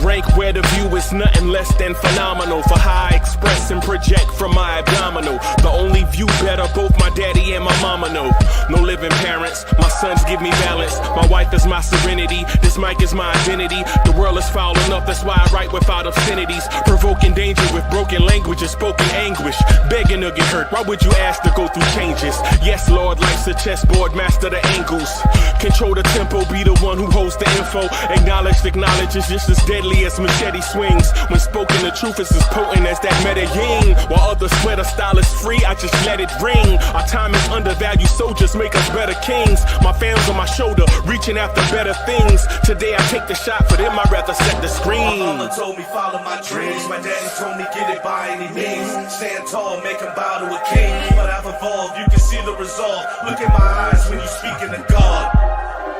rank where the view is nothing less than phenomenal. For how I express and project from my abdominal. The only view better, both my daddy and my mama know. No living parents, my sons give me balance. My wife is my serenity, this mic is my identity. The world is foul enough, that's why I write without obscenities. Provoking danger with broken language and spoken anguish. Begging to get hurt, why would you ask to go through changes? Yes, Lord, life's a chessboard, master the angles. Control the tempo, be the one who holds the info. Acknowledge is just as deadly as machete swings. When spoken, the truth is as potent as that Medellin. While others swear the style is free, I just let it ring. Our time is undervalued, soldiers make us better kings. My fams on my shoulder, reaching after better things. Today I take the shot, for them I'd rather set the screen. My mama told me follow my dreams. My daddy told me get it by any means. Stand tall, make him bow to a king. But I've evolved, you can see the resolve. Look in my eyes when you speaking to God.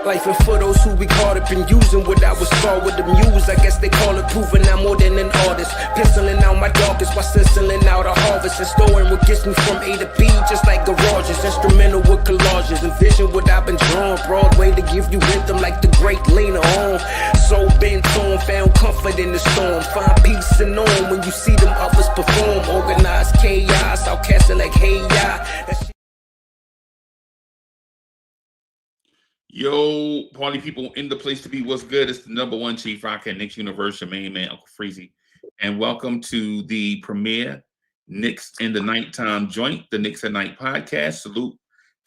Life and for those who we caught up in using what I was taught with the muse. I guess they call it proving I'm more than an artist. Penciling out my darkest while stenciling out a harvest. And storing what gets me from A to B, just like garages. Instrumental with collages. Envision what I've been drawing. Broadway to give you rhythm like the great Lena on. So bent on, found comfort in the storm. Find peace and on when you see them others perform. Organized chaos, I'll cast it like hey ya. Yo, party people in the place to be. What's good? It's the #1 Chief Rocker at Knicks Universe, your main man, Uncle Freezy. And welcome to the premiere Knicks in the Nighttime joint, the Knicks at Night podcast. Salute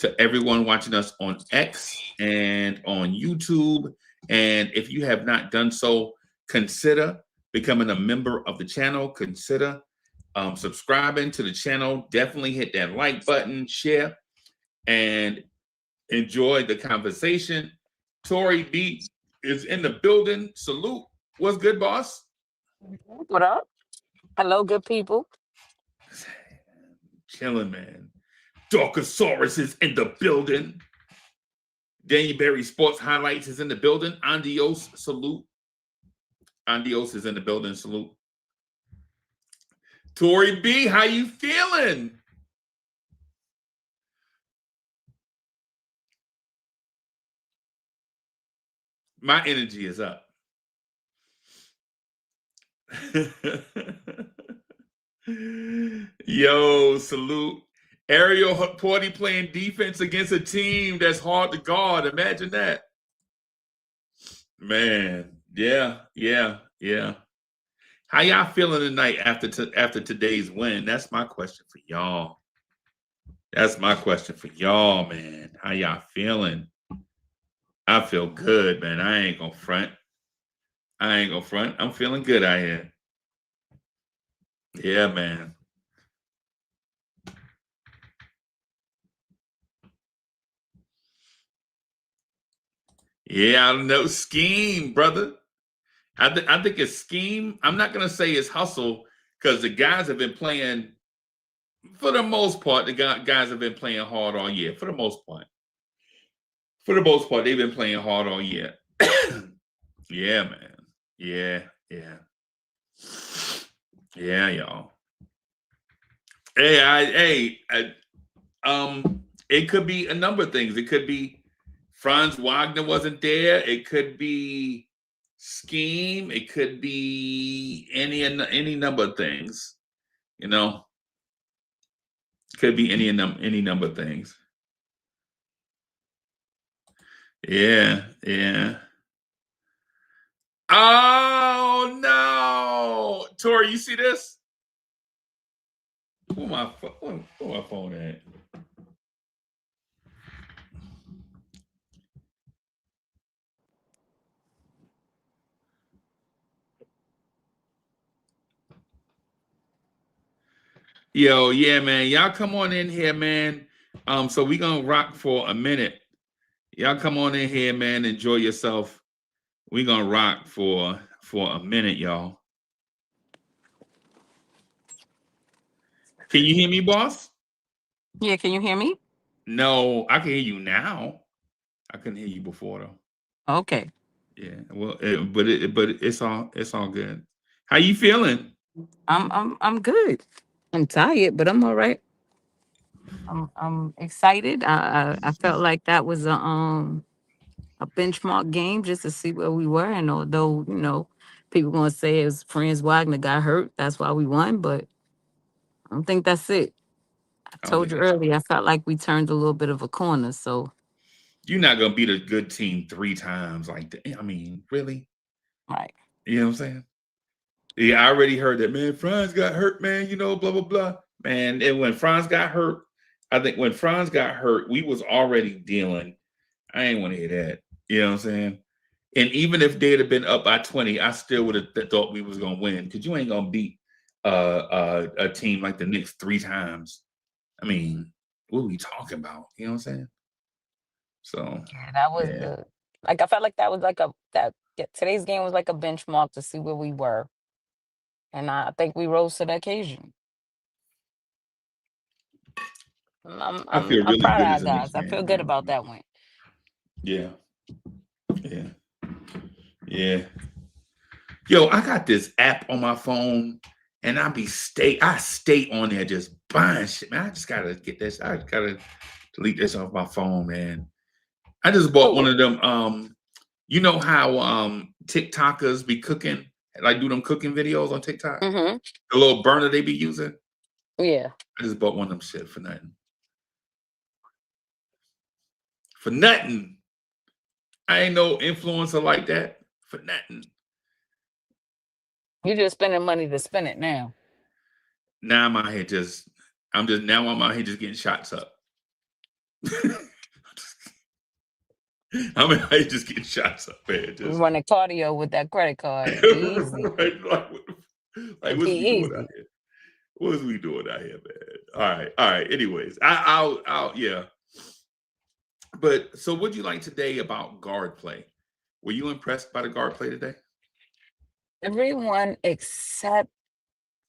to everyone watching us on X and on YouTube. And if you have not done so, consider becoming a member of the channel. Consider subscribing to the channel. Definitely hit that like button, share, and enjoy the conversation. Tory B is in the building. Salute. What's good, boss? What up? Hello, good people. Chilling, man. Darkosaurus is in the building. Daniel Berry Sports Highlights is in the building. Andios, salute. Andios is in the building. Salute. Tory B, how you feeling? My energy is up. Yo, salute. Ariel Porty playing defense against a team that's hard to guard. Imagine that. Man, yeah. How y'all feeling tonight after today's win? That's my question for y'all. Man. How y'all feeling? I feel good, man. I ain't gonna front. I'm feeling good out here. Yeah, man. Yeah, I don't know. Scheme, brother. I think it's scheme. I'm not gonna say it's hustle because the guys have been playing, for the most part, guys have been playing hard all year. For the most part, they've been playing hard all year. Yeah, man. Yeah, y'all. Hey, it could be a number of things. It could be Franz Wagner wasn't there. It could be scheme. It could be any number of things. You know, it could be any number of things. Yeah. Oh no, Tori, you see this? Where my phone at? Yo, yeah, man. Y'all come on in here, man. So we gonna rock for a minute. Y'all come on in here, man. Enjoy yourself. We gonna rock for a minute, y'all. Can you hear me, boss? Yeah, can you hear me? No, I can hear you now. I couldn't hear you before though. Okay. Yeah, well, but it's all good. How you feeling? I'm good. I'm tired, but I'm all right. I'm excited. I felt like that was a benchmark game just to see where we were, and although People gonna say his Franz Wagner got hurt. That's why we won, but I don't think that's it. I I don't told think you that's earlier, I felt like we turned a little bit of a corner. So, you're not gonna beat a good team 3 times like that. I mean, really? right. You know what I'm saying? Yeah, I already heard that, man. Franz got hurt, man. You know, blah blah blah, man. And when Franz got hurt, I think when Franz got hurt, we was already dealing. I ain't want to hear that. You know what I'm saying? And even if they'd have been up by 20, I still would have thought we was gonna win because you ain't gonna beat a team like the Knicks 3 times. I mean, what are we talking about? You know what I'm saying? So Yeah, that was yeah, the like. I felt like that was like a that yeah, today's game was like a benchmark to see where we were, and I think we rose to the occasion. I feel I'm really proud of good our as a Knicks guys. I fan, feel good man. about that win. Yeah, yeah, yeah. Yo, I got this app on my phone, and I stay on there just buying shit, man. I just gotta get this. I gotta delete this off my phone, man. I just bought one Oh, of them. You know how TikTokers be cooking, like do them cooking videos on TikTok? mm-hmm. The little burner they be using. Yeah. I just bought one of them shit for nothing. For nothing. I ain't no influencer like that. For nothing. You're just spending money to spend it now. Now I'm out here just getting shots up. I'm out here just getting shots up, man. You Just running cardio with that credit card. It'd be easy. right, like It'd what's be we doing out easy. here? What is we doing out here, man? All right. Anyways, I'll yeah. But so what'd you like today about guard play? Were you impressed by the guard play today? Everyone except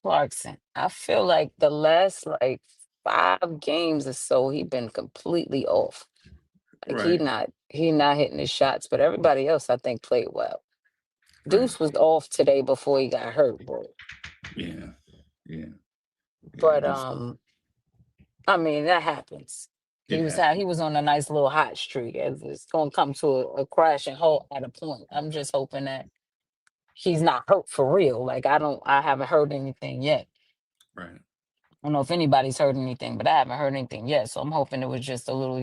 Clarkson. I feel like the last like 5 games or so, he been completely off. Like Right, he not hitting his shots, but everybody else I think played well. right. Deuce was off today before he got hurt, bro. Yeah, yeah, yeah. But I mean that happens. It happened. He was on a nice little hot streak. It's gonna come to a crashing halt at a point. I'm just hoping that he's not hurt for real. Like I haven't heard anything yet. Right. I don't know if anybody's heard anything, but I haven't heard anything yet. So I'm hoping it was just a little,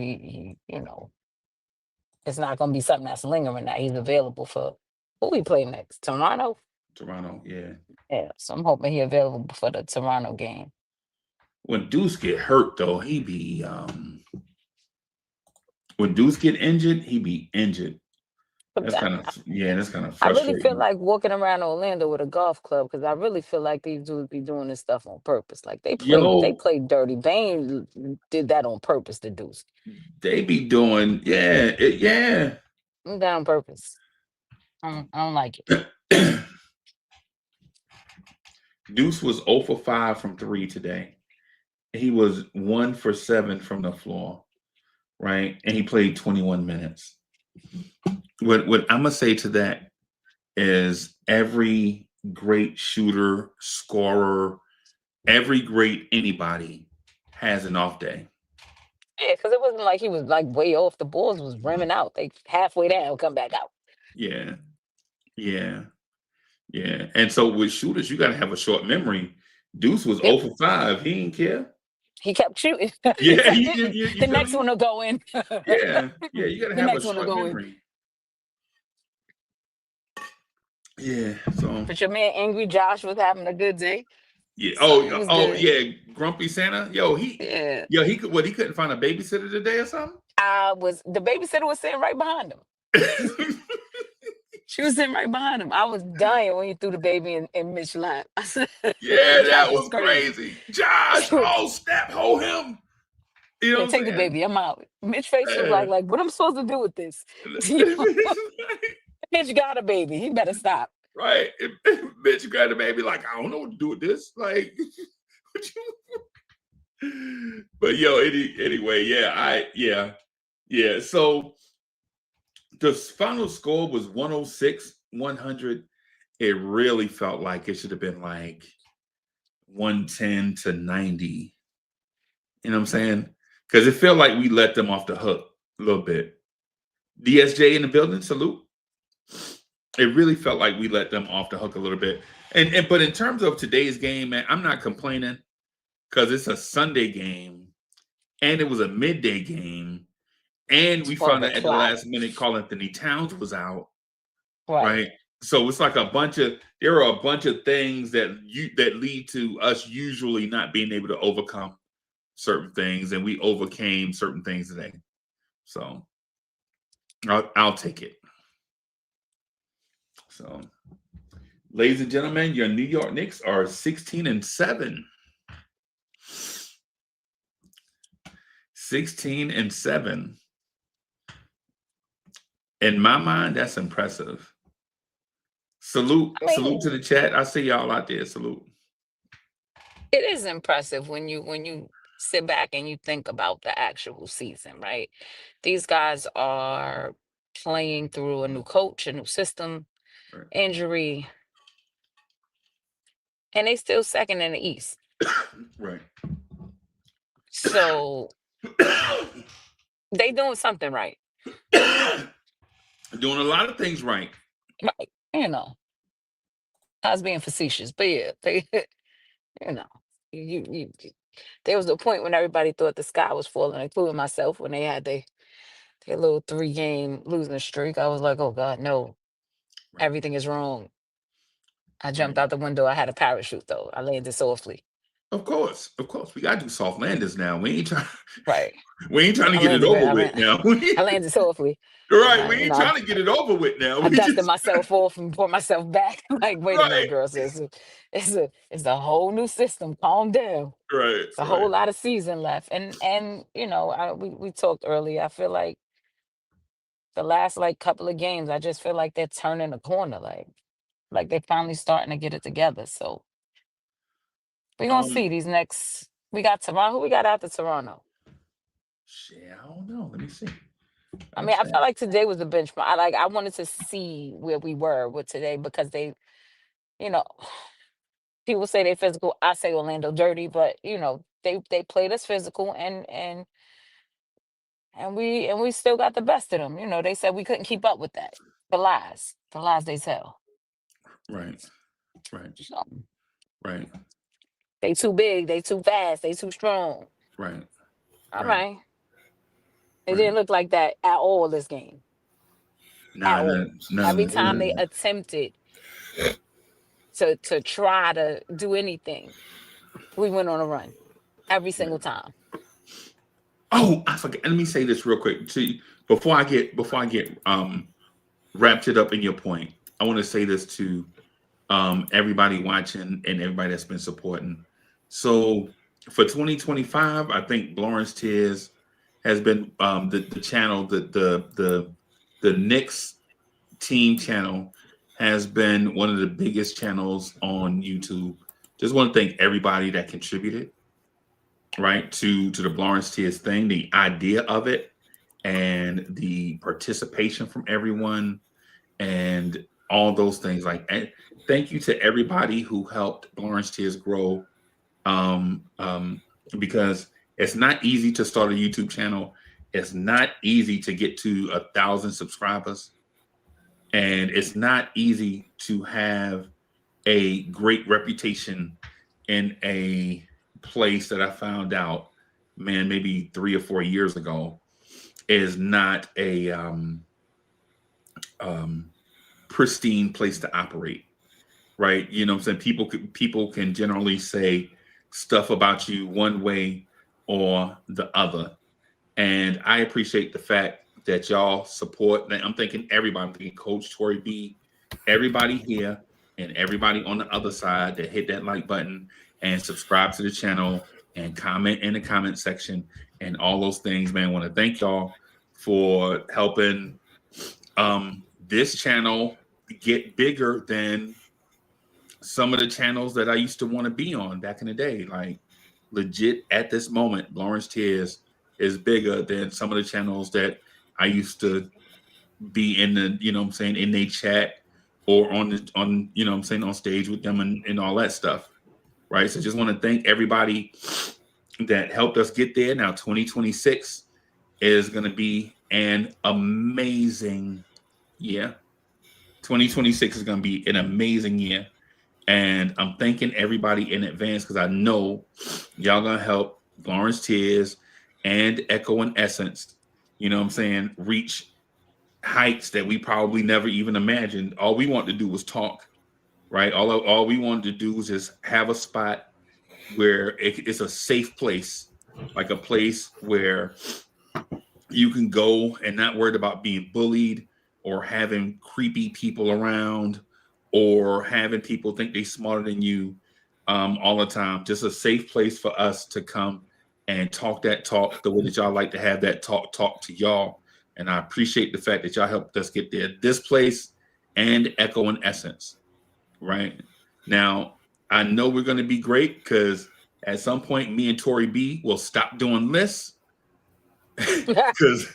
it's not going to be something that's lingering, that he's available for who we play next? Toronto? Toronto, yeah. Yeah. So I'm hoping he available for the Toronto game. When Deuce get hurt though, when Deuce get injured, he be injured. But That's kind of I really feel frustrating. like walking around Orlando with a golf club because I really feel like these dudes be doing this stuff on purpose. Like they Yo, play dirty. Bane did that on purpose to Deuce. they be doing, yeah. That on purpose. I don't like it. Deuce was 0 for 5 from 3 today. He was 1 for 7 from the floor, right? And he played 21 minutes. What I'm gonna say to that is every great shooter, scorer, every great anybody has an off day. Yeah, because it wasn't like he was like way off. The balls was rimming out. They halfway down, come back out. Yeah, yeah, yeah. And so with shooters, you got to have a short memory. Deuce was Yep. 0 for 5. He didn't care. He kept shooting. Yeah, you The feel next me? one will go in. Yeah, you got to The have a next one will short go in. memory. Yeah, so But your man Angry Josh was having a good day. yeah. So it was good. Yeah. Grumpy Santa. Yeah. He couldn't find a babysitter today or something. The babysitter was sitting right behind him. She was sitting right behind him. I was dying when he threw the baby in Mitch lap. I said, Yeah, that Josh is was crazy. Josh, oh snap, hold him. You know Yeah, what I'm take the saying? baby. I'm out. Mitch face was Yeah. like, what am I supposed to do with this? Mitch got a baby. He better stop. Right. Bitch grabbed the baby like, I don't know what to do with this. Like, but yo, anyway, yeah. So the final score was 106-100. It really felt like it should have been like 110-90. You know what I'm saying? Because it felt like we let them off the hook a little bit. DSJ in the building, salute. it really felt like we let them off the hook a little bit. And but in terms of today's game, man, I'm not complaining because it's a Sunday game and it was a midday game. And we For found the out at the clock. last minute Karl Anthony Towns was out, Right. right? So it's like there are a bunch of things that lead to us usually not being able to overcome certain things, and we overcame certain things today. So I'll take it. So, ladies and gentlemen, your New York Knicks are 16-7. 16-7. In my mind, that's impressive. Salute I mean, to the chat. I see y'all out there. Salute. it is impressive when you sit back and you think about the actual season, right? These guys are playing through a new coach, a new system, Right. injury, and they still second in the East. Right. So they doing something right. Doing a lot of things right. Right. You know, I was being facetious, but yeah, they you know, you there was a point when everybody thought the sky was falling, including myself, when they had their little 3-game losing streak. I was like, oh God, no, Right. everything is wrong. I jumped Right. out the window. I had a parachute though. I landed softly. Of course. We gotta do soft landings now. We ain't trying Right. to I get it landed. over with now. I landed softly. Right. I, We you ain't know, trying to get it over with now. I We dusted just myself off and brought myself back. Like, wait a minute, right. girl. It's a whole new system. Calm down. Right. It's a whole lot of season left. And you know, we talked earlier. I feel like the last like couple of games, I just feel like they're turning the corner. Like they're finally starting to get it together. So we're gonna Um see these next. We got Toronto. Who we got after Toronto? shit, I don't know. Let me see. I I'm mean, I saying. felt like today was the benchmark. I wanted to see where we were with today because they, you know, people say they physical. I say Orlando dirty, but you know, they played us physical and we still got the best of them. You know, they said we couldn't keep up with that. The lies they tell. Right. Right. So, Right. they too big, they too fast, they too strong. Right. All Right. right, it Right. didn't look like that at all this game. At Nah, all. Every time they attempted to try to do anything, we went on a run every single time. Oh, I forgot. Let me say this real quick. See, before I get wrapped it up in your point, I want to say this to everybody watching and everybody that's been supporting. So for 2025, I think Lawrence Tears has been the channel, the Knicks team channel has been one of the biggest channels on YouTube. Just want to thank everybody that contributed, right, to the Lawrence Tears thing, the idea of it, and the participation from everyone, and all those things. Like, and thank you to everybody who helped Lawrence Tears grow, because it's not easy to start a YouTube channel. It's not easy to get to 1,000 subscribers, and it's not easy to have a great reputation in a place that I found out, man, maybe 3 or 4 years ago, is not a pristine place to operate, right? You know what I'm saying? People can generally say stuff about you one way or the other. And I appreciate the fact that y'all support. I'm thinking everybody. I'm thinking Coach Tori B, everybody here, and everybody on the other side that hit that like button and subscribe to the channel and comment in the comment section and all those things, man. I want to thank y'all for helping this channel get bigger than some of the channels that I used to want to be on back in the day. Like, legit, at this moment, Lawrence Tears is bigger than some of the channels that I used to be in the, you know what I'm saying, in their chat or on you know what I'm saying, on stage with them and all that stuff. Right. So just want to thank everybody that helped us get there. Now 2026 is going to be an amazing year. 2026 is going to be an amazing year. And I'm thanking everybody in advance because I know y'all going to help Lawrence Tears and Echo and Essence, you know what I'm saying, reach heights that we probably never even imagined. All we want to do was talk, right? All we wanted to do was just have a spot where it's a safe place, like a place where you can go and not worried about being bullied or having creepy people around or having people think they're smarter than you all the time. Just a safe place for us to come and talk that talk the way that y'all like to have that talk to y'all. And I appreciate the fact that y'all helped us get there. This place and Echo and Essence, right? Now, I know we're going to be great because at some point, me and Tori B will stop doing lists because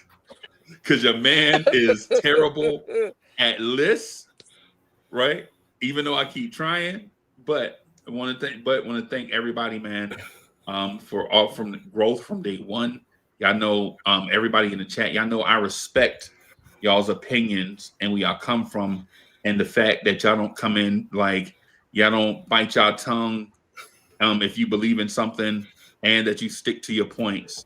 your man is terrible at lists, right? Even though I keep trying, but I want to thank everybody, man, for all from the growth from day one. Y'all know everybody in the chat. Y'all know I respect y'all's opinions and where y'all come from, and the fact that y'all don't come in like y'all don't bite y'all tongue if you believe in something, and that you stick to your points,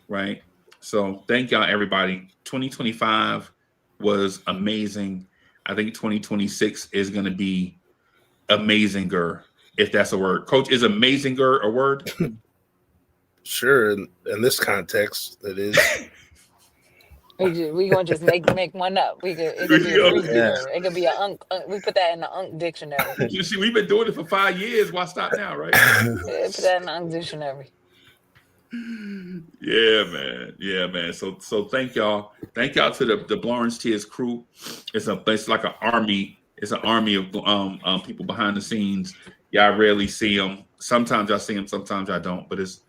right? So thank y'all, everybody. 2025 was amazing. I think 2026 is going to be amazinger, if that's a word. Coach, is amazinger a word? Sure, in this context, that is. We gonna just make one up. It could be a freaky word. It could be we put that in the Unk dictionary. You see, we've been doing it for 5 years. Why stop now, right? Yeah, put that in the Unk dictionary. Yeah, man. So thank y'all to the Lawrence Tears crew. It's like an army. It's an army of people behind the scenes. Y'all rarely see them. Sometimes I see them, sometimes I don't. But it's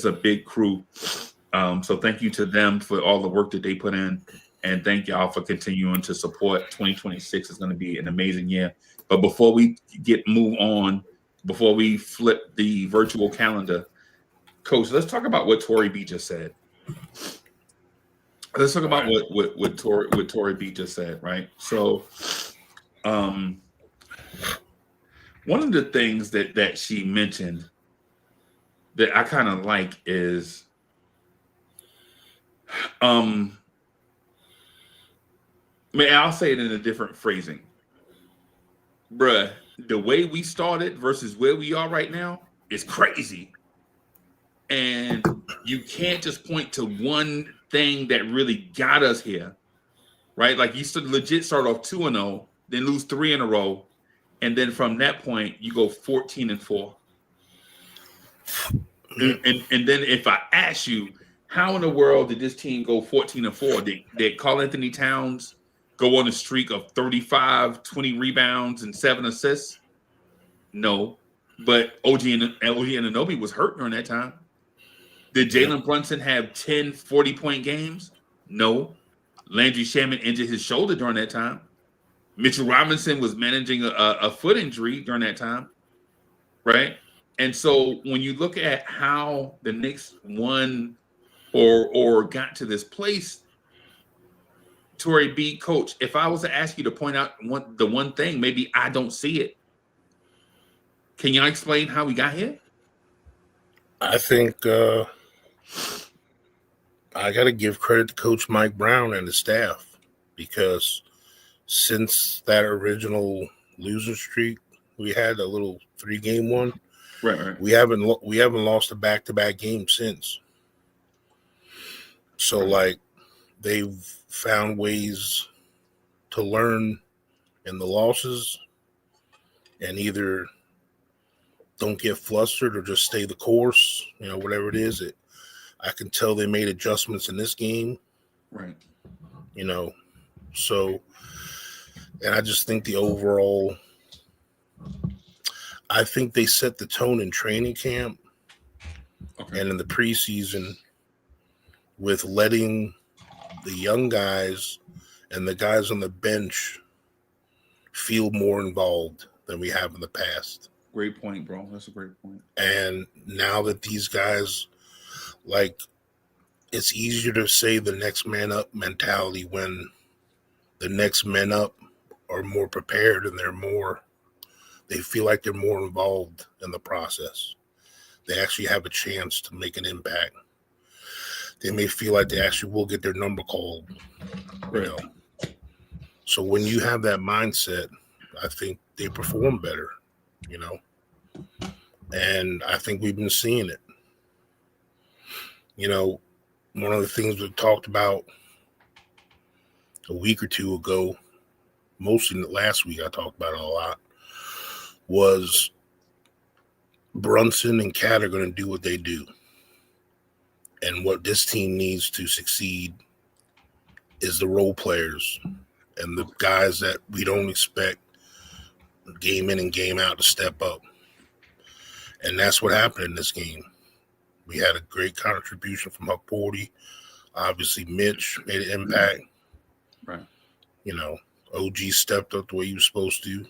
a big crew. So thank you to them for all the work that they put in, and thank y'all for continuing to support. 2026 is going to be an amazing year. But before we move on, before we flip the virtual calendar, Coach, let's talk about what Tori B just said. Let's talk about what Tori B just said, right? So, one of the things that she mentioned that I kind of like is, I'll say it in a different phrasing, bruh. The way we started versus where we are right now is crazy. And you can't just point to one thing that really got us here, right? Like you legit start off 2-0, then lose 3 in a row, and then from that point you go 14-4. And then if I ask you, how in the world did this team go 14-4? Did Karl Anthony Towns go on a streak of 35, 20 rebounds and 7 assists? No, but OG Anunoby was hurt during that time. Did Jalen Brunson have 10 40-point games? No. Landry Shaman injured his shoulder during that time. Mitchell Robinson was managing a foot injury during that time, right? And so when you look at how the Knicks won or got to this place, Tori B, Coach, if I was to ask you to point out the one thing, maybe I don't see it. Can y'all explain how we got here? I think I got to give credit to Coach Mike Brown and the staff, because since that original losing streak we had, a little 3-game one, right, we haven't lost a back-to-back game since. So like they've found ways to learn in the losses and either don't get flustered or just stay the course, whatever it is. I can tell they made adjustments in this game. Right. So, and I just think the overall, I think they set the tone in training camp and in the preseason with letting the young guys and the guys on the bench feel more involved than we have in the past. Great point, bro. That's a great point. And now that these guys, like, it's easier to say the next man up mentality when the next men up are more prepared and they feel like they're more involved in the process. They actually have a chance to make an impact. They may feel like they actually will get their number called, you know. So when you have that mindset, I think they perform better, you know. And I think we've been seeing it. You know, one of the things we talked about a week or two ago, mostly last week I talked about it a lot, was Brunson and Cat are going to do what they do. And what this team needs to succeed is the role players and the guys that we don't expect game in and game out to step up. And that's what happened in this game. We had a great contribution from Huck Porty. Obviously, Mitch made an impact. Right. You know, OG stepped up the way he was supposed to.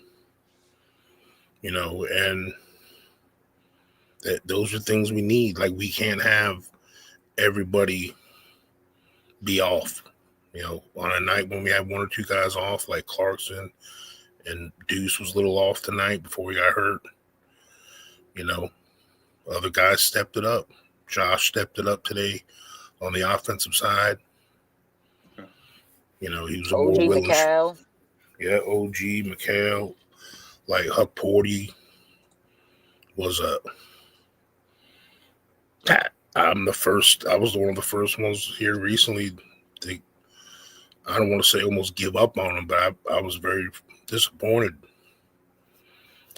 You know, and those are things we need. Like, we can't have everybody be off. You know, on a night when we had one or two guys off, like Clarkson and Deuce was a little off tonight before he got hurt. You know, other guys stepped it up. Josh stepped it up today on the offensive side. You know, he was a OG more willing. McHale. Yeah, OG, McHale, like Huck Porty was I was one of the first ones here recently to, I don't want to say almost give up on him, but I was very disappointed.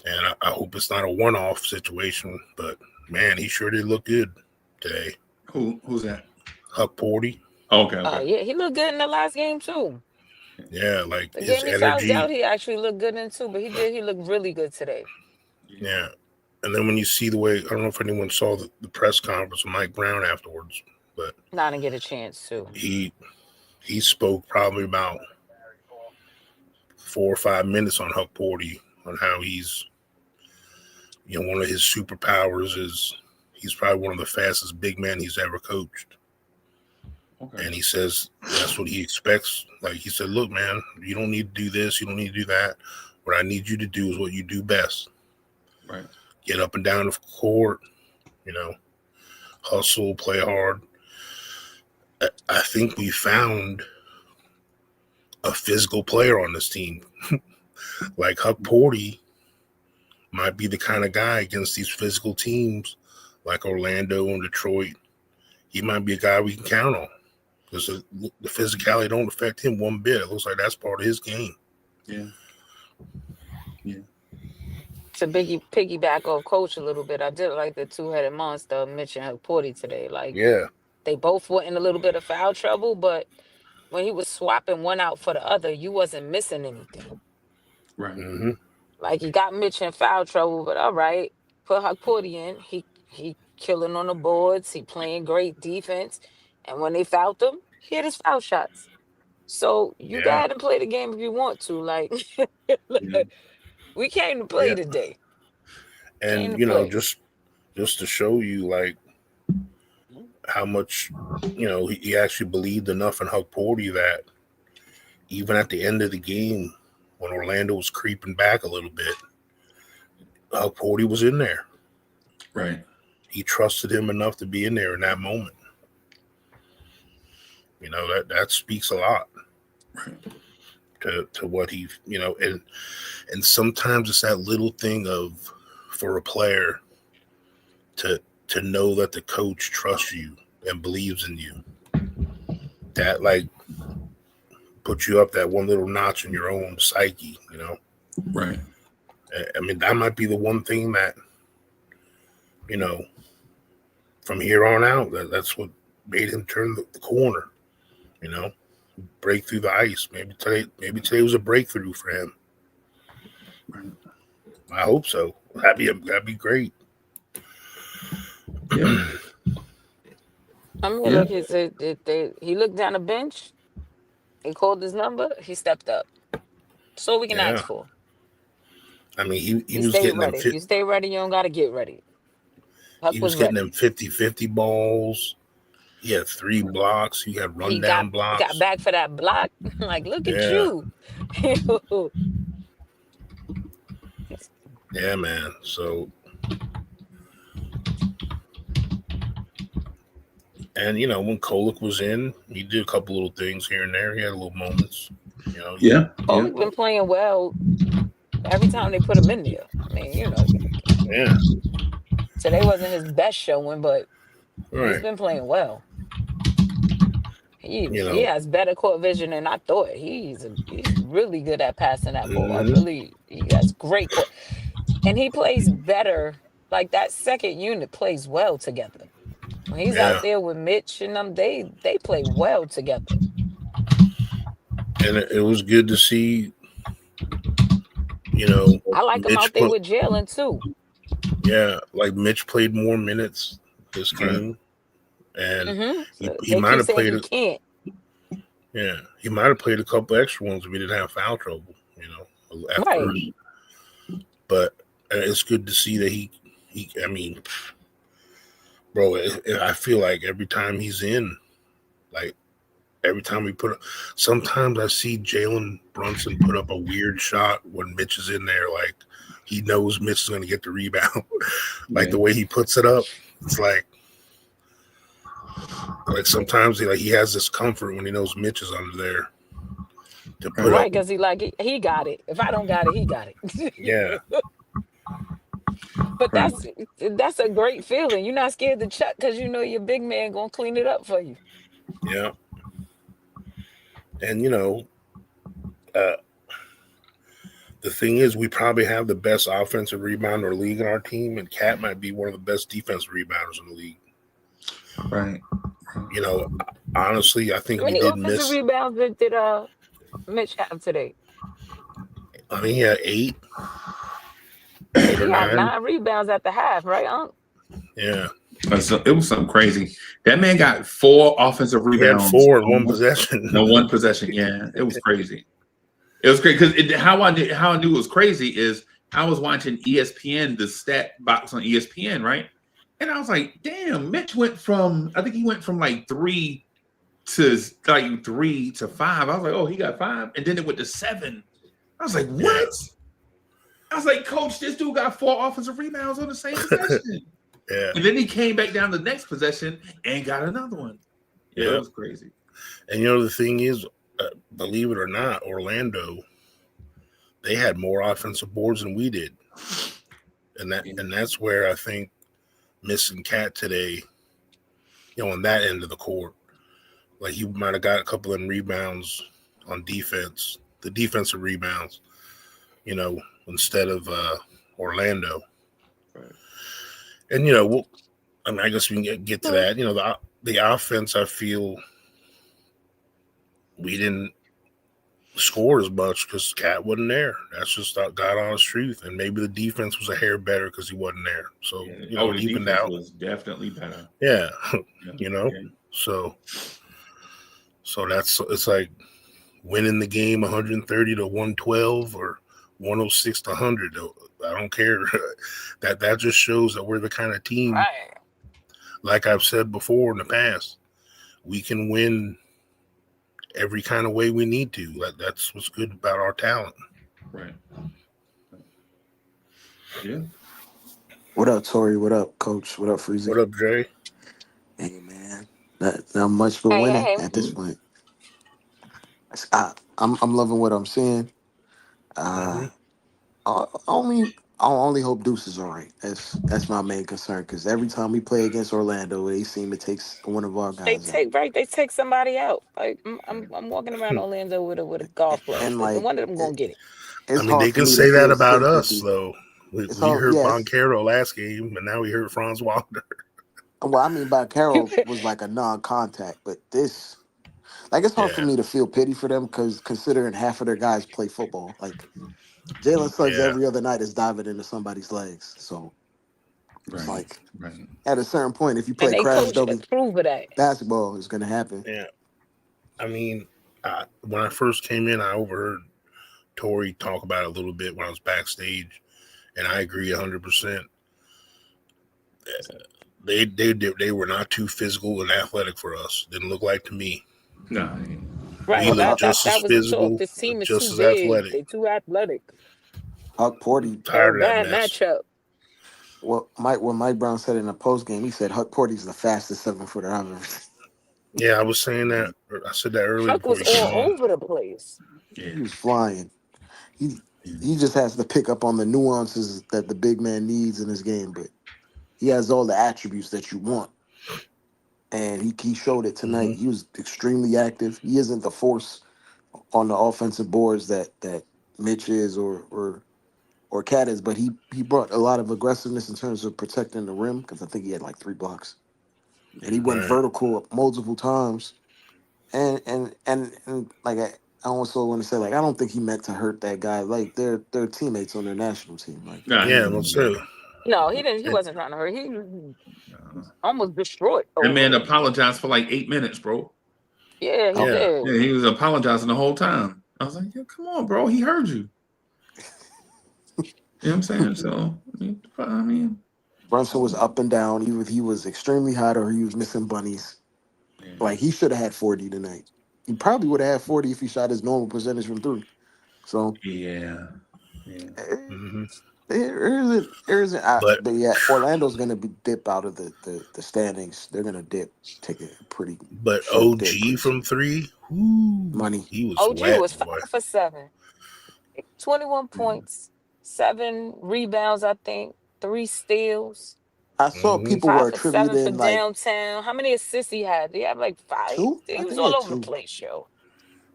And I hope it's not a one-off situation, but man, he sure did look good today. Who's that? Huck Porty. Okay. Yeah, he looked good in the last game too. Yeah, like The his game he fouled energy. out, he actually looked good in too, but he looked really good today. Yeah. And then when you see the way, I don't know if anyone saw the press conference with Mike Brown afterwards, but I didn't get a chance to. He spoke probably about 4 or 5 minutes on Huck Porty, on how he's, you know, one of his superpowers is he's probably one of the fastest big men he's ever coached. Okay. And he says that's what he expects. Like he said, look, man, you don't need to do this. You don't need to do that. What I need you to do is what you do best. Right. Get up and down the court, you know, hustle, play hard. I think we found a physical player on this team. Like Huck Porty might be the kind of guy against these physical teams like Orlando and Detroit. He might be a guy we can count on because the physicality don't affect him one bit. It looks like that's part of his game. Yeah. To piggyback off Coach a little bit, I did like the two-headed monster Mitch and Huck Porty today. Like, yeah, they both were in a little bit of foul trouble, but when he was swapping one out for the other, you wasn't missing anything. Right. Mm-hmm. Like, you got Mitch in foul trouble, but all right, put Huck Porty in. He killing on the boards. He playing great defense. And when they fouled him, he had his foul shots. So you go ahead and play the game if you want to. Like, we came to play today. And, you know, just to show you, like, how much, you know, he actually believed enough in Huck Porty that even at the end of the game, when Orlando was creeping back a little bit, Huck Porty was in there. Right. He trusted him enough to be in there in that moment. You know, that speaks a lot to what he, you know, and sometimes it's that little thing of, for a player to know that the coach trusts you and believes in you, that like puts you up that one little notch in your own psyche, you know? Right. I mean, that might be the one thing that, you know, from here on out, that's what made him turn the corner, you know, break through the ice. Maybe today was a breakthrough for him. Right. I hope so. That'd be great. Yeah. I mean, look, he looked down the bench. He called his number. He stepped up. So we can ask for. I mean, he was stay getting ready. them. You stay ready. You don't got to get ready. Huck he was getting them 50-50 balls. He had 3 blocks. He had He got rundown blocks. back for that block. Like, look at Yeah. you. Yeah, man. So, and when Kolek was in, he did a couple little things here and there. He had little moments. Yeah. Kobe's been playing well every time they put him in there. I mean, Yeah. today wasn't his best showing, but he's Right. been playing well. He You he know. has better court vision than I thought. He's really good at passing that ball. Mhm. He has great court, and he plays better. Like that second unit plays well together. When he's Yeah. out there with Mitch and them, they play well together. And it was good to see, I like him Mitch out there put, with Jalen too. yeah, like Mitch played more minutes this Right. game, and he So he they might keep have saying played he it. can't. Yeah, he might have played a couple extra ones if he didn't have foul trouble, at Right. first. But it's good to see that he. I mean, bro, I feel like every time he's in, like every time we sometimes I see Jalen Brunson put up a weird shot when Mitch is in there, like he knows Mitch is going to get the rebound. Like the way he puts it up, it's like sometimes he has this comfort when he knows Mitch is under there to put Right, up. because he got it. If I don't got it, he got it. Yeah, But Right. that's a great feeling. You're not scared to chuck because you know your big man gonna clean it up for you. yeah. And the thing is, we probably have the best offensive rebounder in the league in our team, and Cat might be one of the best defensive rebounders in the league. Right. Honestly, I think How we many did offensive miss. rebounds did Mitch have today? I mean, he had 8 or He had 9. 9 rebounds at the half, right, Unc? Yeah, It was something crazy. That man got 4 offensive he had rebounds 4 in one possession. in one possession. Yeah, it was crazy. It was great because how I knew it was crazy is I was watching ESPN, the stat box on ESPN, right? And I was like, damn, Mitch I think he went from like 3 to 5. I was like, oh, he got 5, and then it went to 7. I was like, what? Yeah. I was like, coach, this dude got 4 offensive rebounds on the same possession. Yeah. And then he came back down the next possession and got another one. Yeah, it was crazy. And the thing is, believe it or not, Orlando, they had more offensive boards than we did, and that's where I think missing Cat today, on that end of the court, like he might have got a couple of rebounds on defense, the defensive rebounds, instead of Orlando. Right. And I guess we can get to that. The offense, I feel we didn't score as much because Cat wasn't there. That's just God honest truth. And maybe the defense was a hair better because he wasn't there. So the even defense out was definitely better. Yeah, Yeah. So it's like winning the game 130 to 112 or 106 to 100. I don't care. that just shows that we're the kind of team. Right. Like I've said before in the past, we can win every kind of way we need to. That's what's good about our talent. Right. Yeah. What up, Tori? What up, Coach? What up, Freezy? What up, Jay? Hey, man. Not much for Hey, winning hey. at this point. I'm loving what I'm seeing. I only hope Deuce is all right. That's my main concern because every time we play against Orlando, they seem to take one of our guys out. They take somebody out. Like I'm walking around Orlando with a golf club. And Like, like one of them gonna get it. it's I mean, hard they for can me to say that feel about us, sympathy. though. We It's hard, heard yes. Boncaro last game, and now we heard Franz Wagner. Well, I mean, by Carroll was like a non-contact, but this, like, it's hard for me to feel pity for them because considering half of their guys play football, like Jalen Suggs every other night is diving into somebody's legs. So it's like at a certain point, if you play And they crash coach dummy approve of that. basketball, it's gonna happen. Yeah, I mean, when I first came in, I overheard Tori talk about it a little bit when I was backstage, and I agree 100%. They were not too physical and athletic for us. Didn't look like to me. No. Right. We looked That just as that was the talk. physical, This team is just too as big. athletic. They're too athletic. Huck Porty. They're a Tired of that bad mess. matchup. When Mike Brown said in the post game, he said Huck Porty's the fastest 7-footer I've ever seen. Yeah, I was saying that. I said that earlier Chuck before was you came all on. over the place. Yeah. He was flying. He just has to pick up on the nuances that the big man needs in his game, but he has all the attributes that you want. And he showed it tonight. He was extremely active. He isn't the force on the offensive boards that Mitch is or Cat is, but he brought a lot of aggressiveness in terms of protecting the rim because I think he had like 3 blocks. And he went Right. vertical multiple times. And like I also want to say, like, I don't think he meant to hurt that guy. Like they're teammates on their national team. Like, Nah, he Yeah, wasn't that's gonna do it. that. No, he didn't. He and wasn't trying to hurt. He Nah. almost destroyed That man over it. apologized for like 8 minutes, bro. Yeah, he oh, Yeah. did. Yeah, he was apologizing the whole time. I was like, yeah, come on, bro. He heard you. You know what I'm saying? So, I mean, Brunson was up and down. He was extremely hot or he was missing bunnies. yeah. Like he should have had 40 tonight. He probably would have had 40 if he shot his normal percentage from 3. So Yeah. eh, hmm there isn't. But But yeah, Orlando's gonna be dip out of the standings. They're gonna take a pretty short dip OG because from 3, whoo, money. he was OG wet, was boy. 5 for 7, 21 points, 7 rebounds, I think, 3 steals, I saw hmm people were 5 for 7 for attributing like downtown. How many assists he had? Did he have like 5? 2. He I was think he all had over the 2. place, yo.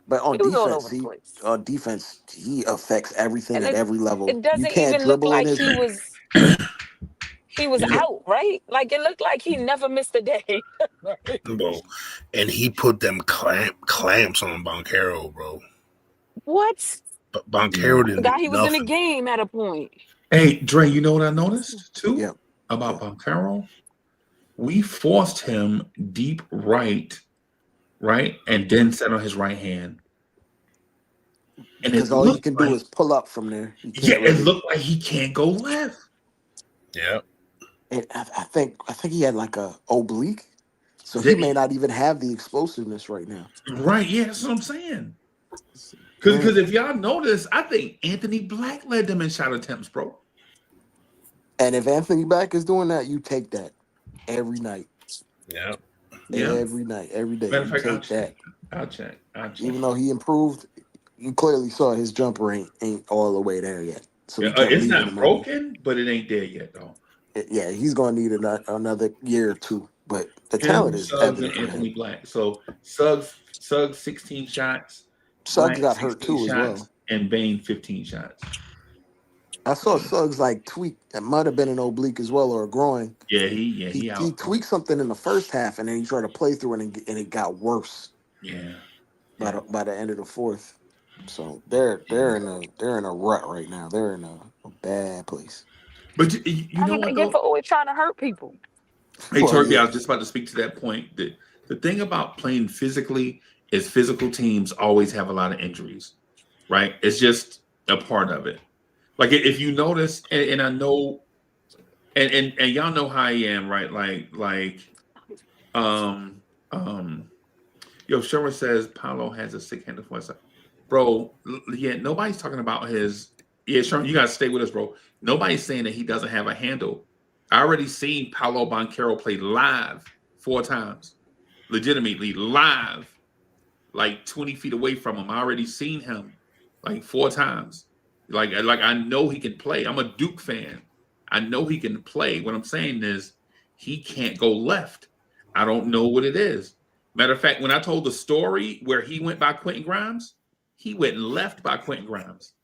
But He was all over the he place. on defense he affects everything And at every level. it You doesn't can't even look dribble in like his. he was Yeah. out, right? Like it looked like he never missed a day. Bro, and he put them clamps on Boncaro, bro. What? But Boncaro I didn't forgot do he was in the nothing. game at a point. Hey, Dre, you know what I noticed too Yeah, about yeah. Boncaro? We forced him deep right, and then set on his right hand. And Because it all you looked can do like, is pull up from there. You yeah, can't it really. looked like he can't go left. Yeah. I think he had like a oblique, so he may The- not even have the explosiveness right now. Right, yeah, that's what I'm saying. Yeah. Because if y'all notice, I think Anthony Black led them in shot attempts, bro. And if Anthony Black is doing that, you take that every night, Yeah. Yeah. every day. Matter of You fact, I'll take check. that. I'll check. Even though he improved, you clearly saw his jumper ain't all the way there yet. So Yeah, you kept it's leaving not him open. broken, but it ain't there yet, though. Yeah, he's gonna need another year or 2. But the Him, talent is Suggs, and evident from Anthony him. Black. So Suggs 16 shots, Suggs Black got hurt 16 too as shots, well. and Bain 15 shots. I saw Suggs like tweak. It might have been an oblique as well or a groin. Yeah, he He out. tweaked something in the first half, and then he tried to play through it, and it got worse Yeah. by the end of the fourth. So they're in a rut right now. They're in a bad place. But you That's know what they what get though? for always trying to hurt people. Hey, Well, Turkey, I yeah, was just about to speak to that point. The thing about playing physically is physical teams always have a lot of injuries, right? It's just a part of it. Like if you notice, and I know, and y'all know how I am, right? Um, um, yo, Sherman says Paulo has a sick handle for us. Bro, yeah, nobody's talking about his. Yeah, Sherman, you gotta stay with us, bro. Nobody's saying that he doesn't have a handle. I already seen Paulo Banchero play live 4 times, legitimately live, like 20 feet away from him. I already seen him like 4 times. Like I know he can play. I'm a Duke fan. I know he can play. What I'm saying is he can't go left. I don't know what it is. Matter of fact, when I told the story where he went by Quentin Grimes, he went left by Quentin Grimes.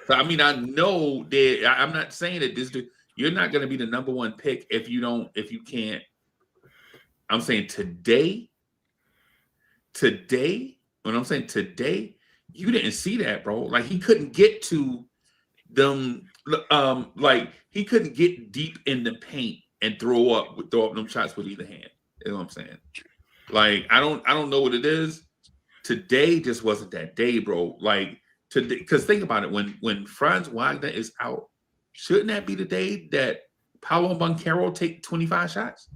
So I mean, I know that I'm not saying that this dude, you're not going to be the number 1 pick if you can't. I'm saying today, when I'm saying today, you didn't see that, bro. Like he couldn't get to them, like he couldn't get deep in the paint and throw up them shots with either hand. You know what I'm saying? Like I don't know what it is. Today just wasn't that day, bro. Like today, because think about it, when Franz Wagner is out, shouldn't that be the day that Paulo Banchero take 25 shots?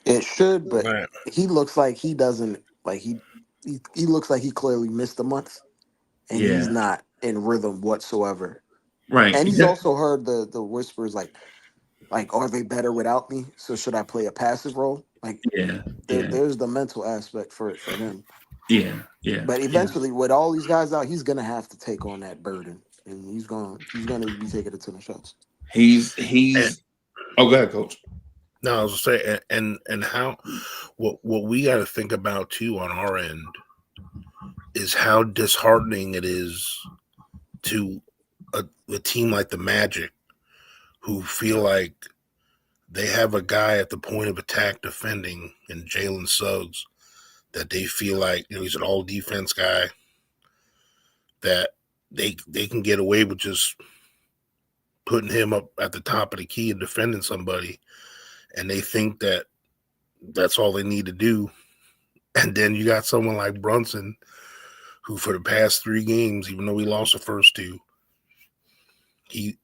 It should, but Right. he looks like he doesn't like he looks like he clearly missed a month, and he's Yeah. not in rhythm whatsoever. Right. And he's Yeah. also heard the whispers like are they better without me? So should I play a passive role? Like Yeah. Yeah. there's the mental aspect for him. Yeah. Yeah. But Yeah. eventually, with all these guys out, he's gonna have to take on that burden, and he's gonna be taking a ton of shots. And, He's. Oh, go ahead, Coach. no, I was gonna say, and how what we got to think about too on our end is how disheartening it is to a team like the Magic who feel like they have a guy at the point of attack defending in Jalen Suggs that they feel like he's an all defense guy that they can get away with just putting him up at the top of the key and defending somebody, and they think that that's all they need to do. And then you got someone like Brunson, who for the past 3 games, even though he lost the first 2, he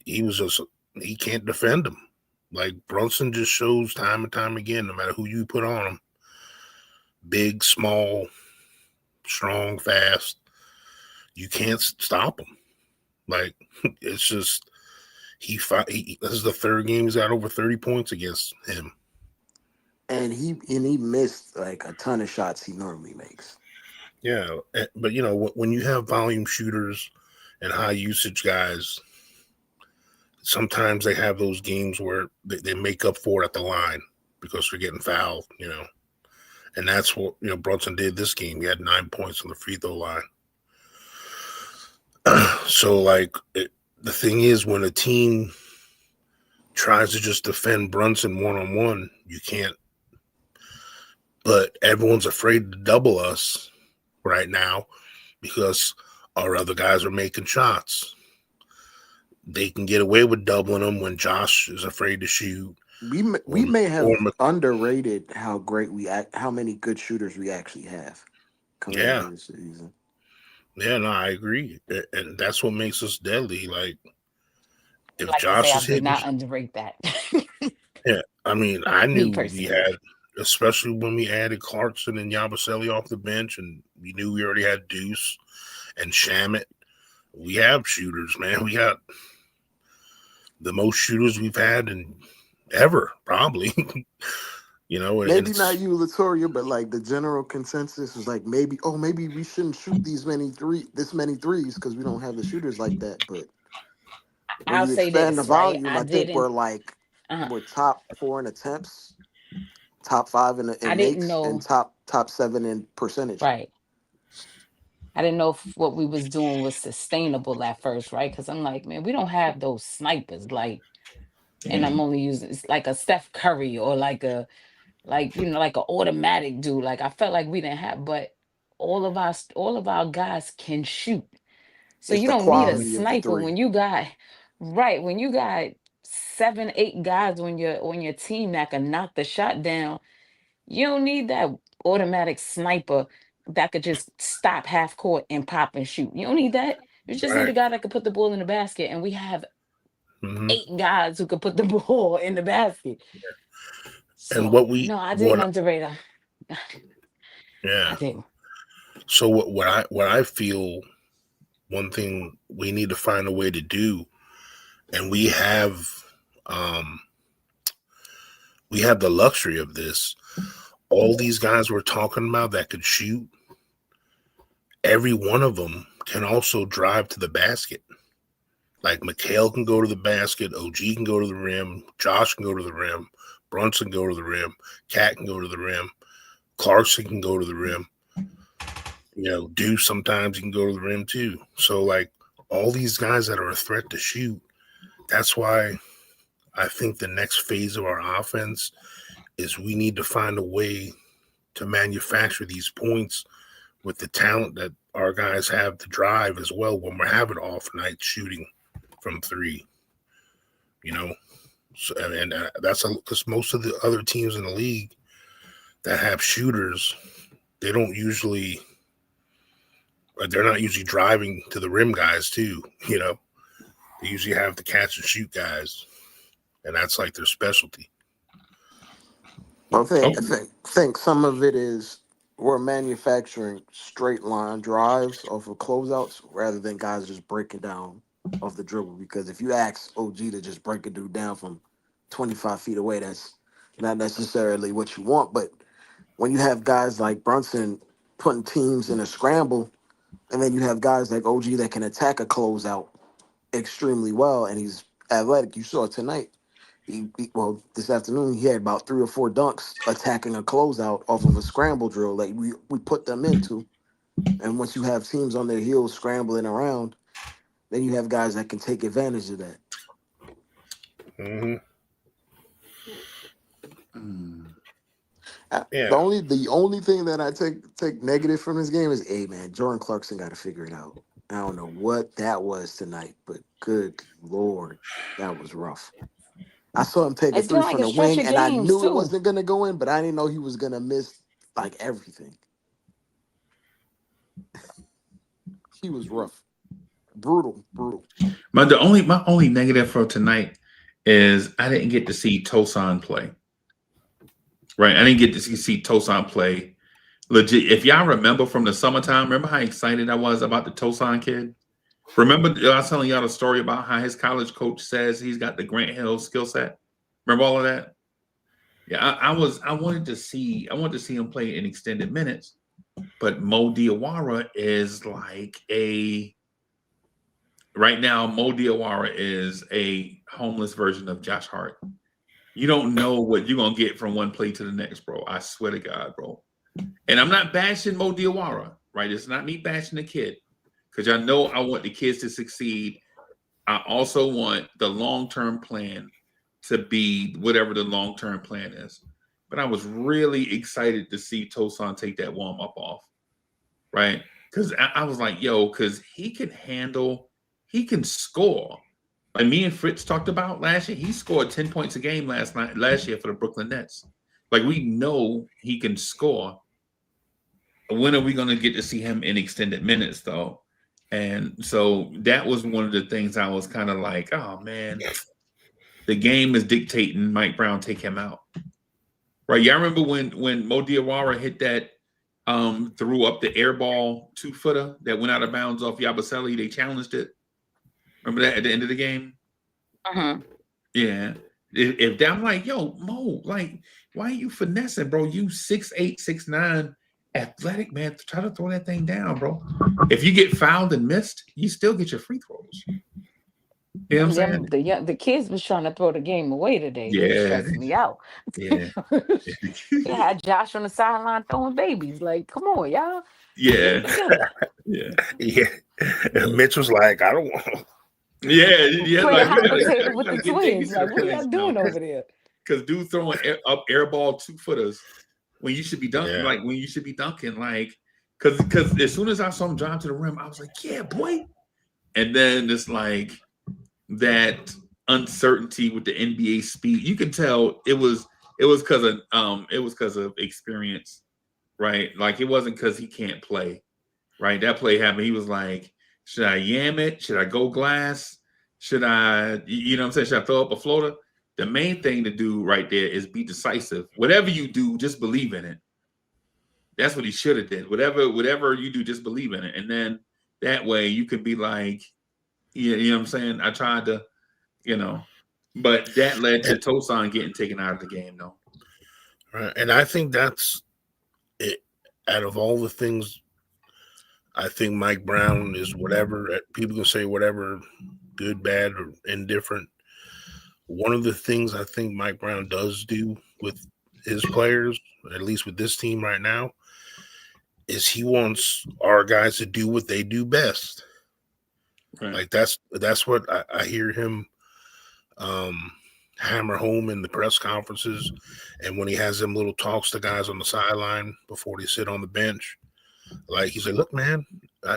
can't defend him. Like Brunson just shows time and time again, no matter who you put on him, big, small, strong, fast, you can't stop him. Like it's just this is the 3rd game he's got over 30 points against him. And he missed like a ton of shots he normally makes. Yeah, but when you have volume shooters and high usage guys, sometimes they have those games where they make up for it at the line because they're getting fouled, and that's what Brunson did this game. He had 9 points on the free throw line. So the thing is, when a team tries to just defend Brunson one-on-one, you can't. But everyone's afraid to double us right now because our other guys are making shots. They can get away with doubling them when Josh is afraid to shoot. We may have underrated how many good shooters we actually have coming into this season. Yeah, no, I agree, and that's what makes us deadly. Like if Like to Josh say, I is did hitting, not underrate that. yeah, I mean, I Me knew we personally. had, especially when we added Clarkson and Yabusele off the bench, and we knew we already had Deuce and Shamit. We have shooters, man. We got the most shooters we've had in ever, probably. Maybe not you, Latoria, but like the general consensus was like maybe we shouldn't shoot this many threes because we don't have the shooters like that. But when I'll you say expand the this, right? volume, I I think didn't. we're top 4 in attempts, top 5 I in didn't makes, and know. top 7 in percentage. Right. I didn't know if what we was doing was sustainable at first, right? Because I'm like, man, we don't have those snipers. Like, and Yeah. I'm only using it's like a Steph Curry or like like an automatic dude. Like I felt like we didn't have, but all of our guys can shoot. So It's you the don't need a quality of the sniper three. when you got right when you got 7, 8 guys on your team that can knock the shot down. You don't need that automatic sniper that could just stop half court and pop and shoot. You don't need that. You just need a Right. guy that could put the ball in the basket, and we have Mm-hmm. 8 guys who could put the ball in the basket. And So no, I didn't underrate him. yeah. I didn't. So what I feel, one thing we need to find a way to do, and we have the luxury of this. All these guys we're talking about that could shoot, every one of them can also drive to the basket. Like Mikhail can go to the basket, OG can go to the rim, Josh can go to the rim, Brunson can go to the rim, Cat can go to the rim, Clarkson can go to the rim. Deuce sometimes he can go to the rim too. So like all these guys that are a threat to shoot, that's why I think the next phase of our offense is we need to find a way to manufacture these points with the talent that our guys have to drive as well when we're having off nights shooting from 3. So, and that's because most of the other teams in the league that have shooters, they're not usually driving to the rim guys too. They usually have the catch and shoot guys, and that's like their specialty. I think, Okay. think some of it is we're manufacturing straight line drives off of closeouts rather than guys just breaking down off the dribble. Because if you ask OG to just break a dude down from 25 feet away, that's not necessarily what you want. But when you have guys like Brunson putting teams in a scramble, and then you have guys like OG that can attack a closeout extremely well, and he's athletic. You saw it tonight. Well, this afternoon he had about 3 or 4 dunks attacking a closeout off of a scramble drill. Like we put them into, and once you have teams on their heels scrambling around, then you have guys that can take advantage of that. Mm-hmm. Yeah. The only thing that I take negative from this game is, hey man, Jordan Clarkson got to figure it out. I don't know what that was tonight, but good lord, that was rough. I saw him take a It's been three like from a the stretch wing, of and I games knew it too. wasn't gonna go in, but I didn't know he was gonna miss like everything. He was rough, brutal, brutal. My only negative for tonight is I didn't get to see Tosan play. Right, I didn't get to see Tosan play. Legit. If y'all remember from the summertime, remember how excited I was about the Tosan kid? Remember I was telling y'all the story about how his college coach says he's got the Grant Hill skill set. Remember all of that? Yeah, I wanted to see him play in extended minutes, but Mo Diawara is like a right now. Mo Diawara is a homeless version of Josh Hart. You don't know what you're gonna get from one play to the next, bro. I swear to God, bro. And I'm not bashing Mo Diawara, right? It's not me bashing the kid, because I know I want the kids to succeed. I also want the long-term plan to be whatever the long-term plan is. But I was really excited to see Tosan take that warm-up off, right? Because I was like, yo, because he can score. Like me and Fritz talked about last year, he scored 10 points a game last year for the Brooklyn Nets. Like we know he can score. When are we going to get to see him in extended minutes, though? And so that was one of the things I was kind of like, oh man, the game is dictating Mike Brown take him out. Right. Y'all remember when Mo Diawara hit that threw up the air ball 2-footer that went out of bounds off Yabusele? They challenged it. Remember that at the end of the game? Uh-huh. Yeah. If I'm like, yo, Mo, like, why are you finessing, bro? You 6'8", 6'9", athletic, man. Try to throw that thing down, bro. If you get fouled and missed, you still get your free throws. You know what I'm saying? The kids was trying to throw the game away today. They was Yeah. stressing me out. Yeah. They had Josh on the sideline throwing babies. Like, come on, y'all, get it Yeah. together. Yeah. Yeah. Mitch was like, I don't want. Yeah. Playing Like hot potato we with the gotta get Jiggy twins. to the Like, what are y'all points now, doing over there? because dude throwing up air ball 2-footers when you should be dunking, Yeah. like when you should be dunking, like because as soon as I saw him drive to the rim, I was like, yeah, boy. And then it's like that uncertainty with the NBA speed. You can tell it was because of experience, right? Like it wasn't because he can't play, right? That play happened. He was like, should I yam it? Should I go glass? Should I, you know what I'm saying? Should I throw up a floater? The main thing to do right there is be decisive. Whatever you do, just believe in it. That's what he should have did. Whatever you do, just believe in it. And then that way you could be like, yeah, you know what I'm saying? I tried to, but that led to Tosan getting taken out of the game, though. Right. And I think that's it. Out of all the things, I think Mike Brown is whatever. People can say whatever, good, bad, or indifferent. One of the things I think Mike Brown does do with his players, at least with this team right now, is he wants our guys to do what they do best. Right. Like that's what I hear him hammer home in the press conferences, and when he has them little talks to guys on the sideline before they sit on the bench. Like he's like, look, man,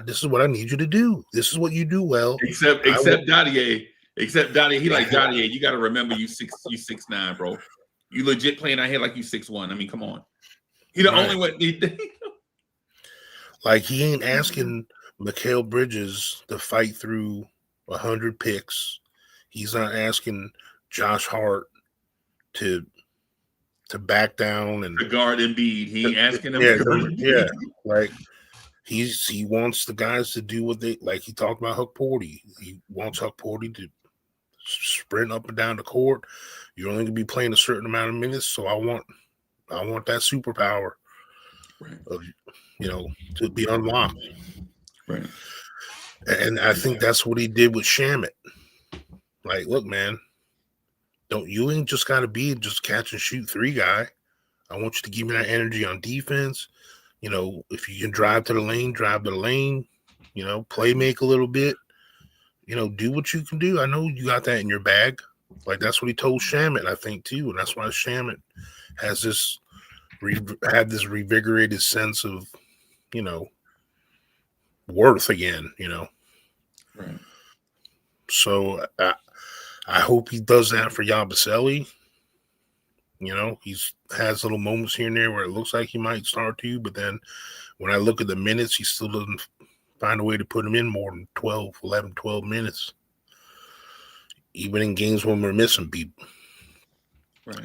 this is what I need you to do. This is what you do well. Except Dadier. Except Dadier. He like Dadier. You got to remember, you 6'9", bro. You legit playing out here like you 6'1". I mean, come on. He the only one. Like he ain't asking Mikal Bridges to fight through 100 picks. He's not asking Josh Hart to to back down and to guard Embiid. He ain't asking them yeah, to guard yeah, Embiid. like he wants the guys to do what they like. He talked about Huck Porty. He wants Huck Porty to sprint up and down the court. You're only gonna be playing a certain amount of minutes, so I want that superpower, right, of, to be unlocked. right. And I think that's what he did with Shamit. Like, look, man, you ain't just gotta be just catch and shoot three guy. I want you to give me that energy on defense. If you can drive to the lane, drive to the lane. Play make a little bit. Do what you can do. I know you got that in your bag. Like, that's what he told Shamit, I think, too. And that's why Shamit has this revigorated sense of, worth again, Right. So I hope he does that for Yabusele. He's has little moments here and there where it looks like he might start to, but then when I look at the minutes, he still doesn't find a way to put him in more than 12 minutes, even in games when we're missing people. Right.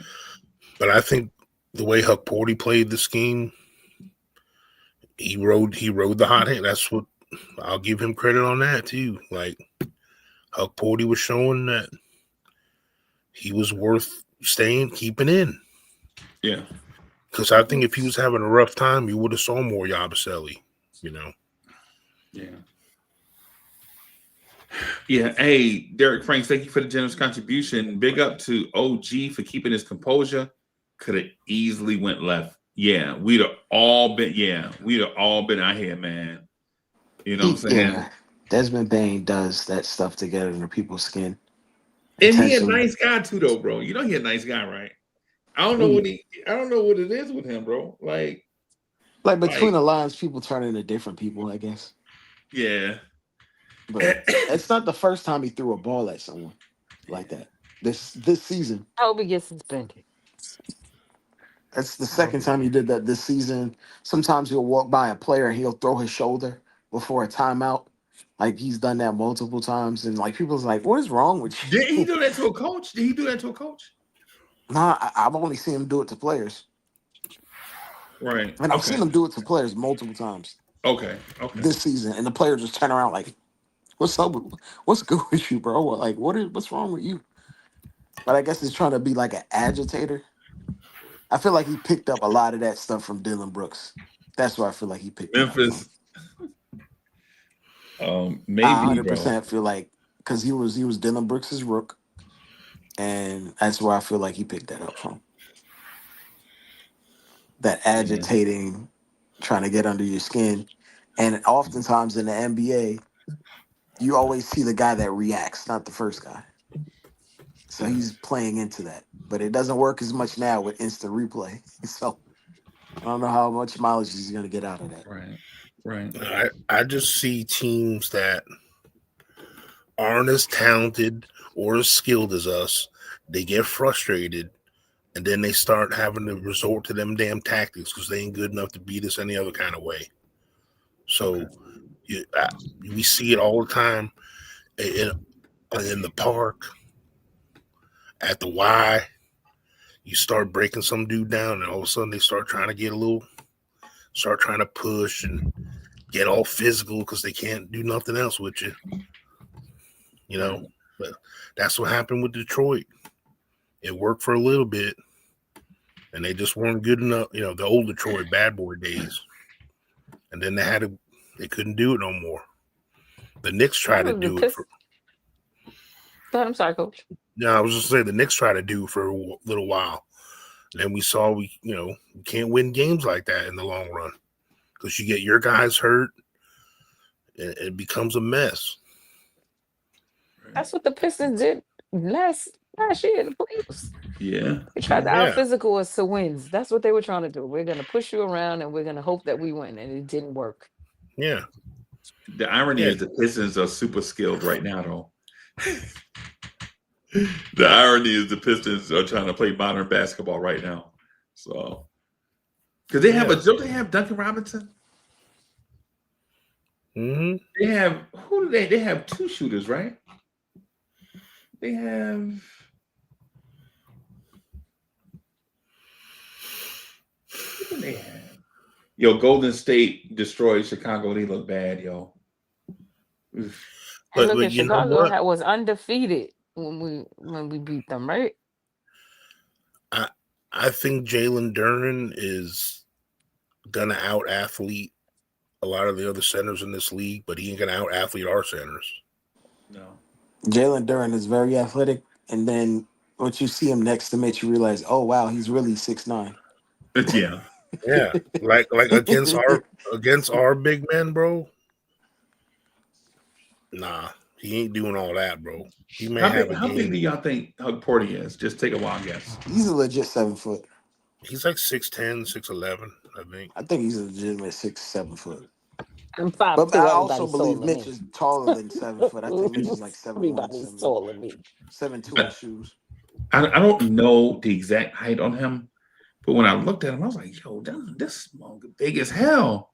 But I think the way Huck Porty played this game, he rode the hot hand. That's what I'll give him credit on that too. Like, Huck Porty was showing that he was worth keeping in. Yeah. Because I think if he was having a rough time, you would have saw more Yabusele, Yeah. Yeah. Hey, Derek Franks, thank you for the generous contribution. Big up to OG for keeping his composure. Could have easily went left. Yeah, we'd have all been out here, man. You know what I'm saying? Yeah, Desmond Bain does that stuff to get under people's skin. And he a nice guy too, though, bro. You know he a nice guy, right? I don't know what it is with him, bro. Like between the lines, people turn into different people, I guess. Yeah. But it's not the first time he threw a ball at someone like that this season. I hope he gets suspended. That's the second time he did that this season. Sometimes he'll walk by a player and he'll throw his shoulder before a timeout. Like, he's done that multiple times, and like people's like, "What is wrong with you?" Did he do that to a coach? Did he do that to a coach? Nah, I've only seen him do it to players. Right. And I've seen him do it to players multiple times. Okay. This season, and the player just turn around like, "What's up? What's good with you, bro? Like, what's wrong with you?" But I guess he's trying to be like an agitator. I feel like he picked up a lot of that stuff from Dylan Brooks. That's where I feel like he picked Memphis. Maybe I 100% feel like, because he was Dylan Brooks' rook, and that's where I feel like he picked that up from. That agitating, trying to get under your skin, and oftentimes in the NBA, you always see the guy that reacts, not the first guy. So he's playing into that, but it doesn't work as much now with instant replay. So I don't know how much mileage he's going to get out of that. Right. I just see teams that aren't as talented or as skilled as us. They get frustrated, and then they start having to resort to them damn tactics because they ain't good enough to beat us any other kind of way. So we see it all the time in the park, at the Y. You start breaking some dude down, and all of a sudden they start trying to push and get all physical because they can't do nothing else with you. But that's what happened with Detroit. It worked for a little bit, and they just weren't good enough. The old Detroit bad boy days, and then they couldn't do it no more. The Knicks tried to do it. I'm sorry, Coach. Yeah, I was just saying the Knicks tried to do it for a little while. And then we saw we can't win games like that in the long run because you get your guys hurt, and it becomes a mess. That's what the Pistons did last year in the playoffs. Yeah. They tried to out physical us to wins. That's what they were trying to do. We're going to push you around and we're going to hope that we win. And it didn't work. Yeah. The irony is the Pistons are super skilled right now, though. The irony is the Pistons are trying to play modern basketball right now. So, because they have don't they have Duncan Robinson? Mm-hmm. They have they have two shooters, right? They have did they have? Yo, Golden State destroyed Chicago. They look bad, yo. Oof. And look but at you know Chicago what? was undefeated when we beat them, right? I think Jalen Duren is gonna out athlete a lot of the other centers in this league, but he ain't gonna out athlete our centers. No. Jalen Duren is very athletic, and then once you see him next to Mitch, you realize, oh wow, he's really 6'9". Yeah. Yeah, like against our big men, bro. Nah, he ain't doing all that, bro. He may have a How big game. do y'all think Hug Porty is? Just take a wild guess. He's a legit 7 foot. He's like 6'10", 6'11", I think. I think he's a legitimate 6, 7 foot. I'm But 5'2". I also Everybody's believe taller than Mitch me. is taller than 7 foot. I think Mitch is like 7'1", Everybody's taller than me. 7'2" in shoes. I don't know the exact height on him, but when I looked at him, I was like, yo, this motherfucker big as hell.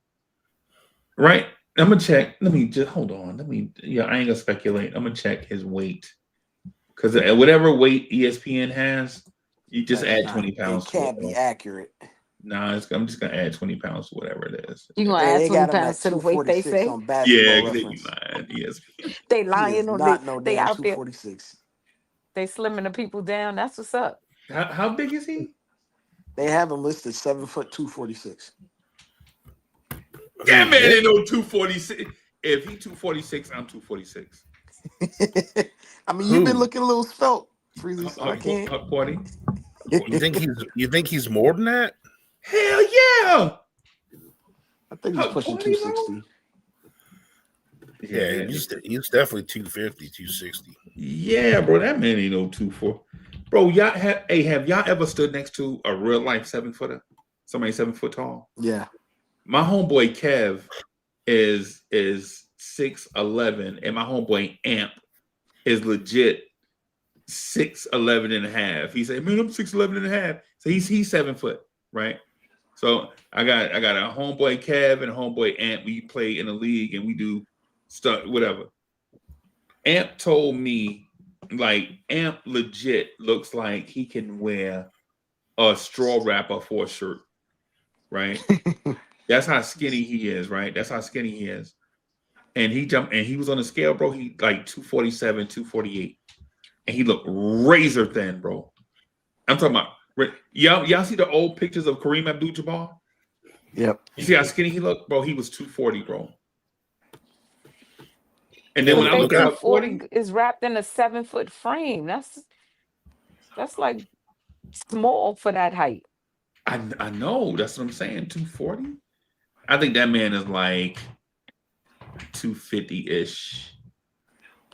Right? I'm gonna check. Let me just hold on. I ain't gonna speculate. I'm gonna check his weight. Because whatever weight ESPN has, you just add 20 pounds It to can't it. be accurate. Nah, I'm just gonna add 20 pounds to whatever it is. You gonna They add 20 got him pounds at to the weight they 246 say? on Basketball Yeah, they be Reference. lying. ESPN. They He is lying on not no they damn out there. 246. They slimming the people down. That's what's up. How big is he? They have him listed 7 foot 246. That man ain't no 246. If he 246, I'm 246. I mean, you've been looking a little spelt, Freezy, so I can't. Hug Porty? You think he's more than that? Hell yeah! I think he's pushing 260. Yeah, he's definitely 250, 260. Yeah, bro, that man ain't no 2'4". Bro, have y'all ever stood next to a real life 7-footer? Somebody 7 foot tall? Yeah. My homeboy Kev is 6'11", and my homeboy Amp is legit 6'11" and a half. He said, man, I'm 6'11" and a half. So he's 7 foot, right? So I got a homeboy Kev and a homeboy Amp. We play in a league and we do stuff, whatever. Amp told me, like, Amp legit looks like he can wear a straw wrapper for a shirt, right? That's how skinny he is, right? That's how skinny he is. And he jumped, and he was on the scale, bro. He like 247, 248. And he looked razor thin, bro. I'm talking about, y'all see the old pictures of Kareem Abdul-Jabbar? Yep. You see how skinny he looked? Bro, he was 240, bro. And then when I look at 40 is wrapped in a 7 foot frame. That's like small for that height. I know. That's what I'm saying. 240. I think that man is like 250-ish,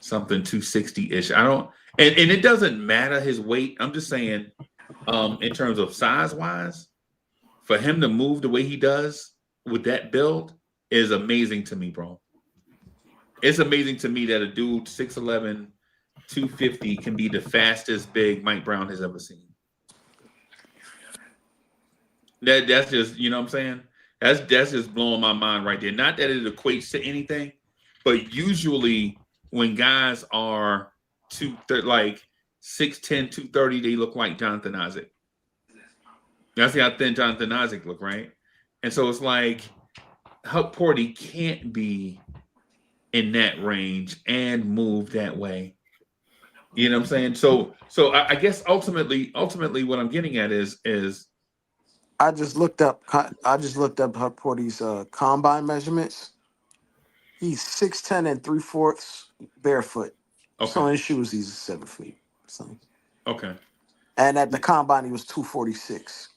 something 260-ish. I don't, and it doesn't matter his weight. I'm just saying, in terms of size-wise, for him to move the way he does with that build is amazing to me, bro. It's amazing to me that a dude 6'11", 250 can be the fastest big Mike Brown has ever seen. That's just, you know what I'm saying? That's just blowing my mind right there. Not that it equates to anything, but usually when guys are like 6'10", 230, they look like Jonathan Isaac. That's how thin Jonathan Isaac look, right? And so it's like Hug Porty can't be in that range and move that way. You know what I'm saying? So I guess ultimately what I'm getting at is I just looked up Hug Porty's combine measurements. He's 6'10" and 3/4 barefoot. okay. So in shoes, he's 7 feet. So. Okay. And at the combine, he was 246.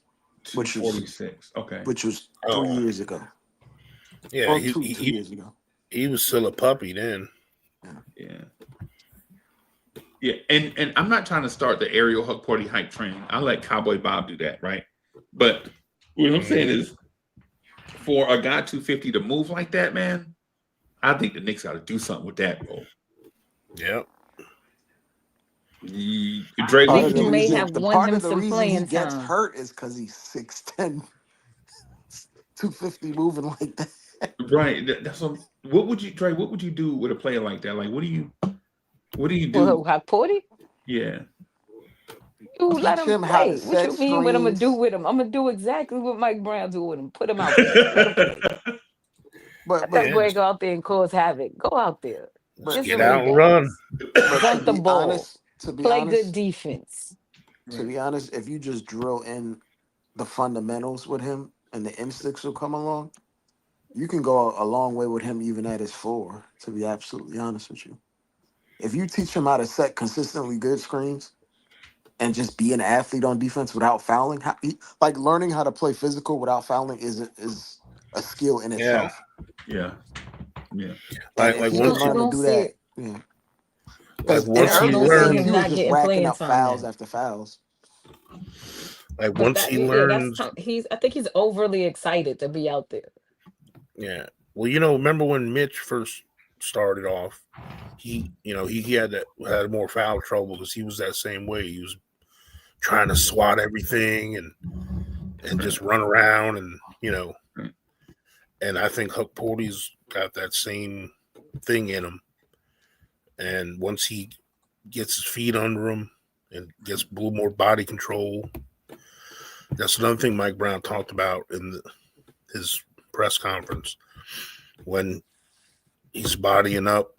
246. Okay. Which was 3 years ago. Yeah, or two years ago. He was still a puppy then. Yeah. Yeah, and I'm not trying to start the Ariel Hug Porty hype train. I'll let Cowboy Bob do that, right? But what I'm saying is, for a guy 250 to move like that, man, I think the Knicks got to do something with that, bro. Yep. Dre, I think you may have won part him of the some reason playing he gets time. hurt is because he's 6'10", 250 moving like that. Right. That's what would you, Dre? What would you do with a player like that? Like, what do you do? Well, Hug Porty? Yeah. Dude, let Teach him him how to play. What set you mean what I'm gonna do screens. with him? I'm gonna do exactly what Mike Brown do with him. Put him out there. Let him play. Let that But Yeah, boy just go out there and cause havoc. Go out there. but Get get some out and run. rebounds. but Dunk the ball. to be Play good honest, defense. Right. if you just drill in the fundamentals with him and the instincts will come along, you can go a long way with him even at his 4. To be absolutely honest with you, if you teach him how to set consistently good screens and just be an athlete on defense without fouling, like learning how to play physical without fouling is a skill in Yeah, itself. Yeah. Yeah. And like if he You once can don't you he learn to don't do see that, it. yeah. like Because in once You he earlier don't see games, learns, him he was not just getting racking playing up time fouls now. after fouls. like But once that he yeah, that's learns, he's I think he's overly excited to be out there. yeah. Well, remember when Mitch first started off, he had more foul trouble because he was that same way. He was trying to swat everything and Right. just run around and Right. and I think Huck Porty's got that same thing in him. And once he gets his feet under him and gets a little more body control, that's another thing Mike Brown talked about in his press conference when he's bodying up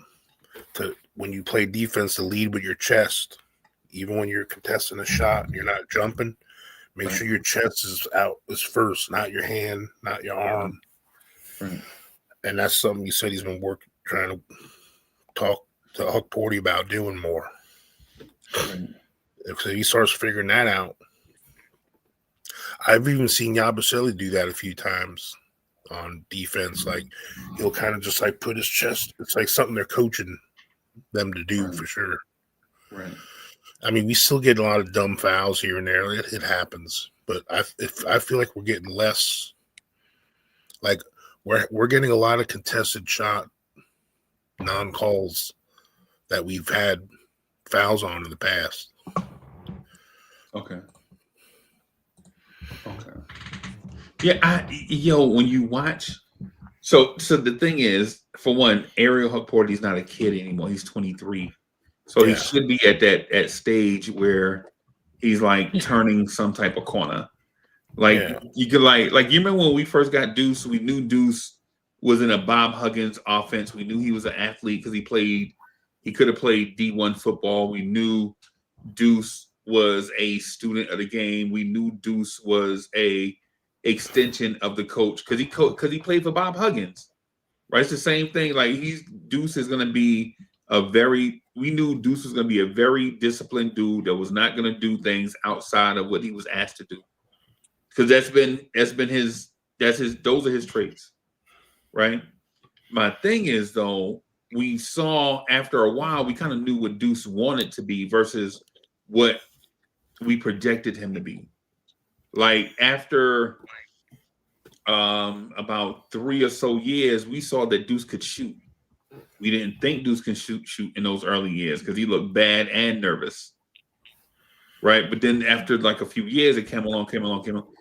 to when you play defense to lead with your chest, even when you're contesting a shot and you're not jumping. Make Right. sure your chest is first, not your hand, not your arm. Right. And that's something you said he's been trying to talk to Huck Porty about doing more. Right. If he starts figuring that out, I've even seen Yabusele do that a few times on defense. Like he'll kind of just like put his chest. It's like something they're coaching them to do Right. for sure. Right. I mean, we still get a lot of dumb fouls here and there. It happens, but I feel like we're getting less. Like we're getting a lot of contested shot non-calls that we've had fouls on in the past. Okay. Okay. Yeah, when you watch, so the thing is, for one, Ariel Huck Porty's not a kid anymore. He's 23. So he Yeah. should be at that stage where he's like turning some type of corner. Like Yeah. you could like you remember when we first got Deuce, we knew Deuce was in a Bob Huggins offense. We knew he was an athlete because he could have played D1 football. We knew Deuce was a student of the game. We knew Deuce was a extension of the coach because he played for Bob Huggins. Right? It's the same thing. Like Deuce is gonna be we knew Deuce was gonna be a very disciplined dude that was not gonna do things outside of what he was asked to do. Because those are his traits, right? My thing is though, we saw after a while, we kind of knew what Deuce wanted to be versus what we projected him to be. Like after about 3 or so years, we saw that Deuce could shoot. We didn't think Deuce can shoot in those early years because he looked bad and nervous. Right. But then after like a few years, it came along.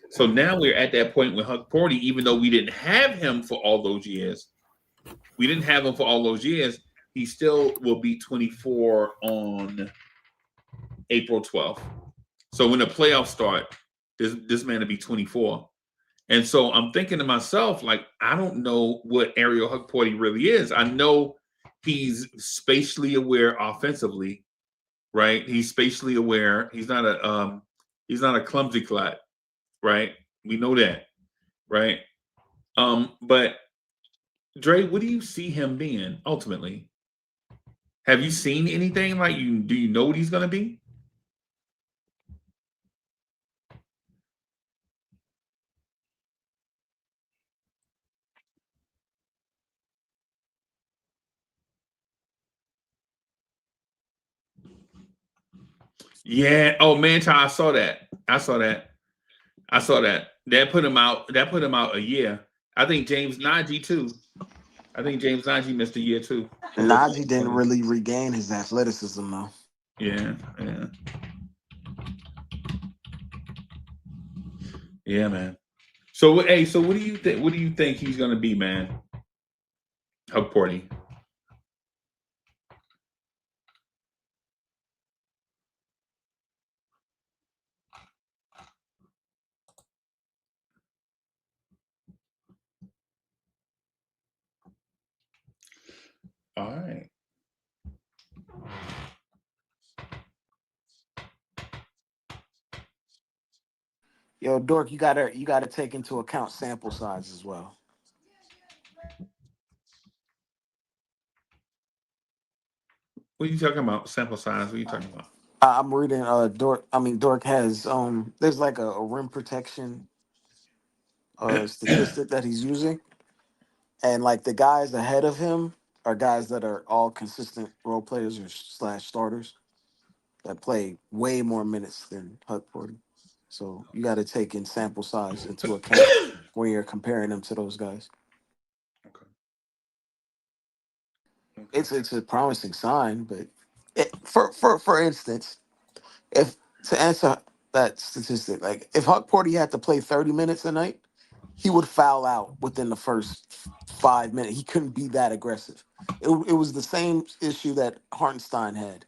So now we're at that point with Huck Porty, even though we didn't have him for all those years. He still will be 24 on April 12th. So when the playoffs start, this man will be 24. And so I'm thinking to myself, like, I don't know what Ariel Huck Porty really is. I know he's spatially aware offensively, right? He's spatially aware. He's not a clumsy clot, right? We know that, right? But Dre, what do you see him being ultimately? Have you seen anything like do you know what he's gonna be? Yeah. Oh man, I saw that. That put him out. That put him out a year. I think James Najee too. I think James Najee missed a year too. Najee didn't really regain his athleticism though. Yeah, yeah, yeah, man. So, hey, so what do you think? What do you think he's gonna be, man? Huck Porty. All right. Yo, Dork, you gotta take into account sample size as well. What are you talking about? Sample size? What are you talking about? I'm reading Dork. I mean, Dork has there's like a rim protection statistic that he's using, and like the guys ahead of him are guys that are all consistent role players or slash starters that play way more minutes than Huck Porty. So you got to take in sample size into account when you're comparing them to those guys. Okay. It's a promising sign, but for instance, if to answer that statistic, like if Huck Porty had to play 30 minutes a night, he would foul out within the first 5 minutes. He couldn't be that aggressive. It was the same issue that Hartenstein had.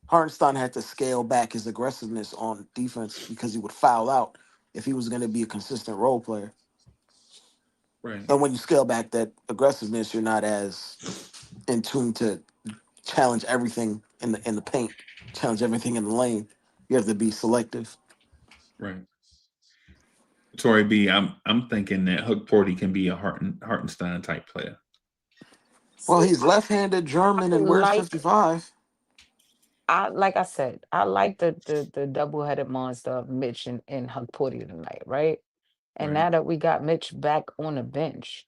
Hartenstein had to scale back his aggressiveness on defense because he would foul out if he was going to be a consistent role player. Right. And when you scale back that aggressiveness, you're not as in tune to challenge everything in the paint, challenge everything in the lane. You have to be selective. Right. Tori B, I'm thinking that Huck Porty can be a Hartenstein type player. Well, See, he's left-handed German and wears like 55. like I said, I like the double-headed monster of Mitch and Huck Porty tonight, right? And Right. now that we got Mitch back on the bench,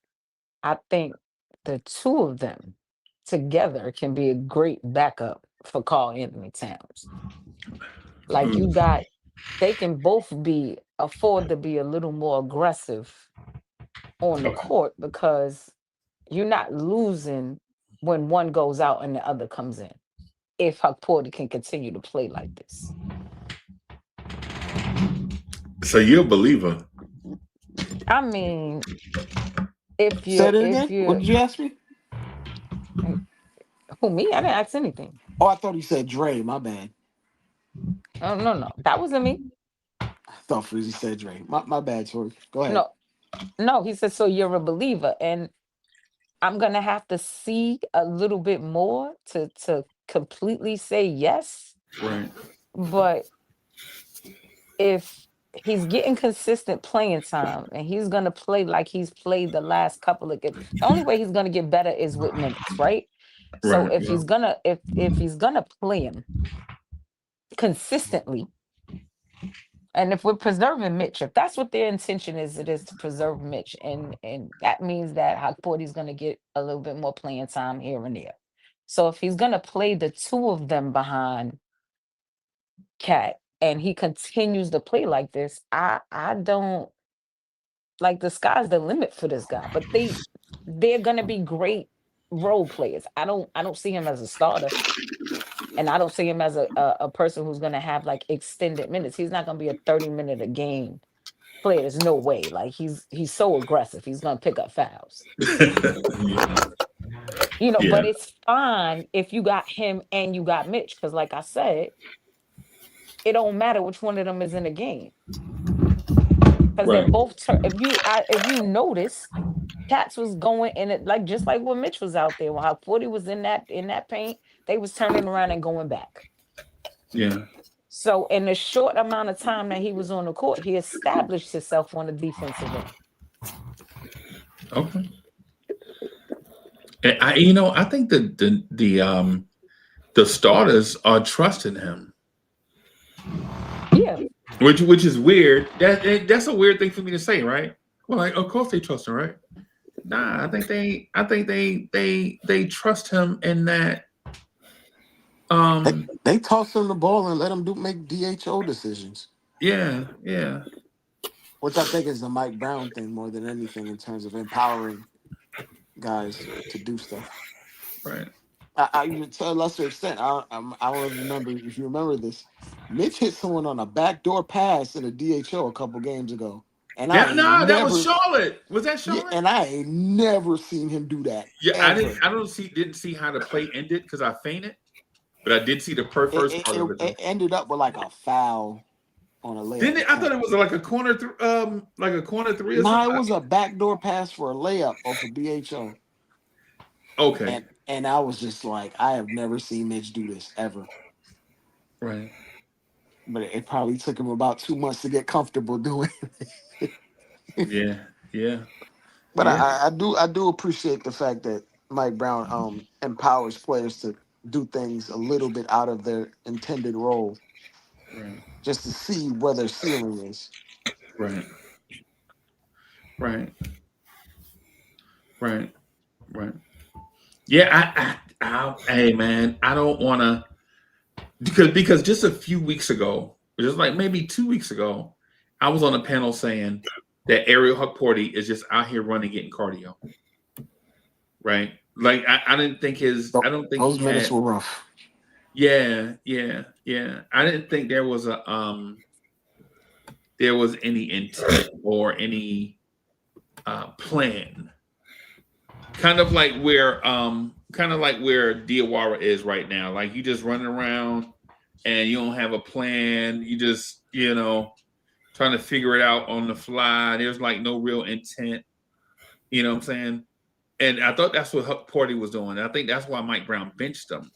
I think the two of them together can be a great backup for Carl Anthony Towns. Like you got, they can both be afford to be a little more aggressive on the Okay. court because you're not losing when one goes out and the other comes in. If Huck Porter can continue to play like this, So you're a believer. I mean, if Say you it if again. What you did you ask me? who me, I didn't ask anything. Oh, I thought you said Dre. My bad. Oh no, no, that wasn't me. I thought Freezy said Dre. My bad, sorry. Go ahead. No, no, he said so. You're a believer, and I'm gonna have to see a little bit more to completely say yes. Right. But if he's getting consistent playing time and he's gonna play like he's played the last couple of games, the only way he's gonna get better is with minutes, right? So Right. if Yeah. he's gonna if he's gonna play him consistently, and if we're preserving Mitch, if that's what their intention is, it is to preserve Mitch, and that means that Hokporty's gonna get a little bit more playing time here and there. So if he's gonna play the two of them behind Cat and he continues to play like this, I don't like the sky's the limit for this guy. But they're gonna be great role players. I don't see him as a starter, and I don't see him as a person who's gonna have like extended minutes. He's not gonna be a 30-minute a game player. There's no way. Like he's so aggressive. He's gonna pick up fouls. Yeah. But Yeah. it's fine if you got him and you got Mitch, because like I said, it don't matter which one of them is in the game. Because they're Right. both if you notice, Cats was going in it like just like when Mitch was out there, when how 40 was in that paint, they was turning around and going back. Yeah. So in the short amount of time that he was on the court, he established himself on the defensive end. Okay. And I think the starters are trusting him, Yeah. which is weird. That's a weird thing for me to say, right? Well, like, of course they trust him, right? Nah, I think they trust him in that. They toss him the ball and let him make DHO decisions, Yeah, yeah, which I think is the Mike Brown thing more than anything in terms of empowering guys to do stuff. right. I even to a lesser extent, I don't remember if you remember this. Mitch hit someone on a backdoor pass in a DHO a couple games ago, and I Yeah, ain't no, that was never, Charlotte. Was that yeah, Charlotte? and I ain't never seen him do that Yeah, ever. didn't see how the play ended because I fainted, but I did see the It, first it, part of it, it though. it ended up with like a foul on a layup Didn't it? I thought attempt. it was like a like a corner three or No, something. it was a backdoor pass for a layup off of DHO. Okay. And And I was just like, I have never seen Mitch do this ever. Right. But it probably took him about 2 months to get comfortable doing it. Yeah. Yeah. But Yeah. I do appreciate the fact that Mike Brown empowers players to do things a little bit out of their intended role, Right. just to see where their ceiling is. Right. Right. Right. Right. Yeah. Hey man, I don't want to because just a few weeks ago, just like maybe 2 weeks ago, I was on a panel saying that Ariel Huckporty is just out here running, getting cardio. Right. Like I didn't think I don't think Those he minutes had. were rough. Yeah. Yeah. Yeah. I didn't think there was any intent or any plan. Kind of like where Diawara is right now. Like you just running around and you don't have a plan. You just, trying to figure it out on the fly. There's like no real intent. You know what I'm saying? And I thought that's what Huck Porty was doing. I think that's why Mike Brown benched him,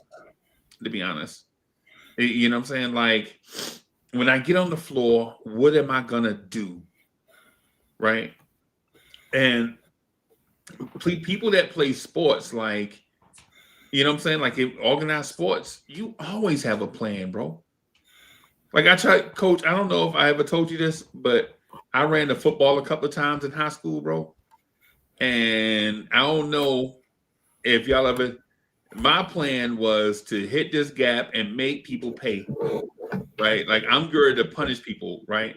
to be honest. You know what I'm saying? Like when I get on the floor, what am I gonna do? Right. And people that play sports, like, you know what I'm saying? Like in organized sports, you always have a plan, bro. Like I tried, coach, I don't know if I ever told you this, but I ran the football a couple of times in high school, bro. And I don't know if y'all ever, my plan was to hit this gap and make people pay, right? Like I'm good to punish people, right?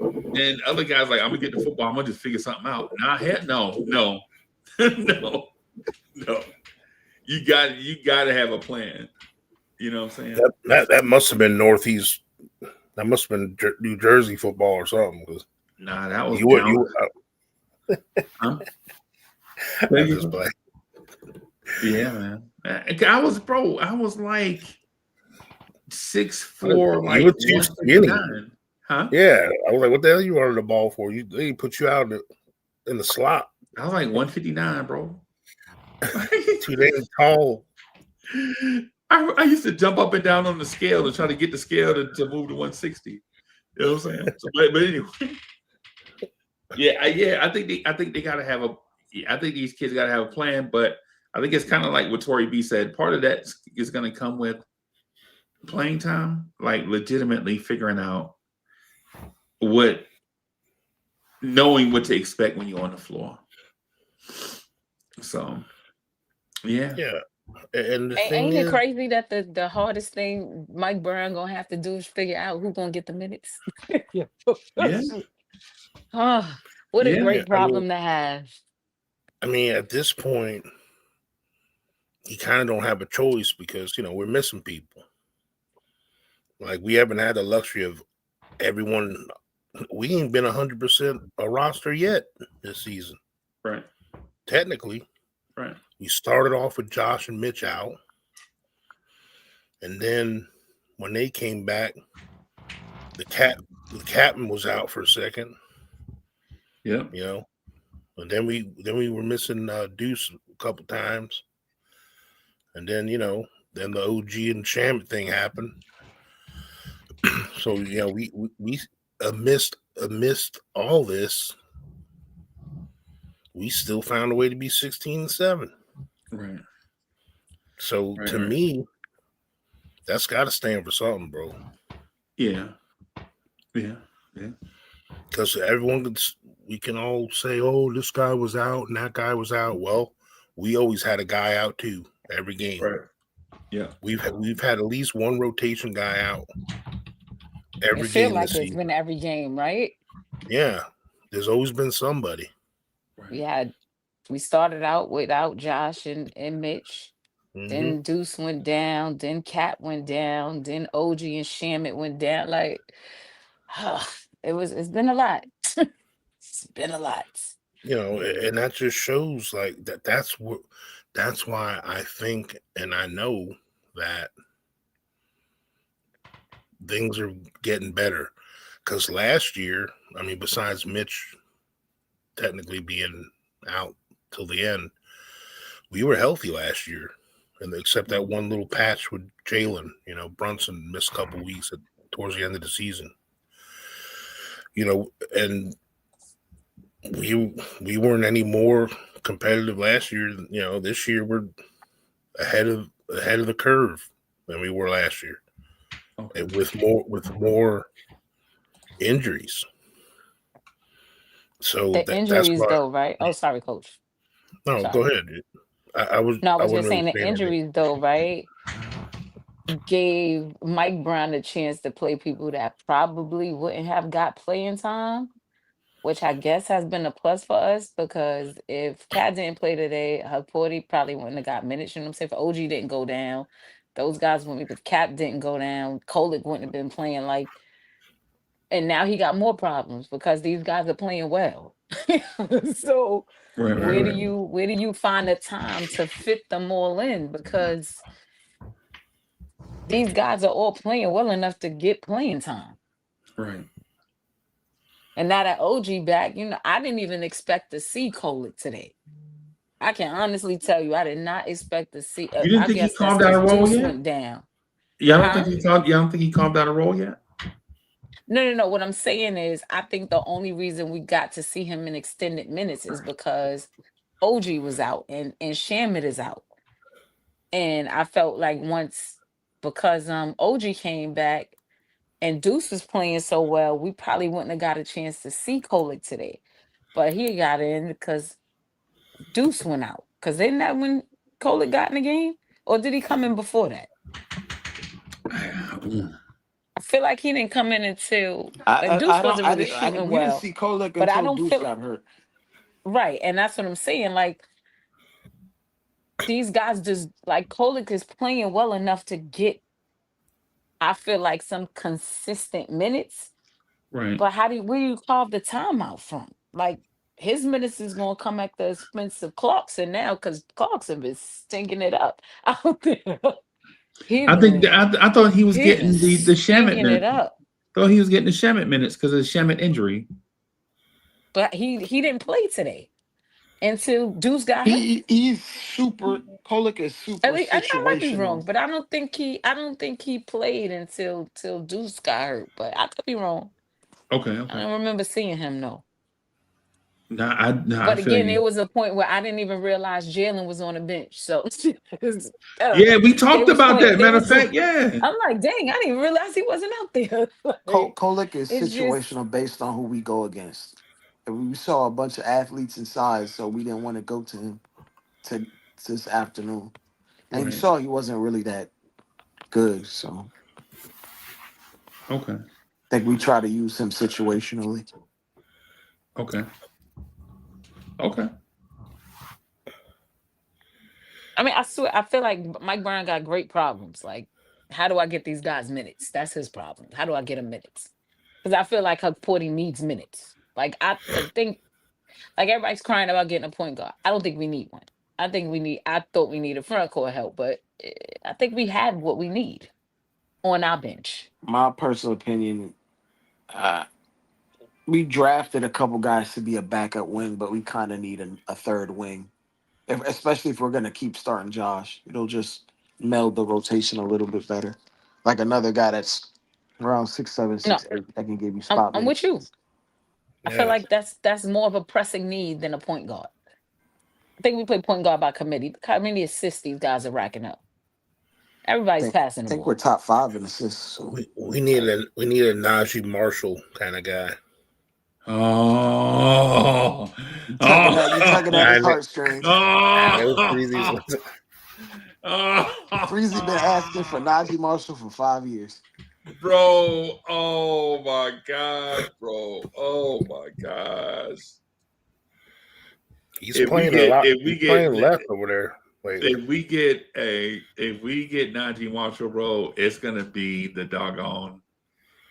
And other guys like, I'm gonna get the football, I'm gonna just figure something out. Nah, no, no. No. You got to have a plan. You know what I'm saying? That must have been Northeast. That must have been New Jersey football or something. Nah, that was huh? Yeah, man. I was like 6'4", like you were too skinny. Huh? Yeah, I was like, what the hell you running the ball for? They put you out in the slot. I was like 159, bro. Too damn tall. I used to jump up and down on the scale to try to get the scale to move to 160. You know what I'm saying? So, but anyway, I think they gotta have I think these kids gotta have a plan. But I think it's kind of like what Tori B said. Part of that is going to come with playing time, like legitimately figuring out knowing what to expect when you're on the floor. So, yeah. And ain't it crazy that the hardest thing Mike Brown gonna have to do is figure out who's gonna get the minutes? Yeah. Oh, what a great problem to have. I mean, at this point, you kind of don't have a choice because we're missing people. Like we haven't had the luxury of everyone. We ain't been 100% a roster yet this season. Right. Technically. Right. We started off with Josh and Mitch out. And then when they came back, the captain was out for a second. Yeah. And then we were missing Deuce a couple times. And then, then the OG and Shamit thing happened. So, we amidst all this, we still found a way to be 16-7. Right. So to me, that's got to stand for something, bro. Yeah. Because we can all say, "Oh, this guy was out and that guy was out." Well, we always had a guy out too every game. Right. Yeah. We've had at least one rotation guy out every game. It feels like it's been every game, right? Yeah. There's always been somebody. Right. We started out without Josh and Mitch. Mm-hmm. Then Deuce went down. Then Cap went down. Then OG and Shamit went down. Like, it's been a lot. It's been a lot. And that just shows like that's why I think and I know that things are getting better. Because last year, I mean, besides Mitch technically being out till the end, we were healthy last year. and except that one little patch with Jalen, Brunson missed a couple weeks towards the end of the season. And we weren't any more competitive last year. This year we're ahead of the curve than we were last year, and with more injuries. So The that's injuries, why. though, right? Oh, sorry, Coach. No, Sorry. go ahead. I was just wasn't saying really the saying anything. injuries, though, right, gave Mike Brown a chance to play people that probably wouldn't have got playing time, which I guess has been a plus for us, because if Cat didn't play today, Porty probably wouldn't have got minutes. You know what I'm saying? If OG didn't go down, those guys wouldn't. If Cap didn't go down, Kolick wouldn't have been playing like. And now he got more problems because these guys are playing well. So where do you find the time to fit them all in? Because these guys are all playing well enough to get playing time. Right. And now that OG back, I didn't even expect to see Kolick today. I can honestly tell you, I did not expect to see. You didn't I think he guess that's carved out a because role Deuce yet? went down. Yeah, I Huh? don't think he carved out a role yet. No. What I'm saying is, I think the only reason we got to see him in extended minutes is because OG was out and Shamit is out. And I felt like because OG came back and Deuce was playing so well, we probably wouldn't have got a chance to see Kolick today. But he got in because Deuce went out. Because isn't that when Kolick got in the game? Or did he come in before that? I feel like he didn't come in until Deuce wasn't really shooting we didn't well. see Kolick But I until don't Deuce feel got hurt. right. And that's what I'm saying. Like, these guys just like Kolick is playing well enough to get, I feel like, some consistent minutes. Right. But where do you carve the time out from? Like, his minutes is gonna come at the expense of Clarkson now, because Clarkson been stinking it up out there. I thought he was getting the Shamit stinking it minutes. up. Thought he was getting the Shamit minutes because of the Shamit injury. But he didn't play today until Deuce got hurt. He's super. Kolick is super I might be wrong, situational. but I don't think he played until Deuce got hurt. But I could be wrong. Okay. I don't remember seeing him, no. But again, there was a point where I didn't even realize Jalen was on the bench. So yeah, we talked about that. Matter of fact, yeah. I'm like, dang, I didn't even realize he wasn't out there. Kolick is situational based on who we go against. And we saw a bunch of athletes in size, so we didn't want to go to him to this afternoon. And you saw he wasn't really that good, so okay. I think we try to use him situationally. Okay. I mean, I swear, I feel like Mike Brown got great problems. Like, how do I get these guys minutes? That's his problem. How do I get him minutes? Because I feel like Porty needs minutes. Like, I think, like, everybody's crying about getting a point guard. I don't think we need one. I thought we needed front court help, but I think we had what we need on our bench. My personal opinion, we drafted a couple guys to be a backup wing, but we kind of need a third wing, especially if we're going to keep starting Josh. It'll just meld the rotation a little bit better. Like another guy that's around 6'7", 6'8", that can give you spot I'm with you. I feel like that's more of a pressing need than a point guard. I think we play point guard by committee. How many assists these guys are racking up? Everybody's passing the ball. I think we're top 5 in assists. So. We need a Najee Marshall kind of guy. Oh, you're tugging at his heartstrings. Freezy been asking for Najee Marshall for 5 years. Bro, oh my God, bro. Oh my gosh. He's playing a lot. He's playing left over there. If we get Najee Marshall, bro, it's gonna be the doggone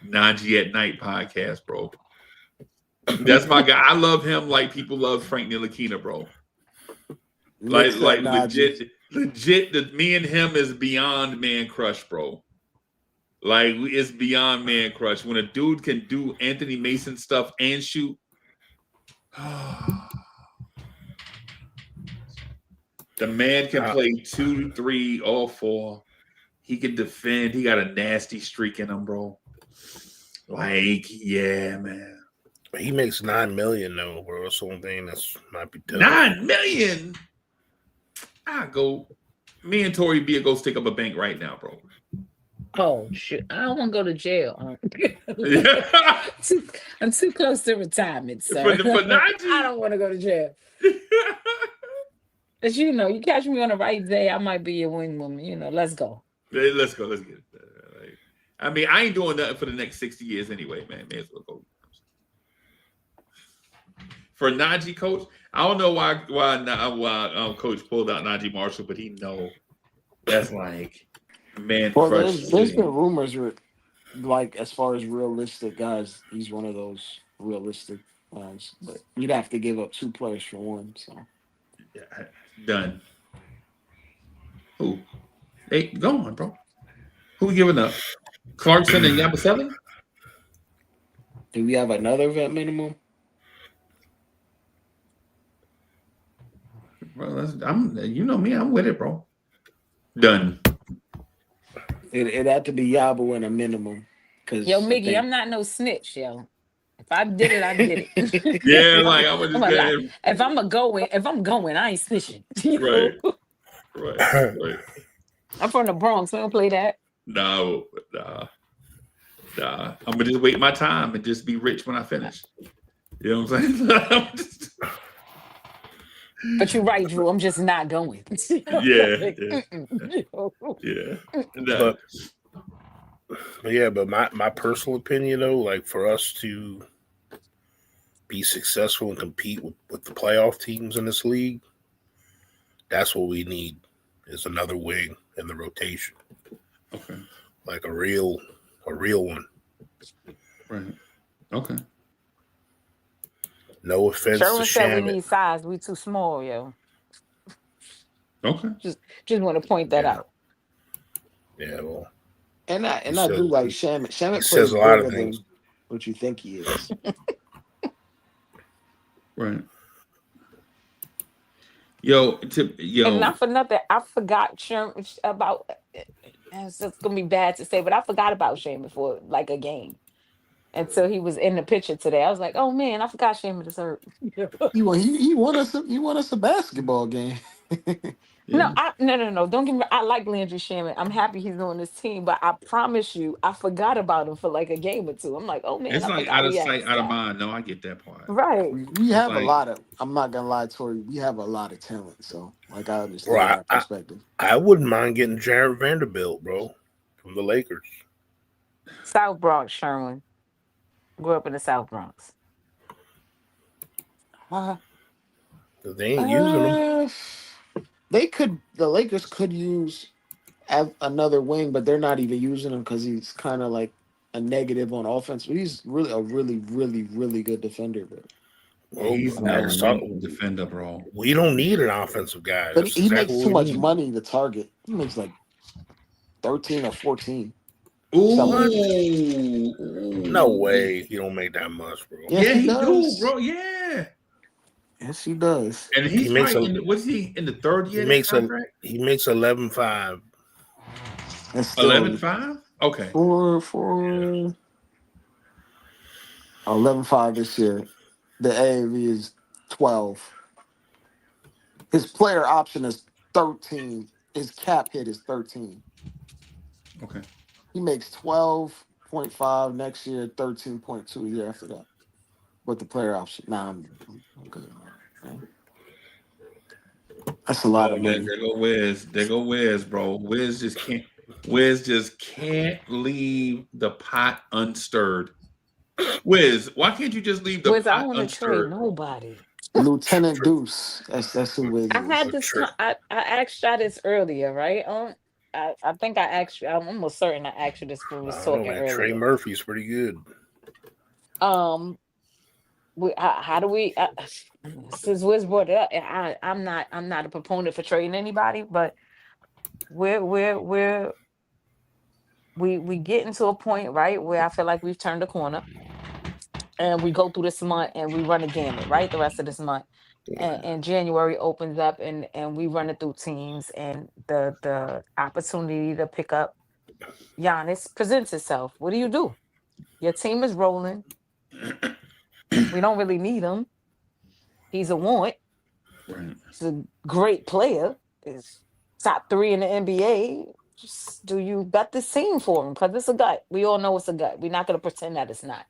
Najee at Night podcast, bro. That's my guy. I love him like people love Frank Ntilikina, bro. Like legit. Me and him is beyond man crush, bro. Like, it's beyond man crush. When a dude can do Anthony Mason stuff and shoot. The man can play 2, 3, or 4. He can defend. He got a nasty streak in him, bro. Like, yeah, man. He makes $9 million though, bro. That's the only thing that's might be tough. $9 million. I go. Me and Tori B go stick up a bank right now, bro. Oh shit! I don't want to go to jail. I'm too close to retirement, sir. For Najee? I don't want to go to jail. But you know, you catch me on the right day, I might be your wing woman. You know, let's go. Hey, let's go. Let's get it. I mean, I ain't doing nothing for the next 60 years anyway, man. May as well go. For Najee, coach, I don't know why coach pulled out Najee Marshall, but he know that's like man. Well, there's been rumors like as far as realistic guys, he's one of those realistic guys. But you'd have to give up 2 players for one. So yeah, done. Who? Hey, go on, bro. Who we giving up? Clarkson and Yabusele? Do we have another vet minimum? Well, you know me, I'm with it, bro. Done. It had to be Yabu and a minimum. Yo, Miggy, I'm not no snitch, yo. If I did it, I did it. Yeah, like I would just if I'm going, I ain't snitching. Right. I'm from the Bronx. We don't play that. No. I'm gonna just wait my time and just be rich when I finish. You know what I'm saying? But you're right, Drew. I'm just not going. Yeah. But my personal opinion though, like for us to be successful and compete with the playoff teams in this league, that's what we need is another wing in the rotation. Okay. Like a real one. Right. Okay. No offense Sherwin to said Shaman. we need size. We too small, yo. Okay. Just want to point that out. Yeah, well. And I do like Shaman. Shaman says plays a lot of better than things. what you think he is. Right. Yo. And not for nothing, I forgot Sherman about. It's just gonna be bad to say, but I forgot about Shaman for like a game. Until he was in the picture today, I was like, "Oh man, I forgot Shaman is hurt." He won us a basketball game. No, no. Don't get me. I like Landry Shaman. I'm happy he's on this team, but I promise you, I forgot about him for like a game or two. I'm like, "Oh man, it's I like forgot out of he sight, had out of that." mind. No, I get that part. Right. We have like, a lot of. I'm not gonna lie, Tori. We have a lot of talent. So, like, I understand that perspective. I wouldn't mind getting Jared Vanderbilt, bro, from the Lakers. South Bronx, Sherwin. Grew up in the South Bronx. They ain't using them. The Lakers could use another wing, but they're not even using him because he's kind of like a negative on offense. But he's really a really, really, really good defender, bro. Well, he's not a defender, bro. We don't need an offensive guy. But he makes too much money to target. He makes like 13 or 14. Ooh. No way. He don't make that much, bro. Yeah, he do, bro. Yeah. Yes, he does. And he makes what's he in the third year? He makes 11.5. 11.5? Okay. For 11.5 this year. The AAV is 12. His player option is 13. His cap hit is 13. Okay. He makes 12.5 next year, 13.2 a year after that. With the player option. Nah, I'm good. That's a lot of money. There go Wiz, bro. Wiz just can't leave the pot unstirred. Wiz, why can't you just leave the Wiz, pot I want to trade unstirred? nobody. Lieutenant Deuce. That's who Wiz is. I had this. I asked y'all this earlier, right? I think I asked you. I'm almost certain I asked you this when we was talking earlier. Trey Murphy's pretty good. How do we? Since Wiz brought it up, I'm not a proponent for trading anybody, but we getting to a point, right, where I feel like we've turned a corner, and we go through this month and we run a gamut, right, the rest of this month, and January opens up and we run it through teams and the opportunity to pick up Giannis presents itself. What do? Your team is rolling. We don't really need him. He's a want. Right. He's a great player. Is top 3 in the NBA. Just, do you got this team for him? Because it's a gut. We all know it's a gut. We're not going to pretend that it's not.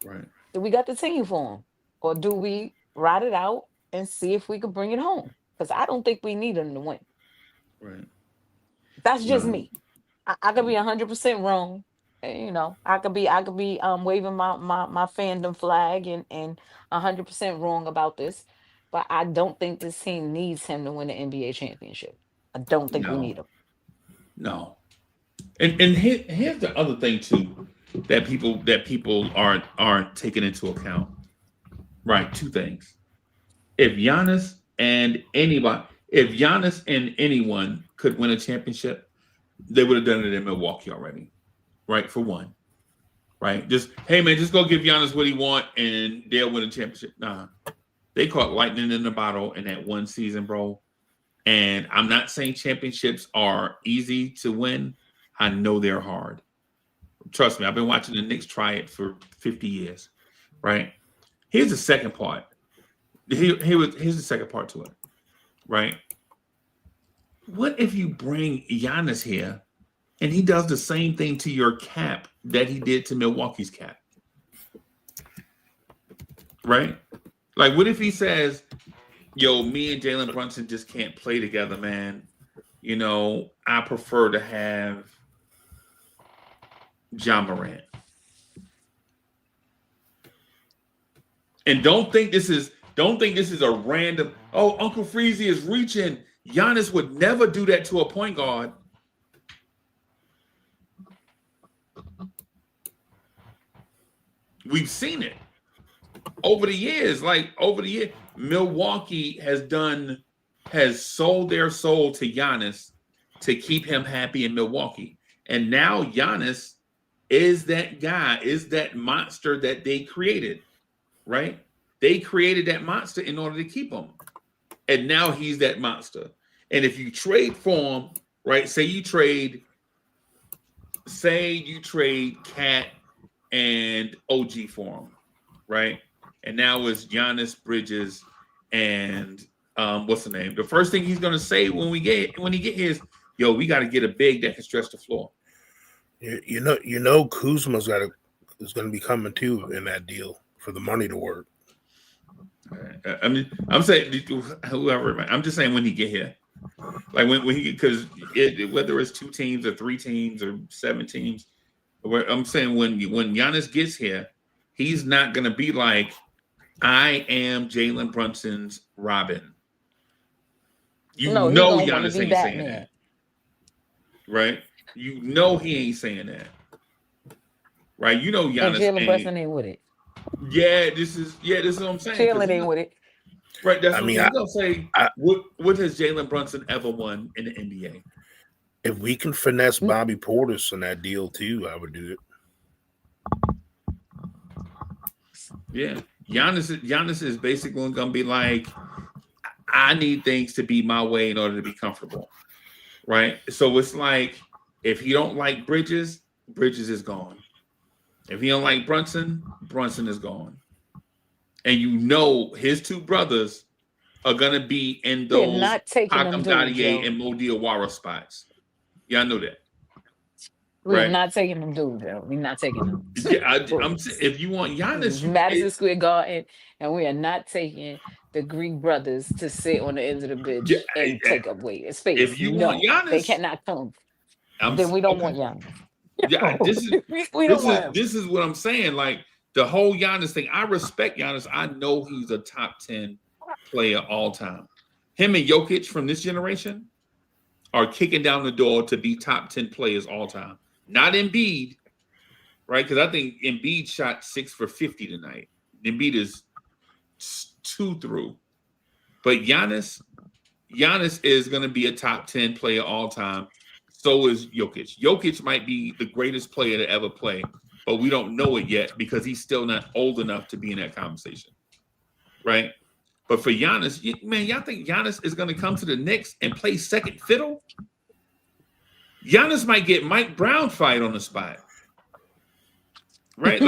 Right. Do we got the team for him? Or do we ride it out and see if we can bring it home? Because I don't think we need him to win. Right. That's just No. me. I could be 100% wrong. You know, I could be waving my fandom flag and 100% wrong about this. But I don't think this team needs him to win the NBA championship. I don't think we No. need him. No. And here's the other thing too that people aren't taking into account. Right. 2 things. If Giannis and anyone could win a championship, they would have done it in Milwaukee already. Right. For one. Right. Just, hey man, just go give Giannis what he want and they'll win a championship. Nah. They caught lightning in the bottle in that one season, bro. And I'm not saying championships are easy to win. I know they're hard. Trust me, I've been watching the Knicks try it for 50 years. Right. Here's the second part. Here's the second part to it. Right. What if you bring Giannis here and he does the same thing to your cap that he did to Milwaukee's cap? Right? Like, what if he says, yo, me and Jalen Brunson just can't play together, man. You know, I prefer to have Ja Morant. And don't think this is a random, oh, Uncle Freezy is reaching. Giannis would never do that to a point guard. We've seen it over the years. Milwaukee has sold their soul to Giannis to keep him happy in Milwaukee. And now Giannis is that guy, is that monster that they created, right? They created that monster in order to keep him. And now he's that monster. And if you trade for him, right, say you trade Cat and OG for him, right? And now it's Giannis, Bridges, and what's the name? The first thing he's gonna say when he get here is, "Yo, we got to get a big that can stretch the floor." You know, Kuzma's is going to be coming too in that deal for the money to work. I mean, I'm saying whoever. I'm just saying when he get here, like when he, because whether it's 2 teams or 3 teams or 7 teams, I'm saying when Giannis gets here, he's not gonna be like, I am Jalen Brunson's Robin. Giannis ain't saying that, right? You know he ain't saying that, right? You know Giannis. And Jalen Brunson ain't with it. Yeah, this is what I'm saying. Jalen ain't with it. Right. That's what I'm gonna say. What has Jalen Brunson ever won in the NBA? If we can finesse Bobby Portis in that deal too, I would do it. Yeah. Giannis is basically gonna be like, I need things to be my way in order to be comfortable. Right. So it's like, if he don't like Bridges, Bridges is gone. If he don't like Brunson, Brunson is gone. And you know his 2 brothers are gonna be in those Hakim Dadier and Mo Diawara spots. Yeah, I know that. We're not taking them, dude. We're not taking them. Yeah, if you want Giannis, Madison Square Garden, and we are not taking the Greek brothers to sit on the ends of the bench and take up weight. It's space. If you want Giannis, they cannot come. Then we don't want Giannis. Yeah, this is what I'm saying. Like, the whole Giannis thing, I respect Giannis. I know he's a top 10 player all time. Him and Jokic from this generation are kicking down the door to be top 10 players all time. Not Embiid, right? Because I think Embiid shot 6 for 50 tonight. Embiid is 2 through. But Giannis is going to be a top 10 player all time. So is Jokic. Jokic might be the greatest player to ever play, but we don't know it yet because he's still not old enough to be in that conversation, right? But for Giannis, man, y'all think Giannis is going to come to the Knicks and play second fiddle? Giannis might get Mike Brown fired on the spot, right?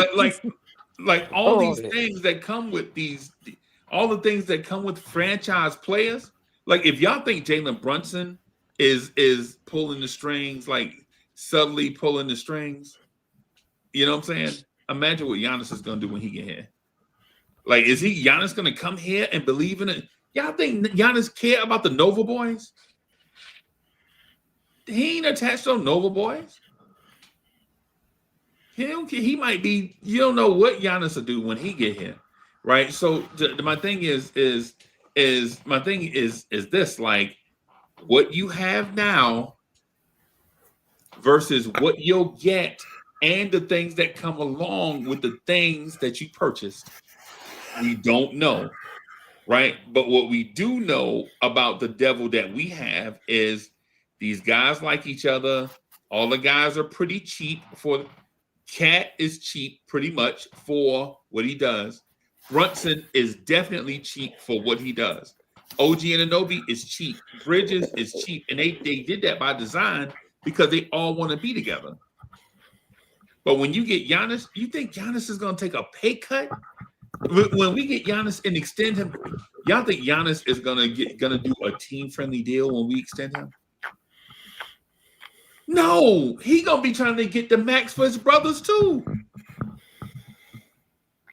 Like all these things that come with all the things that come with franchise players. Like if y'all think Jalen Brunson is pulling the strings, like subtly pulling the strings, you know what I'm saying? Imagine what Giannis is going to do when he get here. Like, is Giannis going to come here and believe in it? Y'all think Giannis care about the Nova boys? He ain't attached to Nova boys. He might be. You don't know what Giannis will do when he get here, right? So my thing is this: like what you have now versus what you'll get, and the things that come along with the things that you purchased. We don't know, right? But what we do know about the devil that we have is these guys like each other. All the guys are pretty cheap for. Cat is cheap pretty much for what he does. Brunson is definitely cheap for what he does. OG Anunoby is cheap. Bridges is cheap. And they did that by design because they all want to be together. But when you get Giannis, you think Giannis is going to take a pay cut? When we get Giannis and extend him, y'all think Giannis is gonna do a team-friendly deal when we extend him? No, he gonna be trying to get the max for his brothers too.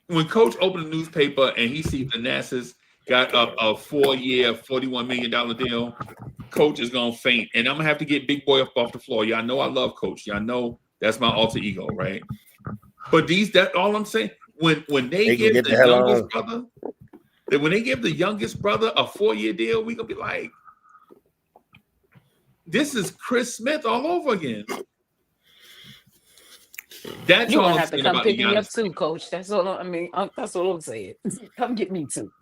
When Coach opened the newspaper and he sees the NASA's got a 4-year, $41 million deal, Coach is gonna faint. And I'm gonna have to get Big Boy up off the floor. Y'all know I love Coach. Y'all know that's my alter ego, right? But that's all I'm saying. When they give the youngest brother, when they give the youngest brother a 4-year deal, we gonna be like, this is Chris Smith all over again. That's you all gonna I'm have to saying come about pick the me up Giannis. too, Coach. That's all. That's all I'm saying. Come get me too.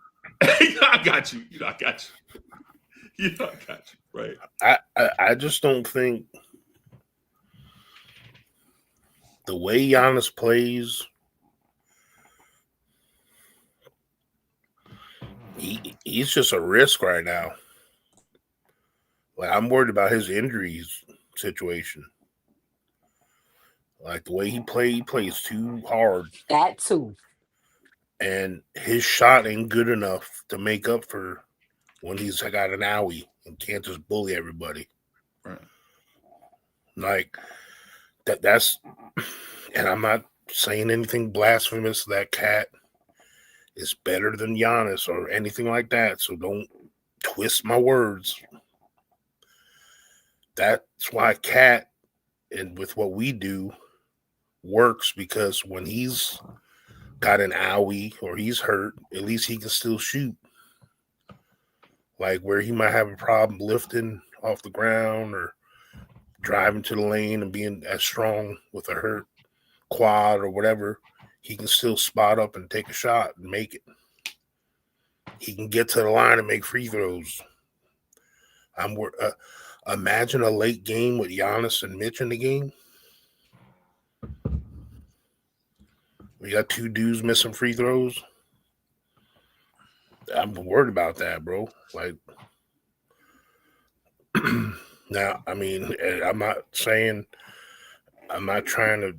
I got you. I got you. I got you. Right. I just don't think the way Giannis plays, he's just a risk right now. Like I'm worried about his injuries situation. Like the way he plays too hard. That too. And his shot ain't good enough to make up for when he's got an owie and can't just bully everybody. Right. Like that's, and I'm not saying anything blasphemous. That Cat is better than Giannis or anything like that. So don't twist my words. That's why Cat, and with what we do, works, because when he's got an owie or he's hurt, at least he can still shoot. Like where he might have a problem lifting off the ground or driving to the lane and being as strong with a hurt quad or whatever, he can still spot up and take a shot and make it. He can get to the line and make free throws. Imagine a late game with Giannis and Mitch in the game. We got 2 dudes missing free throws. I'm worried about that, bro. Like, now, I mean, I'm not trying to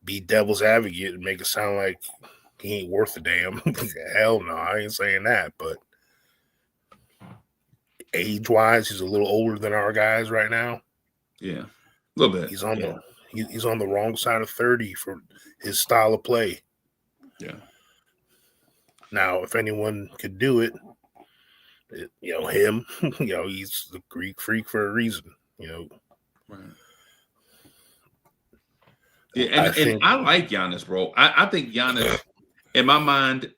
be devil's advocate and make it sound like he ain't worth a damn. Hell no, I ain't saying that. But age-wise, he's a little older than our guys right now. Yeah, a little bit. He's on the wrong side of 30 for his style of play. Yeah. Now, if anyone could do it, him. He's the Greek freak for a reason. Right. Yeah, and I like Giannis, bro. I think Giannis, in my mind,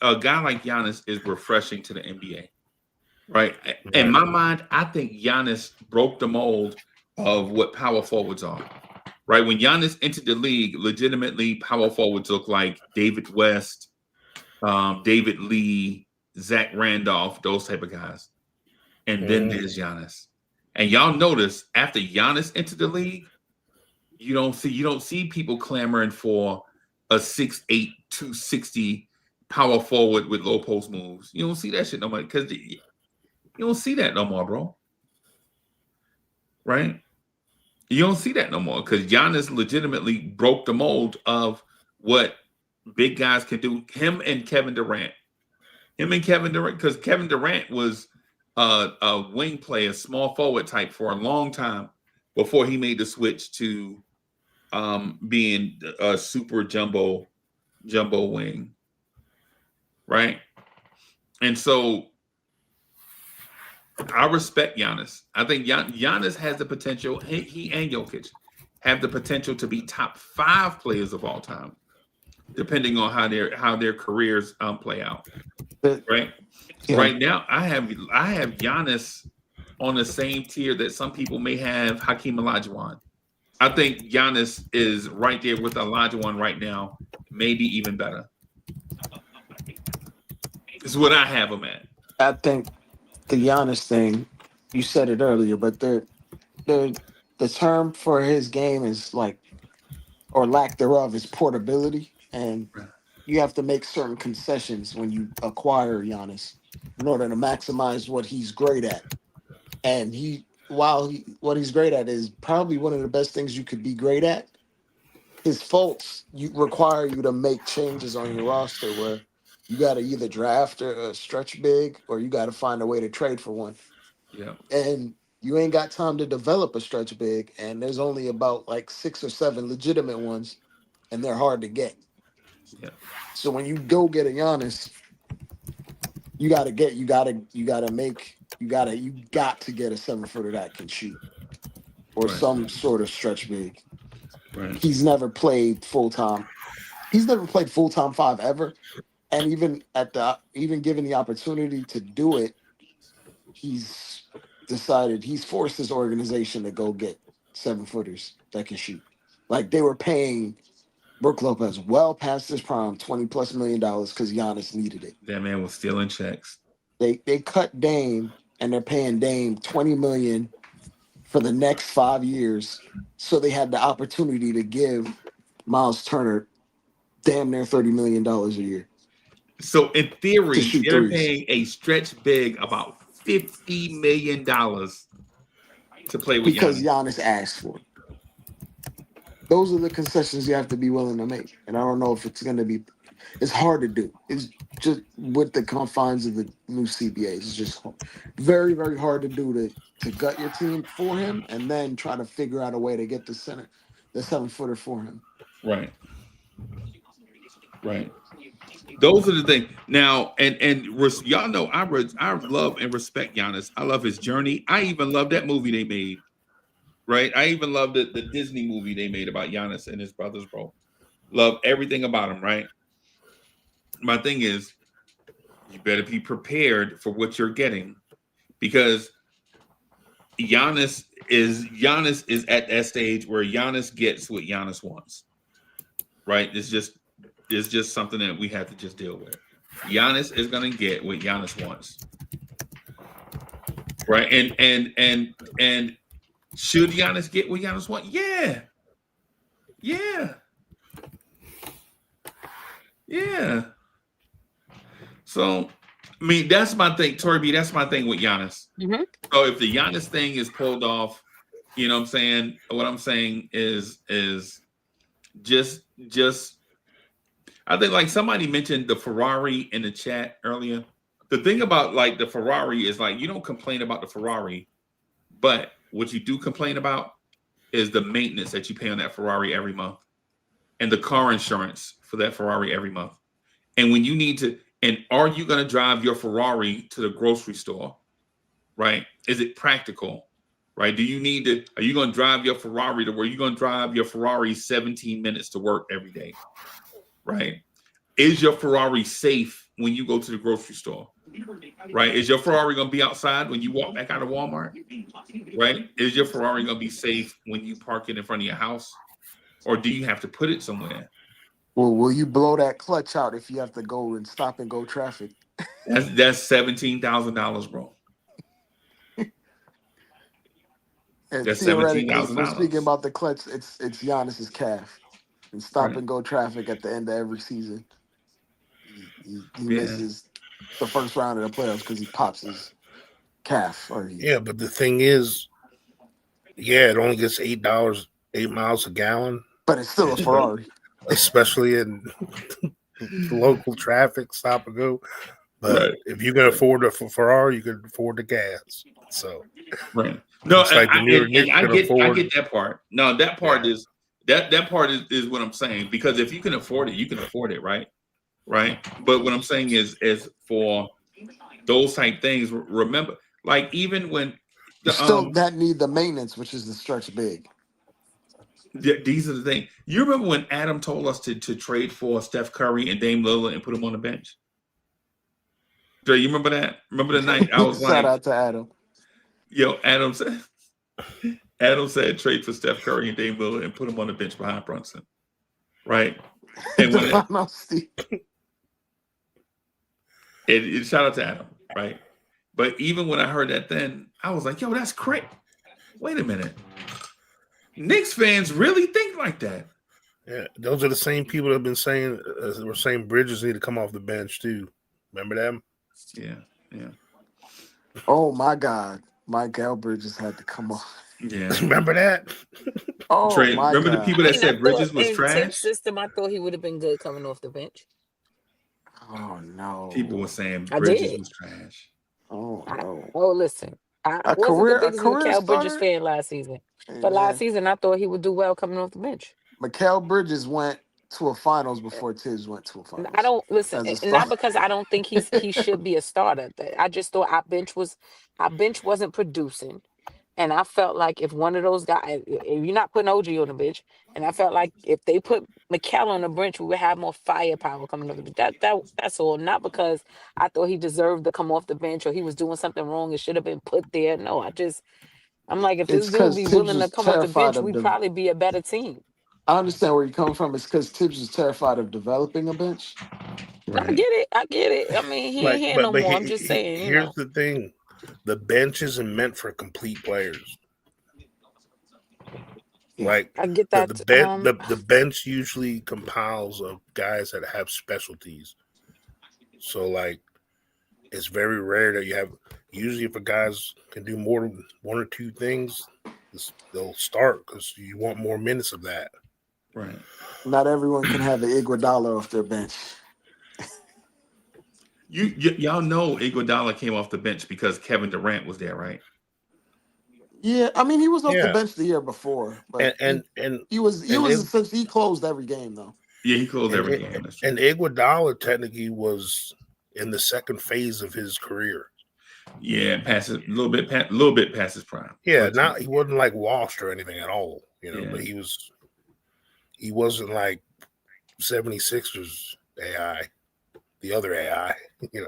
a guy like Giannis is refreshing to the NBA. Right. In my mind, I think Giannis broke the mold of what power forwards are. Right. When Giannis entered the league, legitimately power forwards look like David West, David Lee, Zach Randolph, those type of guys. And then there's Giannis. And y'all notice after Giannis entered the league, you don't see people clamoring for a 6'8", 260 power forward with low post moves. You don't see that shit no more because you don't see that no more, bro. Right? You don't see that no more because Giannis legitimately broke the mold of what big guys can do. Him and Kevin Durant. Because Kevin Durant was a wing player, small forward type for a long time before he made the switch to being a super jumbo wing, right? And so I respect Giannis. I think Giannis has the potential. He and Jokic have the potential to be top 5 players of all time, depending on how their careers play out. But Right. yeah, Right now, I have Giannis on the same tier that some people may have Hakeem Olajuwon. I think Giannis is right there with Olajuwon right now, maybe even better. Is what I have him at. I think the Giannis thing, you said it earlier, but the the term for his game is like, or lack thereof, is portability, and you have to make certain concessions when you acquire Giannis in order to maximize what he's great at. And what he's great at is probably one of the best things you could be great at. His faults you require you to make changes on your roster where you got to either draft a stretch big or you got to find a way to trade for one. Yeah. And you ain't got time to develop a stretch big, and there's only about like 6 or 7 legitimate ones, and they're hard to get. Yeah. So when you go get a Giannis, you got to get a 7 footer that can shoot or Right. some sort of stretch big. Right. He's never played full time. He's never played full time 5 ever, and even given the opportunity to do it, he's he's forced his organization to go get 7 footers that can shoot. Like they were paying Brook Lopez well past his prime, $20+ million because Giannis needed it. That man was stealing checks. They cut Dame and they're paying Dame 20 million for the next 5 years, so they had the opportunity to give Miles Turner damn near $30 million a year So in to theory, shoot they're threes paying a stretch big about $50 million to play with because Giannis. Giannis asked for it. Those are the concessions you have to be willing to make, and I don't know if it's going to be. It's hard to do. It's just with the confines of the new CBA. It's just very, very hard to do to gut your team for him and then try to figure out a way to get the 7 footer for him. Right. Right. Those are the things. Now, y'all know I love and respect Giannis. I love his journey. I even love that movie they made. Right. I even love the Disney movie they made about Giannis and his brothers, bro. Love everything about him. Right. My thing is, you better be prepared for what you're getting because Giannis is at that stage where Giannis gets what Giannis wants. Right. It's just something that we have to just deal with. Giannis is going to get what Giannis wants, right? And should Giannis get what Giannis wants? Yeah, yeah. So, I mean, that's my thing, Tori B. That's my thing with Giannis. Mm-hmm. So if the Giannis thing is pulled off, you know what I'm saying? What I'm saying is just I think like somebody mentioned the Ferrari in the chat earlier. The thing about like the Ferrari is like you don't complain about the Ferrari, but what you do complain about is the maintenance that you pay on that Ferrari every month and the car insurance for that Ferrari every month. And when you need to, and are you going to drive your Ferrari to the grocery store? Right? Is it practical? Right? Do you need to, are you going to drive your Ferrari to where you're going to drive your Ferrari 17 minutes to work every day? Right? Is your Ferrari safe when you go to the grocery store? Right? Is your Ferrari going to be outside when you walk back out of Walmart? Right? Is your Ferrari going to be safe when you park it in front of your house? Or do you have to put it somewhere? Well, will you blow that clutch out if you have to go and stop and go traffic? That's $17,000, bro. And That's theoretically, if we're speaking $17,000. about the clutch, it's Giannis's calf and stop Right. and go traffic at the end of every season. He misses the first round of the playoffs because he pops his calf. But the thing is, it only gets $8, 8 miles a gallon, but it's still a Ferrari, especially in local traffic, stop and go. But if you can afford a Ferrari, you can afford the gas. So no, it's like the New York Knicks can afford. I get that part. No, that part is that part is what I'm saying, because if you can afford it, you can afford it, right? But what I'm saying is for those type things, remember, like even when you still that need the maintenance, which is the stretch big. These are the things. You remember when Adam told us to trade for Steph Curry and Dame Lillard and put them on the bench? Do you remember that? Remember the night I was Shout out to Adam. Adam said trade for Steph Curry and Dame Lillard and put them on the bench behind Brunson, right? And when shout out to Adam, right? But even when I heard that, then I was like, "Yo, that's crazy." Wait a minute. Knicks fans really think like that. Yeah, those are the same people that have been saying Bridges need to come off the bench too. Remember them? Yeah. Oh my God, Mikal Bridges had to come off. Yeah, remember that? Oh my remember God. the people that said Bridges was in trash? Tips' system, I thought he would have been good coming off the bench. Oh no. People were saying Bridges was trash. Oh no. Listen. I wasn't the biggest Mikal Bridges starter? fan last season. But last season, I thought he would do well coming off the bench. Mikal Bridges went to a finals before Tibbs went to a finals. I don't listen, not because I don't think he should be a starter. I just thought our bench wasn't producing. And I felt like if one of those guys, if you're not putting OG on the bench, and I felt like if they put Mikal on the bench, we would have more firepower coming over. That's all. Not because I thought he deserved to come off the bench or he was doing something wrong and should have been put there. No, I'm like, if this dude be willing to come off the bench, we'd probably be a better team. I understand where you're coming from. It's because Tibbs is terrified of developing a bench. Right. I get it. I mean, he ain't here no more. I'm just saying. Here's the thing: the bench isn't meant for complete players. Like I get that. The bench usually compiles of guys that have specialties. So like, it's very rare that you have. Usually, if a guys can do more than one or two things, they'll start because you want more minutes of that. Right. Not everyone can have an Iguodala off their bench. Y'all know Iguodala came off the bench because Kevin Durant was there, right? Yeah, I mean he was off the bench the year before, but he closed every game though. Yeah, he closed every game. That's true. And Iguodala technically was in the second phase of his career. Yeah, passes a little bit past his prime. Yeah, he wasn't like washed or anything at all, but he wasn't like 76ers AI, the other AI, So,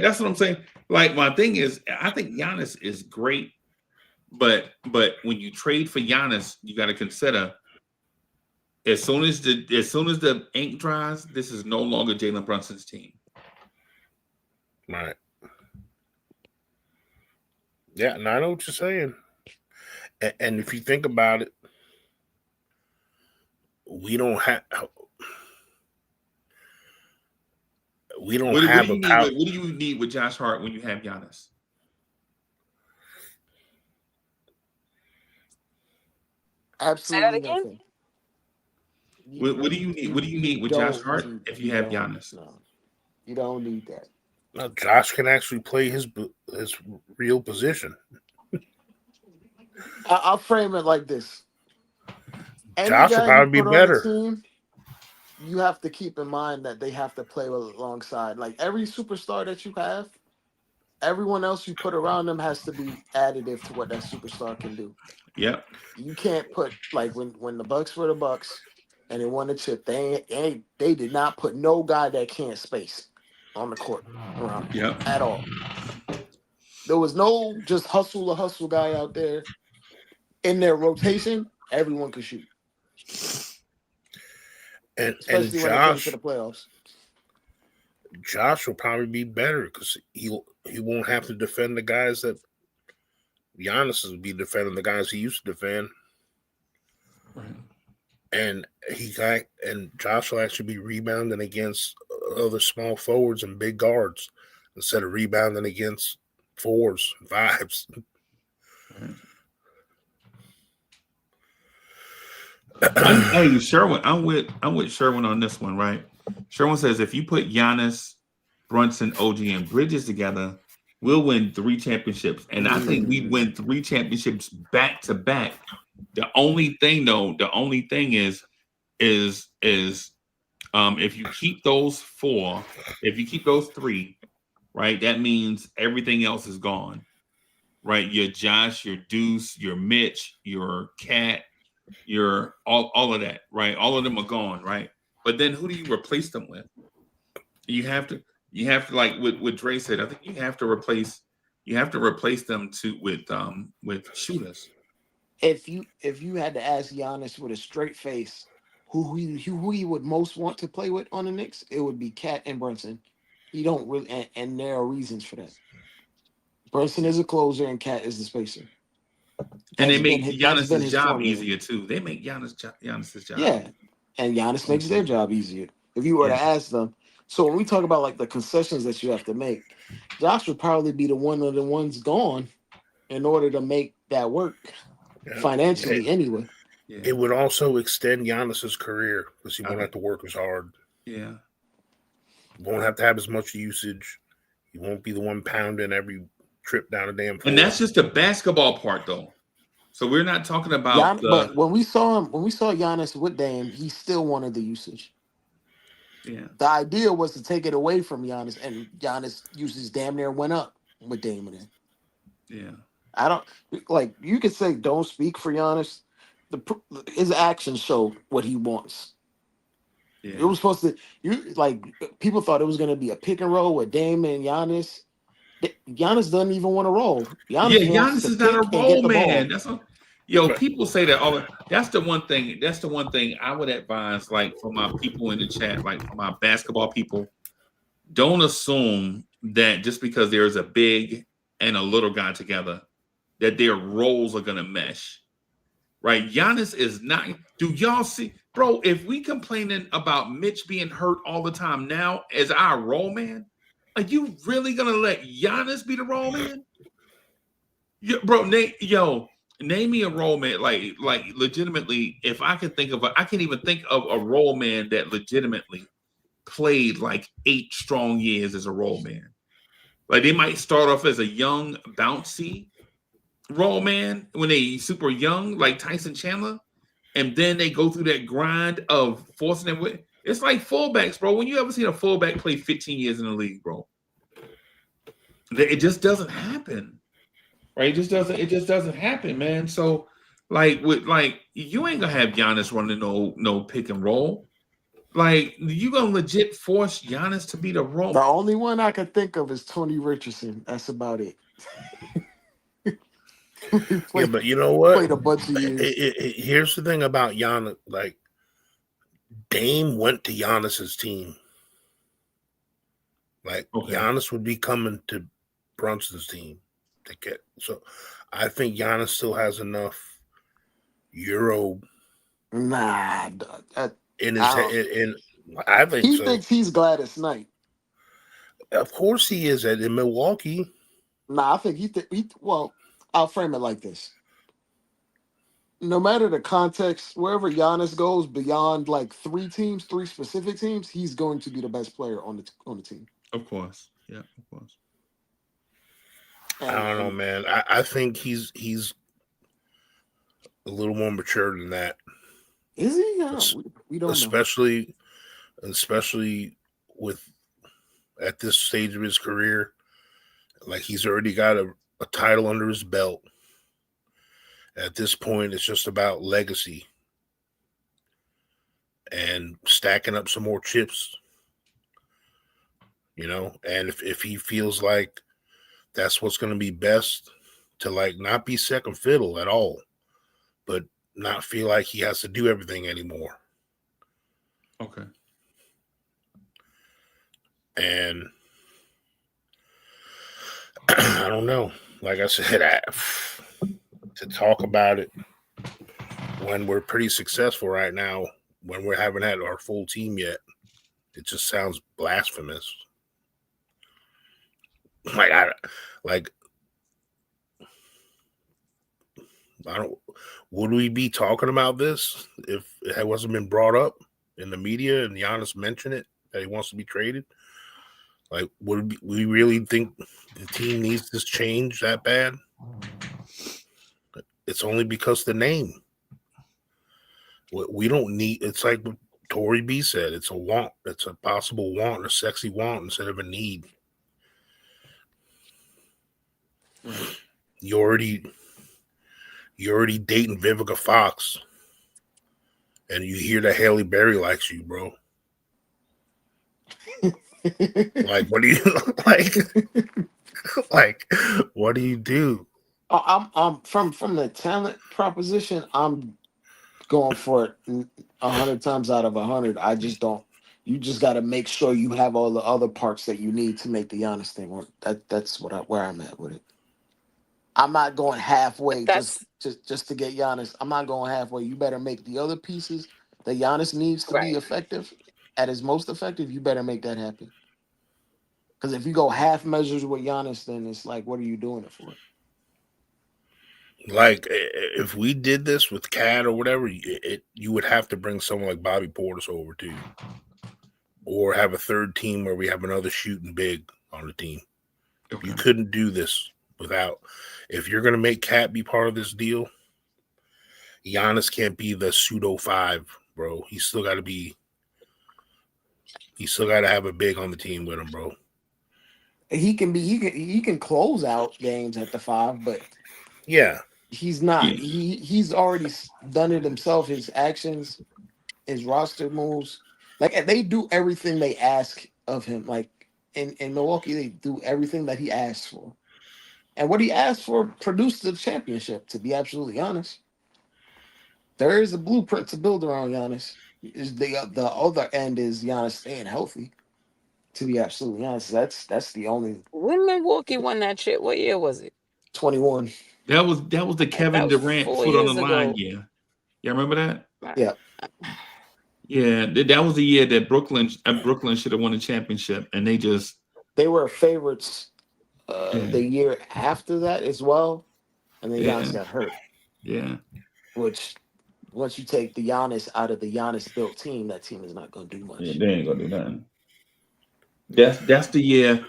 that's what I'm saying. Like, my thing is, I think Giannis is great, but when you trade for Giannis, you got to consider as soon as the ink dries, this is no longer Jalen Brunson's team. Right. Yeah, and I know what you're saying. And if you think about it, we don't have what do you need with Josh Hart when you have Giannis? Absolutely nothing. What do you need? What do you need with Josh Hart if you have Giannis? No, you don't need that. No, Josh can actually play his real position. I'll frame it like this. Josh will probably be better. Team, you have to keep in mind that they have to play alongside. Like every superstar that you have, everyone else you put around them has to be additive to what that superstar can do. Yeah. You can't put like when the Bucks were the Bucks and they won the chip, they did not put no guy that can't space on the court around at all. There was no just hustle guy out there. In their rotation, everyone could shoot. Especially when it comes to the playoffs. Josh will probably be better because he won't have to defend the guys that Giannis will be defending, the guys he used to defend. Right. and Josh will actually be rebounding against other small forwards and big guards instead of rebounding against fours and fives. Hey, Sherwin, I'm with Sherwin on this one, right? Sherwin says if you put Giannis, Brunson, OG, and Bridges together, we'll win 3 championships. And I think we'd win 3 championships back to back. The only thing is if you keep those 4, if you keep those 3, right, that means everything else is gone. Right? Your Josh, your Deuce, your Mitch, your Cat, your all of that, right? All of them are gone, right? But then who do you replace them with? You have to like what Dre said. I think you have to replace them with shooters. If you had to ask Giannis with a straight face who he would most want to play with on the Knicks, it would be Cat and Brunson. He don't really, and there are reasons for that. Brunson is a closer and Cat is the spacer. And they make Giannis's job easier too. They make Giannis's job. Yeah, and Giannis makes their job easier. If you were to ask them, so when we talk about like the concessions that you have to make, Josh would probably be one of the ones gone in order to make that work financially anyway. Yeah. It would also extend Giannis's career because he won't have to work as hard. Yeah. He won't have to have as much usage. He won't be the one pounding every trip down a damn floor. And that's just the basketball part, though. So we're not talking about but when we saw Giannis with Dame, he still wanted the usage. Yeah. The idea was to take it away from Giannis, and Giannis' usage damn near went up with Dame in it. Yeah. I don't like. You could say don't speak for Giannis. His actions show what he wants. Yeah. It was supposed to. People thought it was going to be a pick and roll with Dame and Giannis. Giannis doesn't even want to roll. Giannis is not a roll man. That's what. People say that. That's the one thing. That's the one thing I would advise, like for my people in the chat, like for my basketball people, don't assume that just because there's a big and a little guy together, that their roles are gonna mesh. Right? Giannis is not. Do y'all see, bro? If we complaining about Mitch being hurt all the time now as our role man, are you really gonna let Giannis be the role man? Bro, name me a role man, like legitimately. If I can think of, I can't even think of a role man that legitimately played like 8 strong years as a role man. Like they might start off as a young, bouncy role man when they super young, like Tyson Chandler, and then they go through that grind of forcing them with. It's like fullbacks, bro. When you ever seen a fullback play 15 years in the league, bro, it just doesn't happen. Right? It just doesn't happen, man. So you ain't gonna have Giannis running no pick and roll. Like you gonna legit force Giannis to be the role. The only one I can think of is Tony Richardson. That's about it. But you know what? Played a bunch of years. Here's the thing about Giannis. Like Dame went to Giannis's team. Like Giannis would be coming to Brunson's team. So I think Giannis still has enough Euro. Nah, in his head. I think he so. thinks he's Gladys Knight. Of course he is in Milwaukee. Nah, I think well, I'll frame it like this. No matter the context, wherever Giannis goes beyond like 3 specific teams, he's going to be the best player on the team. Of course. Yeah, of course. I don't know, man. I think he's a little more mature than that. Is he? We don't know. Especially with at this stage of his career, like he's already got a title under his belt. At this point, it's just about legacy and stacking up some more chips. And if he feels like that's what's going to be best, to like not be second fiddle at all, but not feel like he has to do everything anymore. Okay. And I don't know. Like I said, to talk about it, when we're pretty successful right now, when we haven't had our full team yet, it just sounds blasphemous. Like I don't. Would we be talking about this if it wasn't been brought up in the media and Giannis mentioned it that he wants to be traded? Like, would we really think the team needs this change that bad? It's only because the name. We don't need. It's like what Tory B said. It's a want. It's a possible want, a sexy want instead of a need. Right. You're already dating Vivica Fox, and you hear that Halle Berry likes you, bro. Like, what do you like? Like, what do you do? I'm from the talent proposition. I'm going for it 100 times out of 100. I just don't. You just got to make sure you have all the other parts that you need to make the Giannis thing work. That's where I'm at with it. I'm not going halfway That's just to get Giannis. I'm not going halfway. You better make the other pieces that Giannis needs to be right. effective at his most effective. You better make that happen. Because if you go half measures with Giannis, then it's like, what are you doing it for? Like, if we did this with Cat or whatever, you would have to bring someone like Bobby Portis over too, or have a third team where we have another shooting big on the team. Okay. You couldn't do this without. If you're going to make Cat be part of this deal, Giannis can't be the pseudo 5, bro. He's still got to be. He's still got to have a big on the team with him, bro. He can close out games at the 5, but Yeah, he's not. Yeah. He's already done it himself. His actions, his roster moves, like they do everything they ask of him. Like in Milwaukee, they do everything that he asks for, and what he asked for produced the championship. To be absolutely honest, there is a blueprint to build around Giannis. Is the other end is Giannis staying healthy. To be absolutely honest, that's the only When Milwaukee won that shit, what year was it? 21. That was the That Kevin was Durant four foot on the years line ago. year. Y'all remember that? Right. Yeah, Yeah, that was the year that Brooklyn should have won the championship, and they just they were favorites yeah the year after that as well, and then yeah Giannis got hurt. yeah. Which once you take the Giannis out of the Giannis built team, that team is not going to do Yeah, much. they ain't gonna do nothing. That's the year.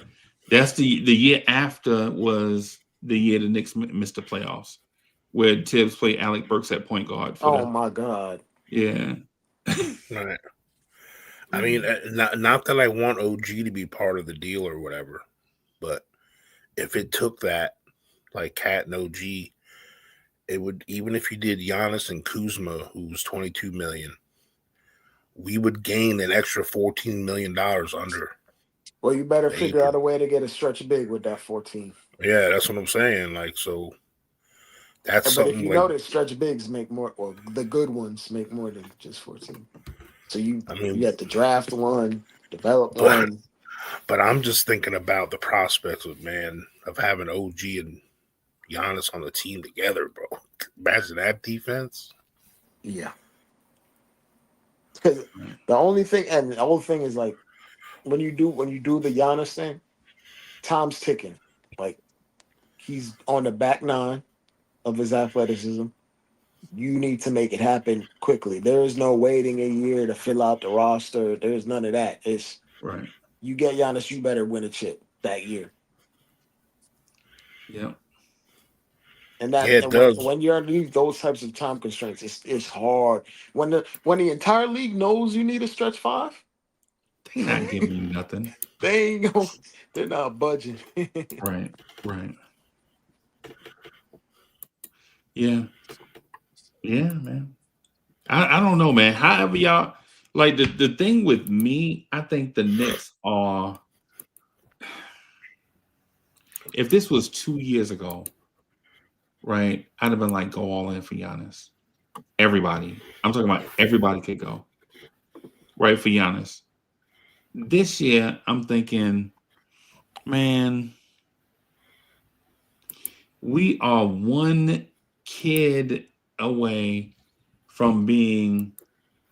That's the year after was the year the Knicks missed the playoffs, where Tibbs played Alec Burks at point guard for Oh the my God. yeah. right. I mean, not that I want OG to be part of the deal or whatever, but if it took that, like Cat and OG, it would, even if you did Giannis and Kuzma, who's 22 million, we would gain an extra $14 million under Well, you better the figure out apron. a way to get a stretch big with that 14. Yeah, that's what I'm saying. Like, so that's But if something you like, notice, stretch bigs make more, or the good ones make more than just 14. So I you mean, have to draft one, develop but one. I'm just thinking about the prospects of having OG and Giannis on the team together, bro. Imagine that defense. Yeah. Because the whole thing is like when you do the Giannis thing, time's ticking. Like he's on the back nine of his athleticism. You need to make it happen quickly. There is no waiting a year to fill out the roster. There's none of that. It's Right. you get Giannis, you better win a chip that year. Yeah. Yeah, it And does. when you're underneath those types of time constraints, it's hard. When the entire league knows you need a stretch 5, They not giving you nothing. they ain't going they're not budging. Right. Right. Yeah. Yeah, man. I don't know, man. However, y'all like the thing with me, I think the Knicks are. If this was 2 years ago, right, I'd have been like, go all in for Giannis. Everybody. I'm talking about everybody could go. Right, for Giannis. This year, I'm thinking, man, we are one kid away from being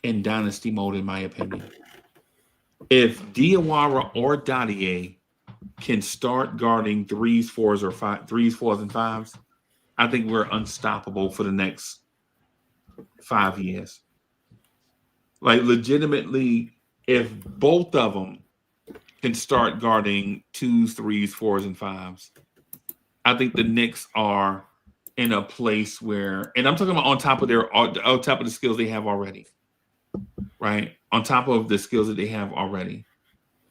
in dynasty mode, in my opinion. If Diawara or Dadier can start guarding threes, fours, and fives, I think we're unstoppable for the next 5 years. Like, legitimately, if both of them can start guarding twos, threes, fours, and fives, I think the Knicks are in a place where, and I'm talking about on top of the skills they have already, right? On top of the skills that they have already,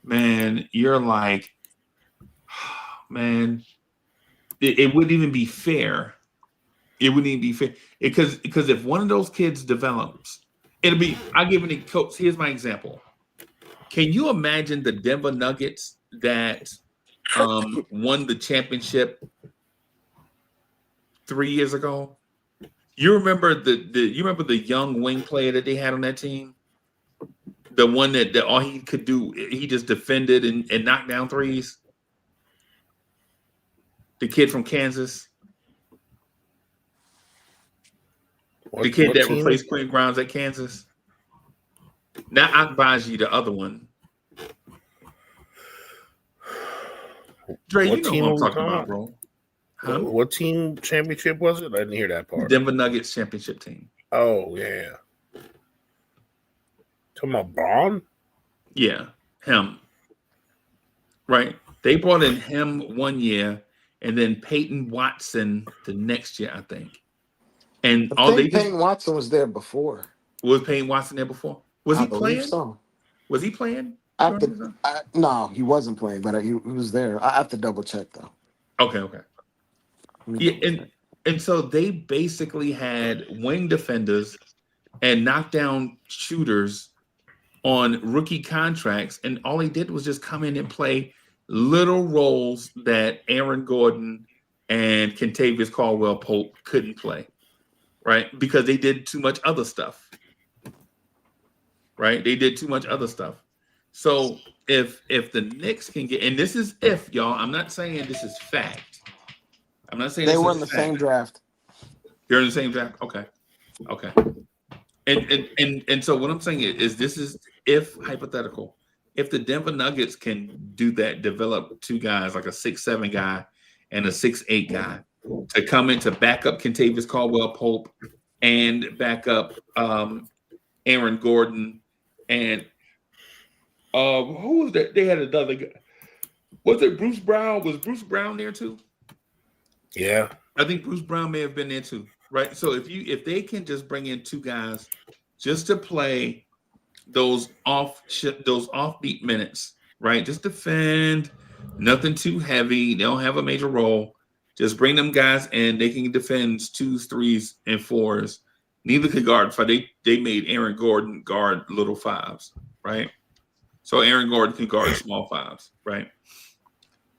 man, you're like, man, it wouldn't even be fair. It wouldn't even be fair because if one of those kids develops, it'll be. I'll give an coach. Here's my example. Can you imagine the Denver Nuggets that won the championship 3 years ago? You remember the young wing player that they had on that team? The one that all he could do, he just defended and knocked down threes? The kid from Kansas? The kid that replaced Quinn Grimes at Kansas? Not Akbaji, the other one. Dre, you know who I'm talking about, bro. Huh? What team championship was it? I didn't hear that part. Denver Nuggets championship team. Oh, yeah. Talking about Braun? Yeah, him. Right? They brought in him 1 year, and then Peyton Watson the next year, I think. And Peyton Watson was there before. Was Peyton Watson there before? Was he playing? So. Was he playing? No, he wasn't playing, but he was there. I have to double check though. Okay. Yeah, and so they basically had wing defenders and knockdown shooters on rookie contracts, and all he did was just come in and play little roles that Aaron Gordon and Kentavious Caldwell-Pope couldn't play, right? Because they did too much other stuff, right? They did too much other stuff. So if the Knicks can get, and this is if, y'all, I'm not saying this is fact. I'm not saying they were in the same draft. They're in the same draft. Okay. And so what I'm saying is this is if hypothetical. If the Denver Nuggets can do that, develop two guys like a 6'7" guy and a 6'8" guy to come in to back up Kentavious Caldwell-Pope and back up Aaron Gordon and who was that? They had another guy. Was it Bruce Brown? Was Bruce Brown there too? Yeah, I think Bruce Brown may have been there too, right? So if they can just bring in two guys just to play those offbeat minutes, right? Just defend, nothing too heavy. They don't have a major role. Just bring them guys in. They can defend twos, threes, and fours. Neither could guard five. They made Aaron Gordon guard little fives, right? So Aaron Gordon can guard small fives, right?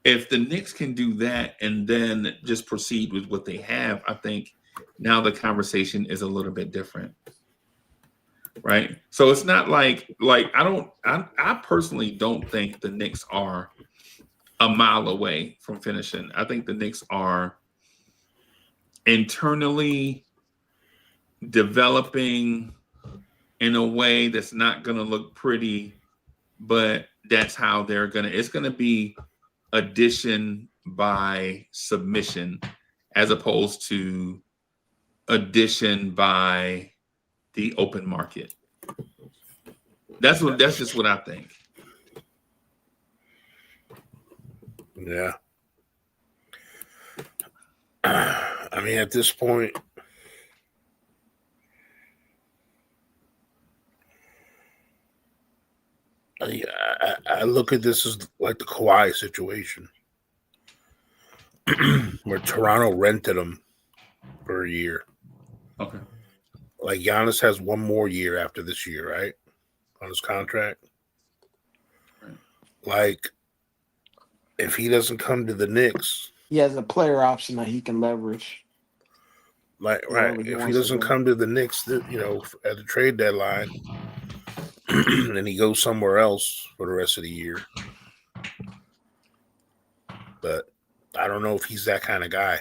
If the Knicks can do that and then just proceed with what they have, I think now the conversation is a little bit different, right? So it's not like I personally don't think the Knicks are a mile away from finishing. I think the Knicks are internally developing in a way that's not going to look pretty, but that's how it's going to be addition by submission as opposed to addition by the open market. That's just what I think. Yeah. I mean, at this point, I look at this as like the Kawhi situation, where Toronto rented him for a year. Okay. Like Giannis has one more year after this year, right? On his contract. Right. Like, if he doesn't come to the Knicks, he has a player option that he can leverage. Like, right. If he doesn't come to the Knicks, at the trade deadline, and he goes somewhere else for the rest of the year. But I don't know if he's that kind of guy.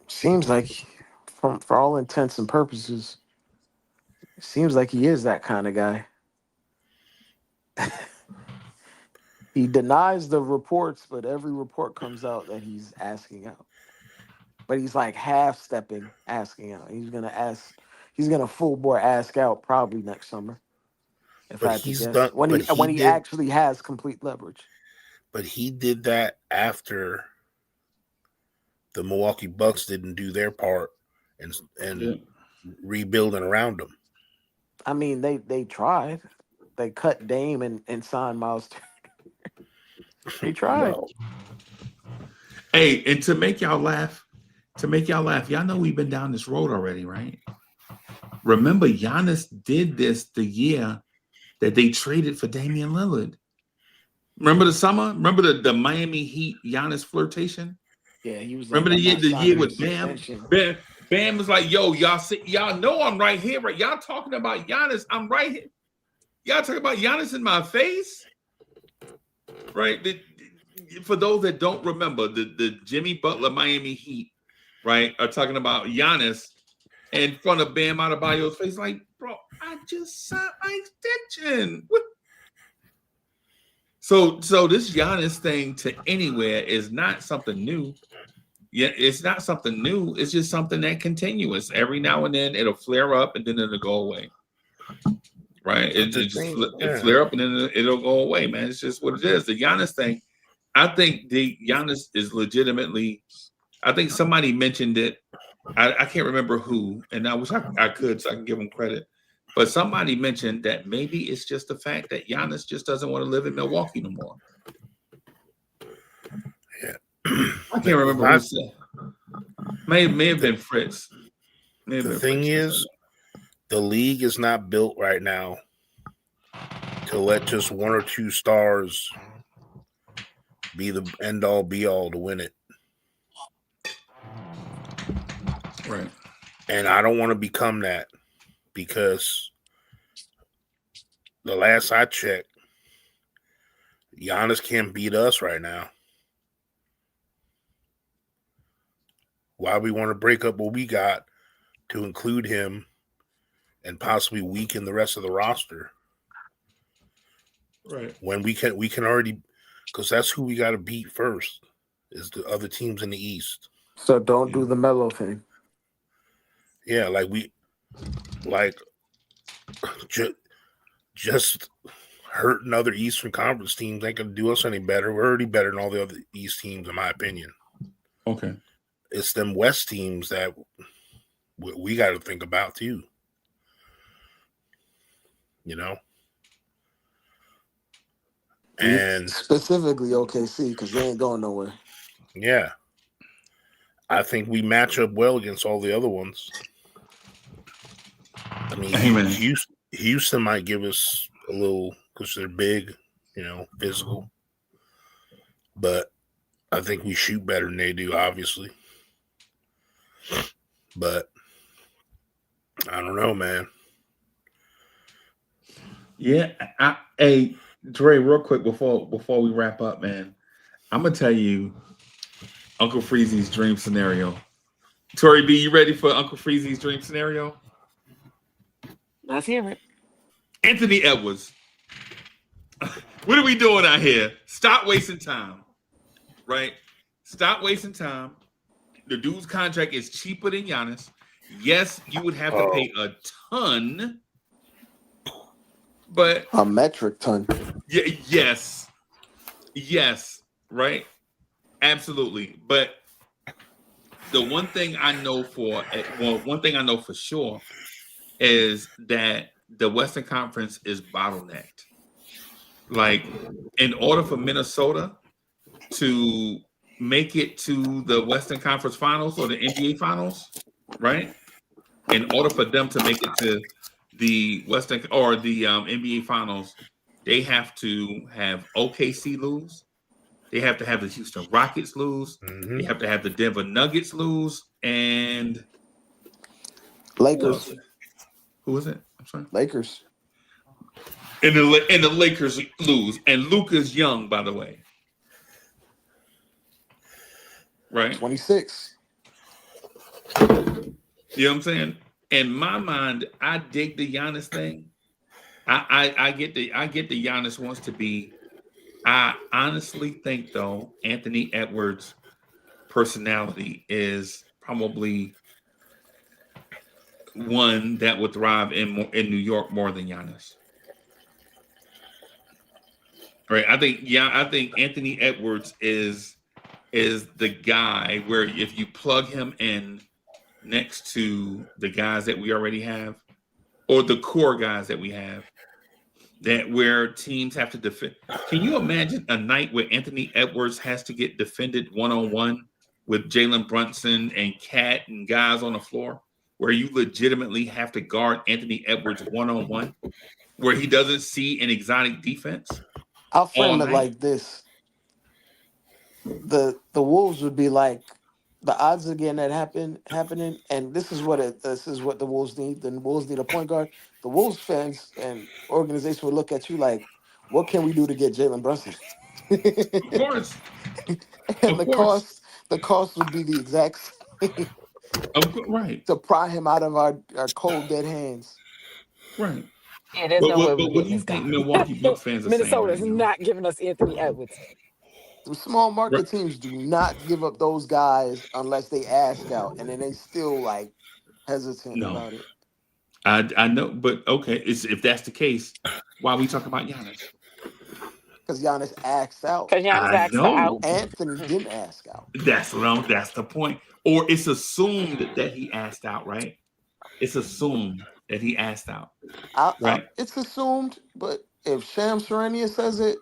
Seems like, for all intents and purposes, it seems like he is that kind of guy. He denies the reports, but every report comes out that he's asking out. But he's like half stepping, asking out. He's gonna full bore ask out probably next summer. If But I had to he's guess. done. But he When he did. actually has complete leverage. But he did that after the Milwaukee Bucks didn't do their part and rebuilding around him. I mean, they tried. They cut Dame and signed Miles Turner. They tried. Well, Hey, and to make y'all laugh, y'all know we've been down this road already, right? Remember, Giannis did this the year that they traded for Damian Lillard. Remember the summer? Remember the Miami Heat Giannis flirtation? Yeah, he was like, Remember I'm not the year signing with this Bam? extension. Bam was like, yo, y'all know I'm right here, right? Y'all talking about Giannis, I'm right here. Y'all talking about Giannis in my face? Right? For those that don't remember, the Jimmy Butler Miami Heat, right, are talking about Giannis in front of Bam Adebayo's face. Like, bro, I just signed my extension. What? So this Giannis thing to anywhere is not something new. Yeah, it's not something new. It's just something that continuous. Every now and then it'll flare up and then it'll go away. Right? It flare up and then it'll go away, man. It's just what it is. The Giannis thing, I think the Giannis is legitimately. I think somebody mentioned it. I can't remember who, and I wish I could so I can give him credit. But somebody mentioned that maybe it's just the fact that Giannis just doesn't want to live in Milwaukee no more. Yeah. I can't remember who said. May have been Fritz. The thing is, the league is not built right now to let just one or two stars be the end all be all to win it. Right. And I don't want to become that because the last I checked, Giannis can't beat us right now. Why we want to break up what we got to include him and possibly weaken the rest of the roster? Right. When we can already, because that's who we got to beat first, is the other teams in the East. So don't do the Melo thing. Yeah, just hurting other Eastern Conference teams ain't gonna do us any better. We're already better than all the other East teams, in my opinion. Okay. It's them West teams that we got to think about too. You know, and specifically OKC because they ain't going nowhere. Yeah, I think we match up well against all the other ones. I mean, Houston might give us a little because they're big, physical. But I think we shoot better than they do, obviously. But I don't know, man. Yeah, hey, Dre, real quick before we wrap up, man, I'm gonna tell you Uncle Freezy's dream scenario. Tori B, you ready for Uncle Freezy's dream scenario? Let's hear it. Anthony Edwards. What are we doing out here? Stop wasting time. Right? Stop wasting time. The dude's contract is cheaper than Giannis. Yes, you would have to pay a ton, but a metric ton. Yeah, yes, right? Absolutely. But the one thing I know for sure is that the Western Conference is bottlenecked. Like, in order for Minnesota to make it to the Western Conference Finals or the NBA Finals, right? In order for them to make it to the Western or the NBA Finals, they have to have OKC lose. They have to have the Houston Rockets lose. Mm-hmm. They have to have the Denver Nuggets lose, and Lakers. Who is it? I'm sorry. Lakers. And the Lakers lose, and Luka's young, by the way. Right. 26. You know what I'm saying? In my mind, I dig the Giannis thing. I get the Giannis wants to be. I honestly think though Anthony Edwards' personality is probably one that would thrive in New York more than Giannis. Right? I think Anthony Edwards is the guy where if you plug him in next to the guys that we already have or the core guys that we have, that where teams have to defend. Can you imagine a night where Anthony Edwards has to get defended one-on-one with Jalen Brunson and Cat and guys on the floor, where you legitimately have to guard Anthony Edwards one-on-one, where he doesn't see an exotic defense? I'll frame it like this. The Wolves would be like the odds of getting that happening, and this is what the Wolves need. The Wolves need a point guard. The Wolves fans and organization would look at you like, what can we do to get Jalen Brunson? Of course. And the cost would be the exact same. Right. To pry him out of our cold dead hands. Right. Yeah, there's no way but what do you think Milwaukee Bucks fans are saying? Minnesota's not giving us Anthony Edwards. The small market teams do not give up those guys unless they ask out, and then they still like hesitant about it. I know, but okay, if that's the case, why are we talking about Giannis? Because Giannis asked out. Because Giannis asked out. Anthony didn't ask out. That's the point. Or it's assumed that he asked out, right? It's assumed that he asked out. Right? It's assumed, but if Shams Charania says it,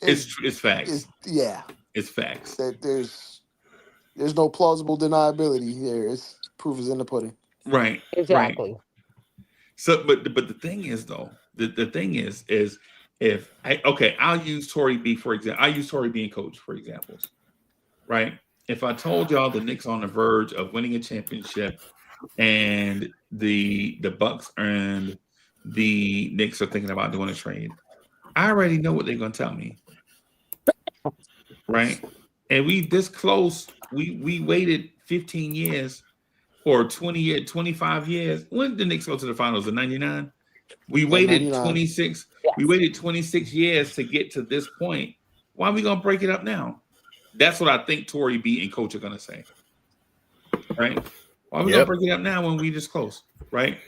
it's facts. It's facts. That there's no plausible deniability here. It's proof is in the pudding. Right. Exactly. Right. So, but the thing is though, the thing is if I'll use Tory B for example. I use Tory B and Coach for examples. Right. If I told y'all the Knicks on the verge of winning a championship and the Bucks and the Knicks are thinking about doing a trade, I already know what they're gonna tell me. Right. And we this close, we waited 15 years or 20 years, 25 years. When did the Knicks go to the finals? In 99? We waited 26. Yes. We waited 26 years to get to this point. Why are we gonna break it up now? That's what I think Tory B and Coach are gonna say. Right? Why are we gonna break it up now when we just close? Right?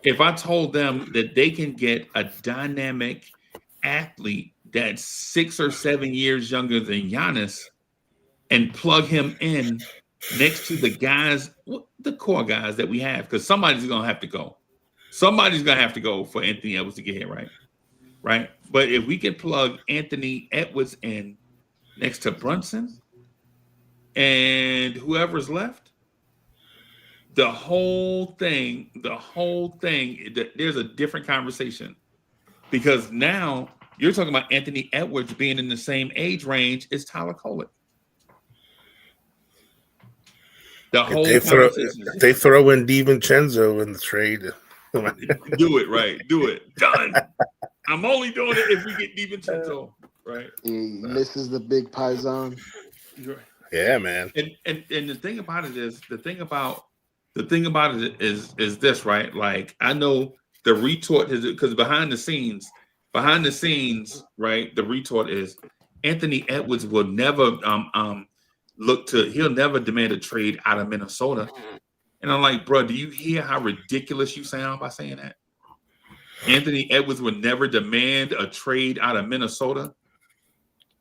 If I told them that they can get a dynamic athlete that's 6 or 7 years younger than Giannis and plug him in next to the guys, the core guys that we have, because somebody's gonna have to go. Somebody's gonna have to go for Anthony Edwards to get here, right? Right. But if we can plug Anthony Edwards in next to Brunson and whoever's left, the whole thing, there's a different conversation. Because now you're talking about Anthony Edwards being in the same age range as Tyler Kolek. If they throw in DiVincenzo in the trade. Do it, right. Do it. Done. I'm only doing it if we get DiVincenzo, right? He misses the big Paisan. Yeah, man. And the thing about it is this, right? Like I know the retort is because behind the scenes, right? The retort is Anthony Edwards will never he'll never demand a trade out of Minnesota. And I'm like, bro, do you hear how ridiculous you sound by saying that? Anthony Edwards would never demand a trade out of Minnesota.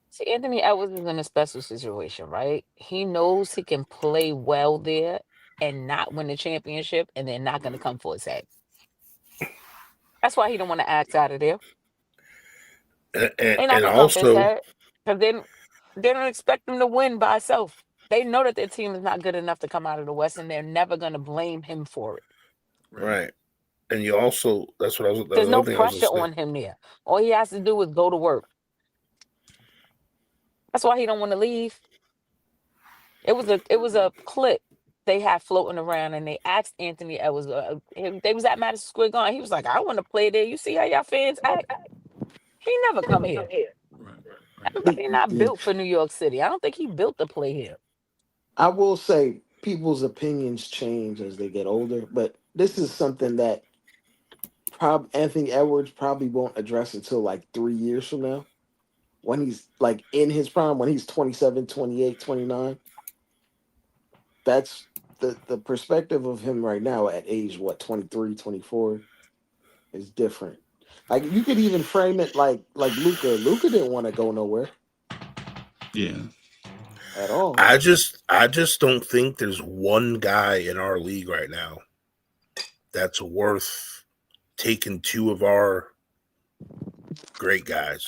See, Anthony Edwards is in a special situation, right? He knows he can play well there and not win the championship, and they're not going to come for his head. That's why he don't want to act out of there. They're not going to come for his head because they don't expect him to win by himself. They know that their team is not good enough to come out of the West, and they're never going to blame him for it. Right. And you also, that's what I was. There's no pressure on him there. All he has to do is go to work. That's why he don't want to leave. It was a clip they had floating around, and they asked Anthony Edwards. They was at Madison Square Garden. He was like, "I want to play there. You see how y'all fans act? He never come here. Everybody not built for New York City. I don't think he built to play here." I will say people's opinions change as they get older, but this is something that Anthony Edwards probably won't address until like 3 years from now, when he's like in his prime, when he's 27, 28, 29. That's the perspective of him right now at age, what, 23, 24, is different. Like, you could even frame it like Luca. Luca didn't want to go nowhere Yeah. at all. I just don't think there's one guy in our league right now that's worth taking two of our great guys.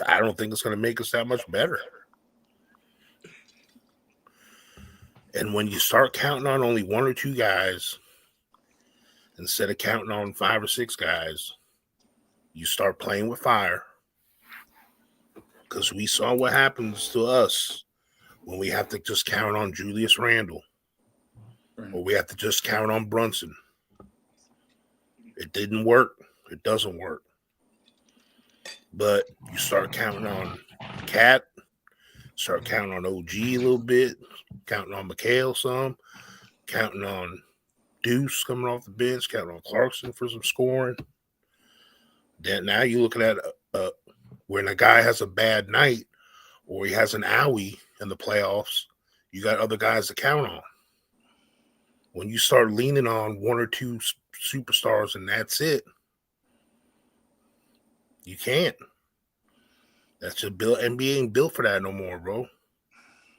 I don't think it's going to make us that much better. And when you start counting on only one or two guys instead of counting on 5 or 6 guys, you start playing with fire. Because we saw what happens to us when we have to just count on Julius Randle, or we have to just count on Brunson. It didn't work. It doesn't work. But you start counting on Cat, start counting on OG a little bit, counting on McHale some, counting on Deuce coming off the bench, counting on Clarkson for some scoring. Then now you're looking at when a guy has a bad night or he has an owie in the playoffs, you got other guys to count on. When you start leaning on one or two superstars and that's it, you can't. That's just built. NBA ain't built for that no more, bro.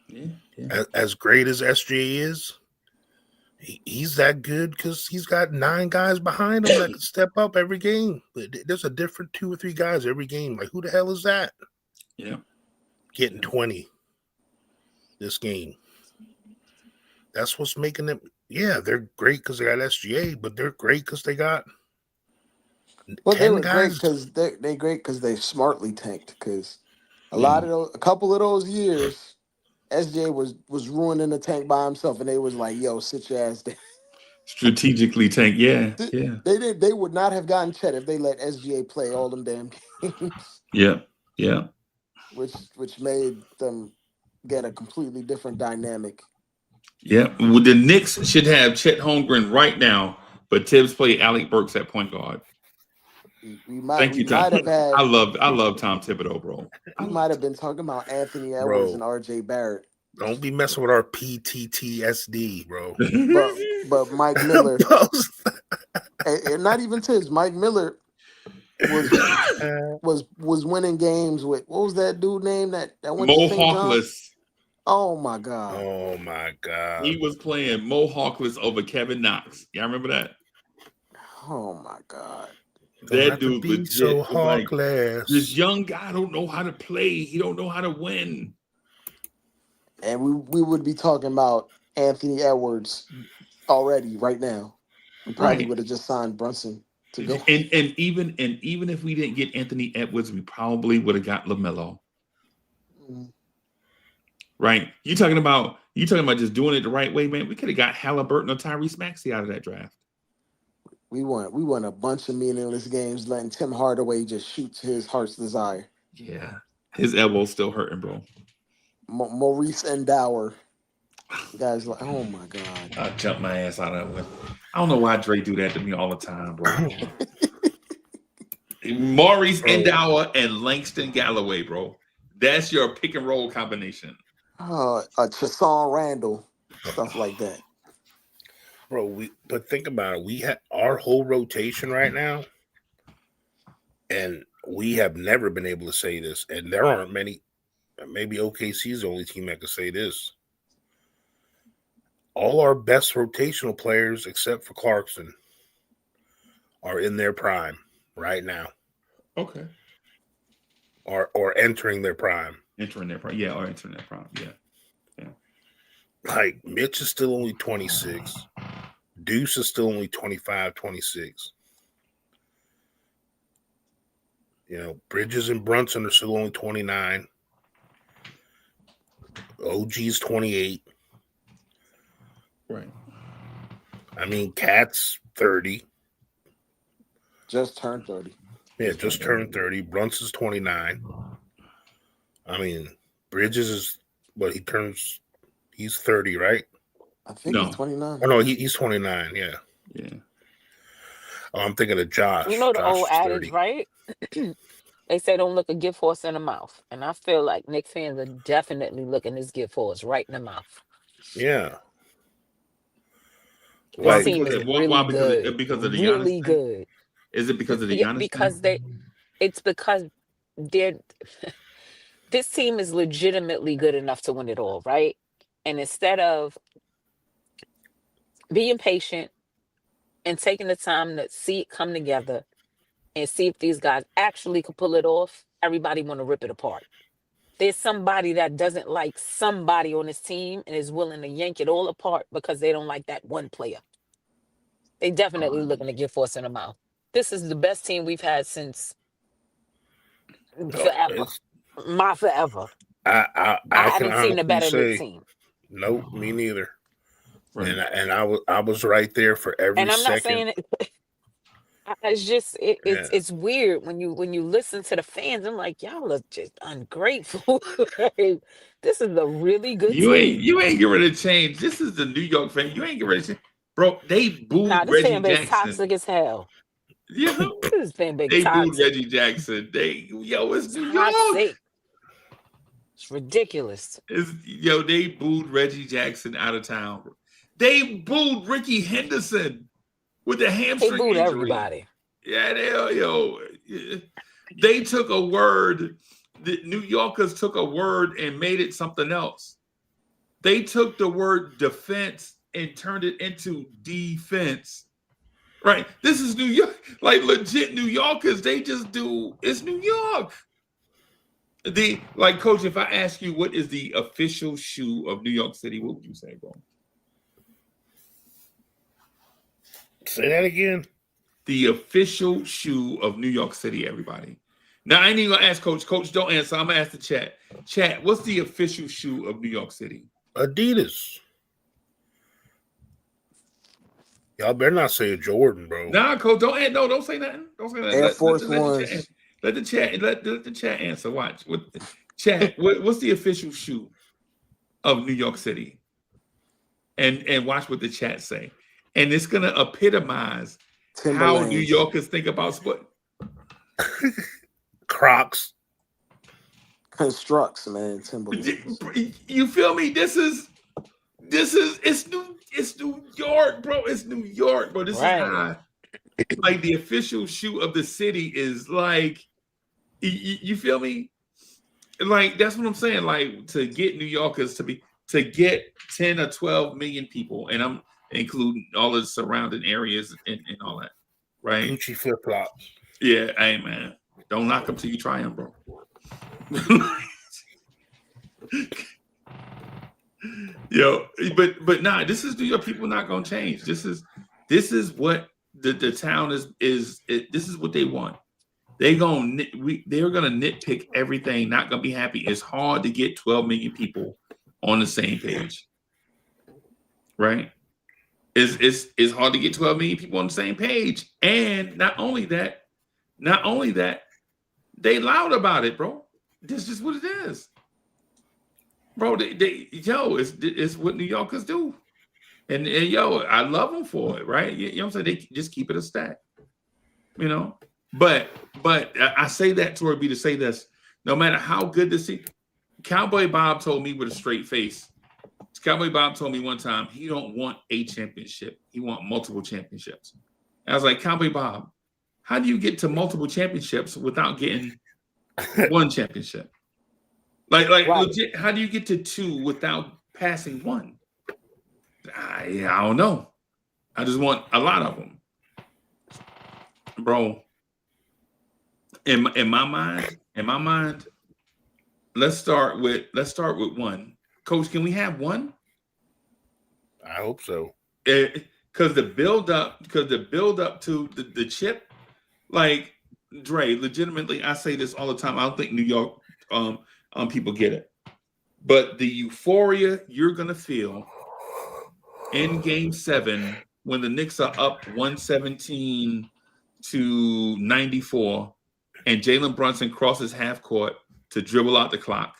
Yeah. As great as SJ is, he's that good because he's got 9 guys behind him that can step up every game. But there's a different 2 or 3 guys every game. Like, who the hell is that? Yeah. Getting 20 this game. That's what's making them. Yeah, they're great because they got SGA, but they're great because they got. Well, they 10 were great guys. because they great because they smartly tanked. Because a couple of those years, SJ was ruining the tank by himself, and they was like, "Yo, sit your ass down." Strategically tank. Yeah. They, Yeah. they would not have gotten Chet if they let SGA play all them damn games. Yeah. Yeah. Which made them get a completely different dynamic. Yeah. Well, the Knicks should have Chet Holmgren right now, but Tibbs play Alec Burks at point guard. We Thank you, Tom. might have had. I love Tom Thibodeau, bro. We might have been talking about Anthony Edwards Bro. and RJ Barrett. Don't be messing with our PTTSD, bro. But Mike Miller, and not even Tibbs. Mike Miller was winning games with, what was that dude name that went Mo to St. John's? Hawkless. Oh my God. Oh my God. He was playing Mo Hawkless over Kevin Knox. Y'all remember that? Oh my God. That dude be legit so was like, hawkless. this young guy don't know how to play. He don't know how to win. And we would be talking about Anthony Edwards already right now. We probably would have just signed Brunson to go. And even if we didn't get Anthony Edwards, we probably would have got LaMelo. Mm. Right? You talking about just doing it the right way, man. We could have got Halliburton or Tyrese Maxey out of that draft. We won a bunch of meaningless games, letting Tim Hardaway just shoot to his heart's desire. Yeah. His elbow's still hurting, bro. Maurice Endower. You guys like, oh my God. I jumped my ass out of it. I don't know why Dre do that to me all the time, bro. Maurice Endower and Langston Galloway, bro. That's your pick and roll combination. Chasson Randall, stuff like that. Bro, but think about it. We have our whole rotation right now, and we have never been able to say this. And there aren't many. Maybe OKC is the only team that can say this. All our best rotational players, except for Clarkson, are in their prime right now. Okay. Or entering their prime. Entering their prime. Yeah, or entering their prime. Yeah. Like, Mitch is still only 26. Deuce is still only 25, 26. You know, Bridges and Brunson are still only 29. OG's 28. Right. I mean, Cat's 30. Just turned 30. Yeah, just turned 30. Brunson's 29. I mean, Bridges is what he He's 30, right? I think he's No. 29. Oh no, he's 29. Yeah. Yeah. Oh, I'm thinking of Josh. You know the Josh old is adage, 30. right? They say don't look a gift horse in the mouth. And I feel like Knicks fans are definitely looking this gift horse right in the mouth. Yeah. This Why? Like team Because is of, why? really good. Because of the Giannis Really thing? good. Is it because of the Yeah, Giannis because thing? it's because they're this team is legitimately good enough to win it all, right? And instead of being patient and taking the time to see it come together and see if these guys actually could pull it off, everybody want to rip it apart. There's somebody that doesn't like somebody on this team and is willing to yank it all apart because they don't like that one player. They definitely looking to get force in the mouth. This is the best team we've had since oh, forever. My forever. I I can haven't seen a honestly better Knicks say, team. nope, me neither. Right. And I was right there for every And I'm not second. saying it. It's just Yeah. it's weird when you listen to the fans. I'm like, y'all are just ungrateful. Like, this is a really good team. You ain't get ready to change. This is the New York fan. You ain't get ready to change. Bro, they Nah, booed this Reggie fan base Jackson. toxic as hell. Yeah. This fan base They booed toxic. Reggie Jackson. It's New York. Toxic. It's ridiculous. They booed Reggie Jackson out of town. They booed Ricky Henderson with the They hamstring booed injury. everybody. Yeah, they took a word. The New Yorkers took a word and made it something else. They took the word defense and turned it into defense. Right? This is New York. Like legit New Yorkers, they just do. It's New York. Coach, if I ask you what is the official shoe of New York City, what would you say, bro? Say that again. The official shoe of New York City, everybody. Now, I ain't even gonna ask Coach. Coach, don't answer. I'm gonna ask the chat. Chat, what's the official shoe of New York City? Adidas. Y'all better not say a Jordan, bro. Nah, Coach, don't say nothing. Don't say nothing. Air Force Ones. Let the chat answer. Watch. What's the official shoe of New York City? And watch what the chat say. And it's gonna epitomize how New Yorkers think about sport. Crocs. Constructs, man. Timberlands. You feel me? It's New York, bro. It's New York, bro. This Right. is how like the official shoe of the city is like. You feel me? Like that's what I'm saying. Like to get New Yorkers to get 10 or 12 million people, and I'm including all the surrounding areas and all that, right? Gucci flip flops. Yeah, hey man, don't knock them till you try them, bro. But nah, this is New York. People not gonna change. This is what the town is. This is what they want. They're gonna nitpick everything. Not gonna be happy. It's hard to get 12 million people on the same page, right? It's hard to get 12 million people on the same page. And not only that, they loud about it, bro. This is just what it is, bro. It's what New Yorkers do, and I love them for it, right? You know what I'm saying? They just keep it a stack, you know. But I say that to say this: no matter how good this team, Cowboy Bob told me with a straight face. Cowboy Bob told me one time he don't want a championship; he want multiple championships. And I was like, Cowboy Bob, how do you get to multiple championships without getting one championship? Like Right. legit, how do you get to two without passing one? I don't know. I just want a lot of them, bro. In my mind, let's start with one. Coach, can we have one? I hope so. Because the build up to the chip, like Dre, legitimately, I say this all the time. I don't think New York people get it, but the euphoria you're gonna feel in Game 7 when the Knicks are up 117 to 94, and Jalen Brunson crosses half court to dribble out the clock.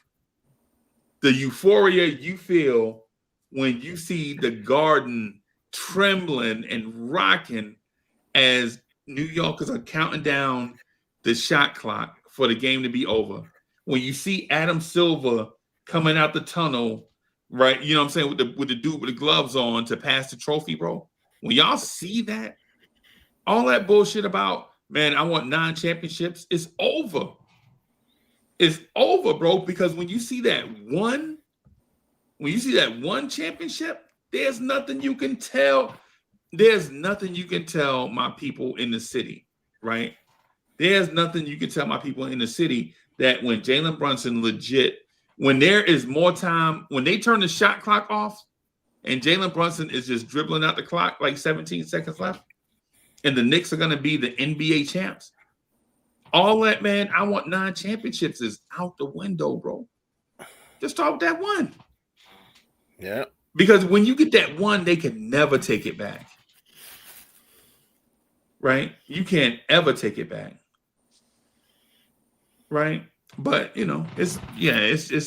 The euphoria you feel when you see the Garden trembling and rocking as New Yorkers are counting down the shot clock for the game to be over. When you see Adam Silver coming out the tunnel, right? You know what I'm saying, with the dude with the gloves on to pass the trophy, bro. When y'all see that, all that bullshit about, man, I want 9 championships, it's over. It's over, bro. Because when you see that one championship, there's nothing you can tell. There's nothing you can tell my people in the city, right? There's nothing you can tell my people in the city that when Jalen Brunson legit, when there is more time, when they turn the shot clock off and Jalen Brunson is just dribbling out the clock like 17 seconds left, and the Knicks are going to be the NBA champs, all that, man, I want 9 championships is out the window, bro. Just talk that one. Yeah. Because when you get that one, they can never take it back. Right? You can't ever take it back. Right? But, you know, it's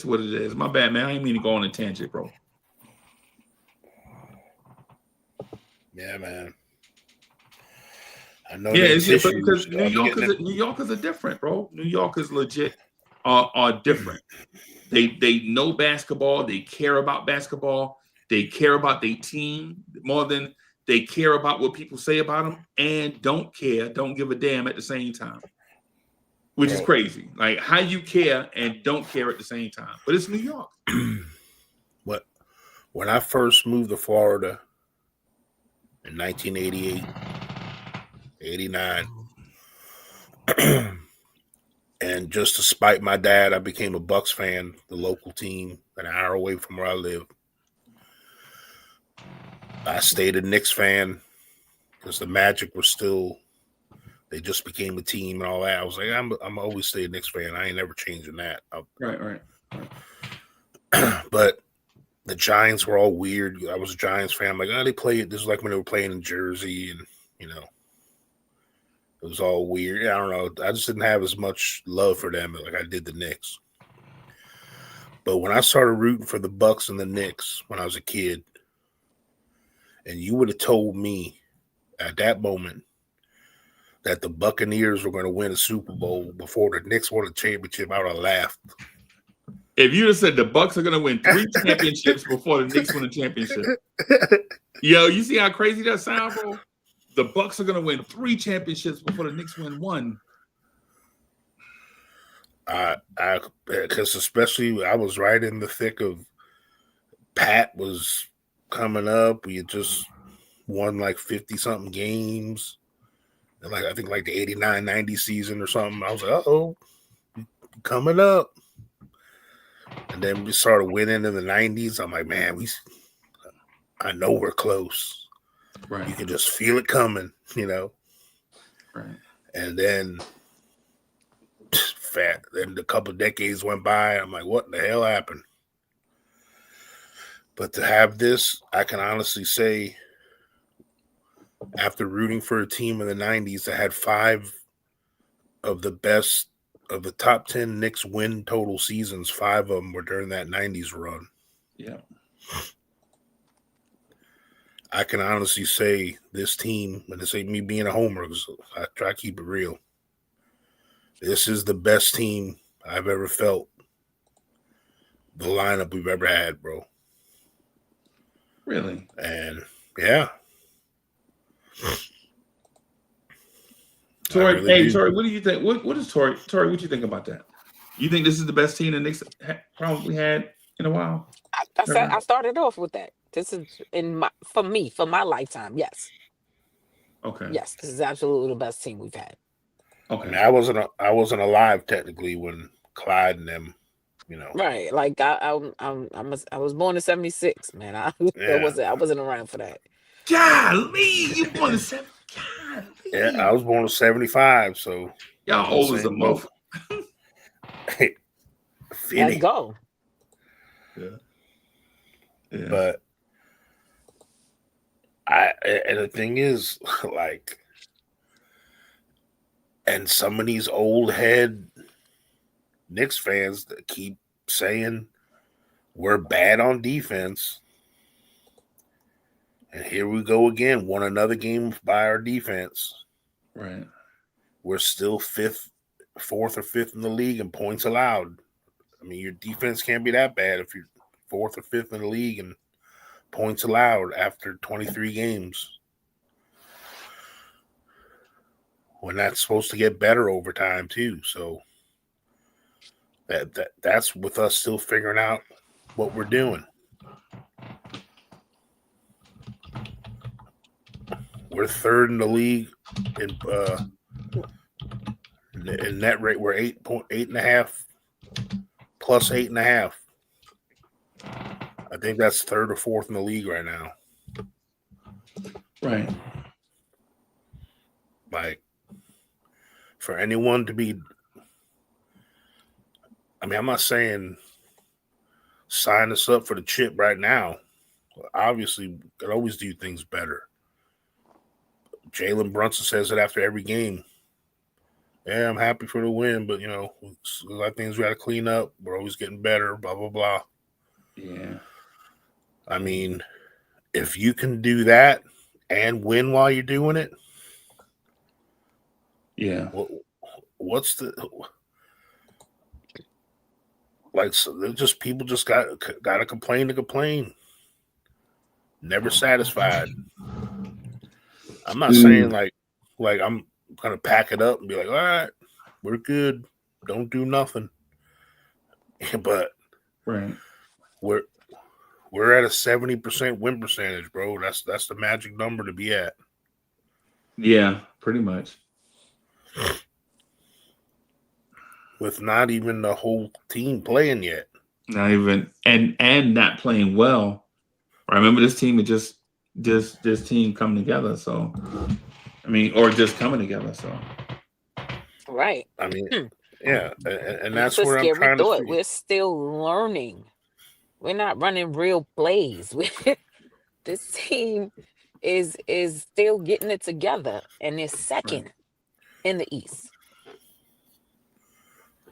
what it is. My bad, man. I didn't mean to go on a tangent, bro. Yeah, man. I know. Yeah, because New Yorkers are different, bro. New Yorkers legit are different. They know basketball. They care about basketball. They care about their team more than they care about what people say about them, and don't give a damn at the same time, which is crazy. Like how you care and don't care at the same time. But it's New York. What? When I first moved to Florida in 1988, 89, and just to spite my dad, I became a Bucks fan, the local team, an hour away from where I live. I stayed a Knicks fan because the Magic were still, they just became a team and all that. I was like, I'm always stay a Knicks fan. I ain't never changing that. Right. But the Giants were all weird. I was a Giants fan. I'm like, they play it. This is like when they were playing in Jersey, and you know, it was all weird. I don't know. I just didn't have as much love for them like I did the Knicks. But when I started rooting for the Bucks and the Knicks when I was a kid, and you would have told me at that moment that the Buccaneers were going to win a Super Bowl before the Knicks won a championship, I would have laughed. If you had said the Bucks are going to win 3 championships before the Knicks win a championship, yo, you see how crazy that sounds, bro? The Bucks are going to win 3 championships before the Knicks win 1. Because especially I was right in the thick of Pat was coming up. We had just won like 50-something games. And I think the 89-90 season or something. I was like, uh-oh, coming up. And then we started winning in the 90s. I'm like, man, I know we're close. Right. You can just feel it coming, you know. Right. And then then a couple of decades went by. I'm like, what in the hell happened? But to have this, I can honestly say, after rooting for a team in the 90s that had 5 of the best of the top 10 Knicks win total seasons, 5 of them were during that 90s run. Yeah. I can honestly say this team, and this ain't me being a homer, because I try to keep it real, this is the best team I've ever felt. The lineup we've ever had, bro. Really? And yeah. Tori, really Tori, what do you think? What is Tori? Tori, what do you think about that? You think this is the best team the Knicks probably had in a while? I started off with that. This is for my lifetime. Yes. Okay. Yes, this is absolutely the best team we've had. Okay. I mean, I wasn't alive technically when Clyde and them, you know. Right. Like I was born in '76, man. I wasn't around for that. Golly, you born in 70. Golly. Yeah, I was born in 75, so y'all old as a motherfucker. Let's go. Yeah. But and the thing is, like, and some of these old head Knicks fans that keep saying we're bad on defense, And here we go again. Won another game by our defense. Right. We're still fourth or fifth in the league in points allowed. I mean, your defense can't be that bad if you're fourth or fifth in the league in points allowed after 23 games. When that's supposed to get better over time too. So that's with us still figuring out what we're doing. We're third in the league in net rate. We're 8.5 plus 8.5. I think that's third or fourth in the league right now. Right. Like, for anyone to be, I mean, I'm not saying sign us up for the chip right now. Obviously, we could always do things better. Jalen Brunson says it after every game. Yeah, I'm happy for the win, but, a lot of things we got to clean up. We're always getting better, blah, blah, blah. Yeah. I mean, if you can do that and win while you're doing it, yeah. What's the like? So they're just people just got to complain to complain. Never satisfied. I'm not saying like I'm gonna pack it up and be like, all right, we're good, don't do nothing. But right, we're at a 70% win percentage, bro. That's the magic number to be at. Yeah, pretty much. With not even the whole team playing yet. Not even and not playing well. I remember this team is just this team coming together. So I mean, or just coming together. So right. I mean, yeah, and that's a where I'm trying to see. We're still learning. We're not running real plays. This team is still getting it together, and is second in the East.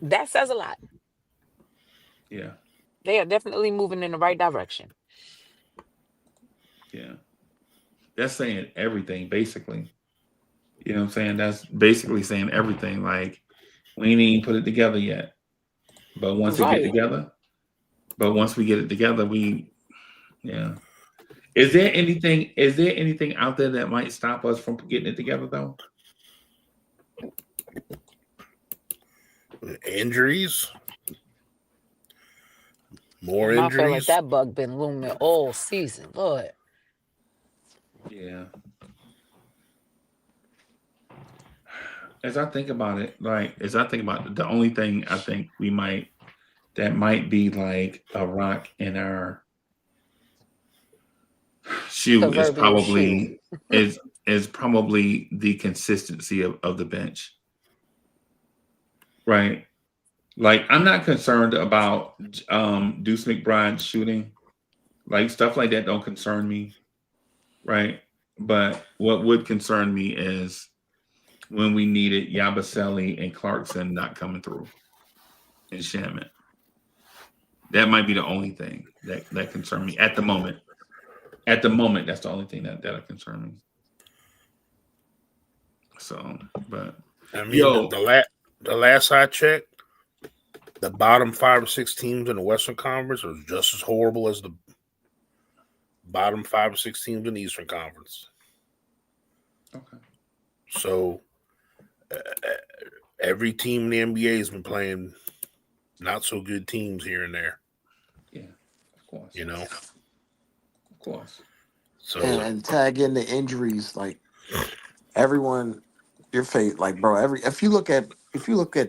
That says a lot. Yeah. They are definitely moving in the right direction. Yeah. That's saying everything, basically. You know what I'm saying? That's basically saying everything. Like, we ain't even put it together yet. But once we get together, yeah. Is there anything out there that might stop us from getting it together, though? Injuries? More I injuries? feel like that bug been looming all season, Lord. Yeah. As I think about it, the only thing I think that might be like a rock in our shoe is probably is probably the consistency of the bench. Right. Like, I'm not concerned about Deuce McBride shooting. Like, stuff like that don't concern me. Right. But what would concern me is when we needed Yabusele and Clarkson not coming through in Shaman. That might be the only thing that concern me at the moment. At the moment, that's the only thing that'll concern me. So, but I mean, the last I checked, the bottom 5 or 6 teams in the Western Conference are just as horrible as the bottom 5 or 6 teams in the Eastern Conference. Okay. So every team in the NBA has been playing not so good teams here and there. Yeah, of course. Of course. So and tag in the injuries, like everyone, your face, like bro. If you look at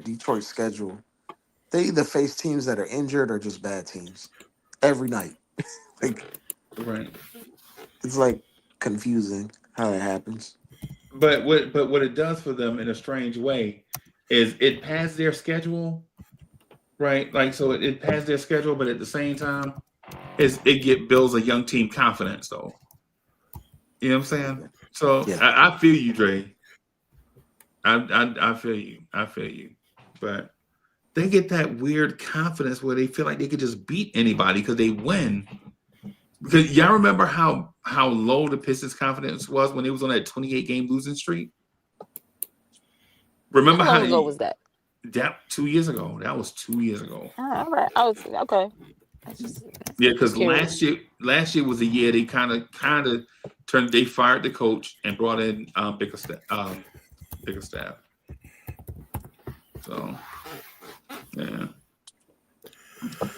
Detroit's schedule, they either face teams that are injured or just bad teams every night. Like, right. It's like confusing how it happens. But what it does for them in a strange way is it pads their schedule, right? Like, so it pads their schedule, but at the same time, it builds a young team confidence, though. You know what I'm saying? So yeah. I feel you, Dre. I feel you. I feel you. But they get that weird confidence where they feel like they could just beat anybody because they win. Because y'all remember how low the Pistons' confidence was when it was on that 28-game losing streak? Remember How long ago was that? That 2 years ago. That was 2 years ago. All right. I was okay. Yeah, because last year was the year they kind of turned. They fired the coach and brought in bigger staff. So yeah.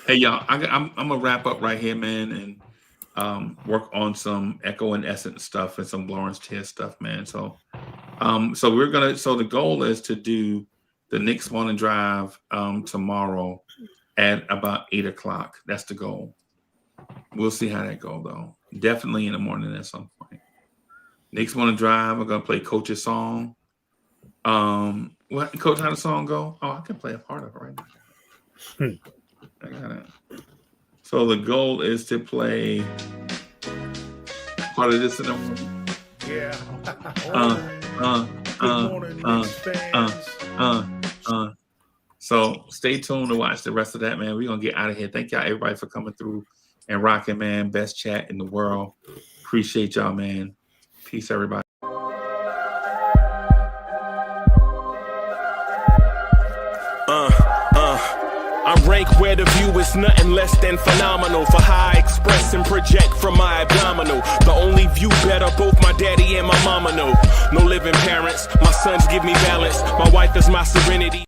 Hey y'all, I'm gonna wrap up right here, man, and work on some Echo and Essence stuff and some Lawrence Tier stuff, man. So the goal is to do the Knicks Morning Drive tomorrow at about 8 o'clock. That's the goal. We'll see how that goes, though. Definitely in the morning at some point. Knicks Morning Drive. We're gonna play Coach's song. What, Coach? How the song go? Oh, I can play a part of it right now. I got it. So the goal is to play part of this in the morning. Yeah. So stay tuned to watch the rest of that, man. We're gonna get out of here. Thank y'all, everybody, for coming through and rocking, man. Best chat in the world. Appreciate y'all, man. Peace, everybody. I rank where the view is nothing less than phenomenal. For how I express and project from my abdominal. The only view better, both my daddy and my mama know. No living parents, my sons give me balance. My wife is my serenity.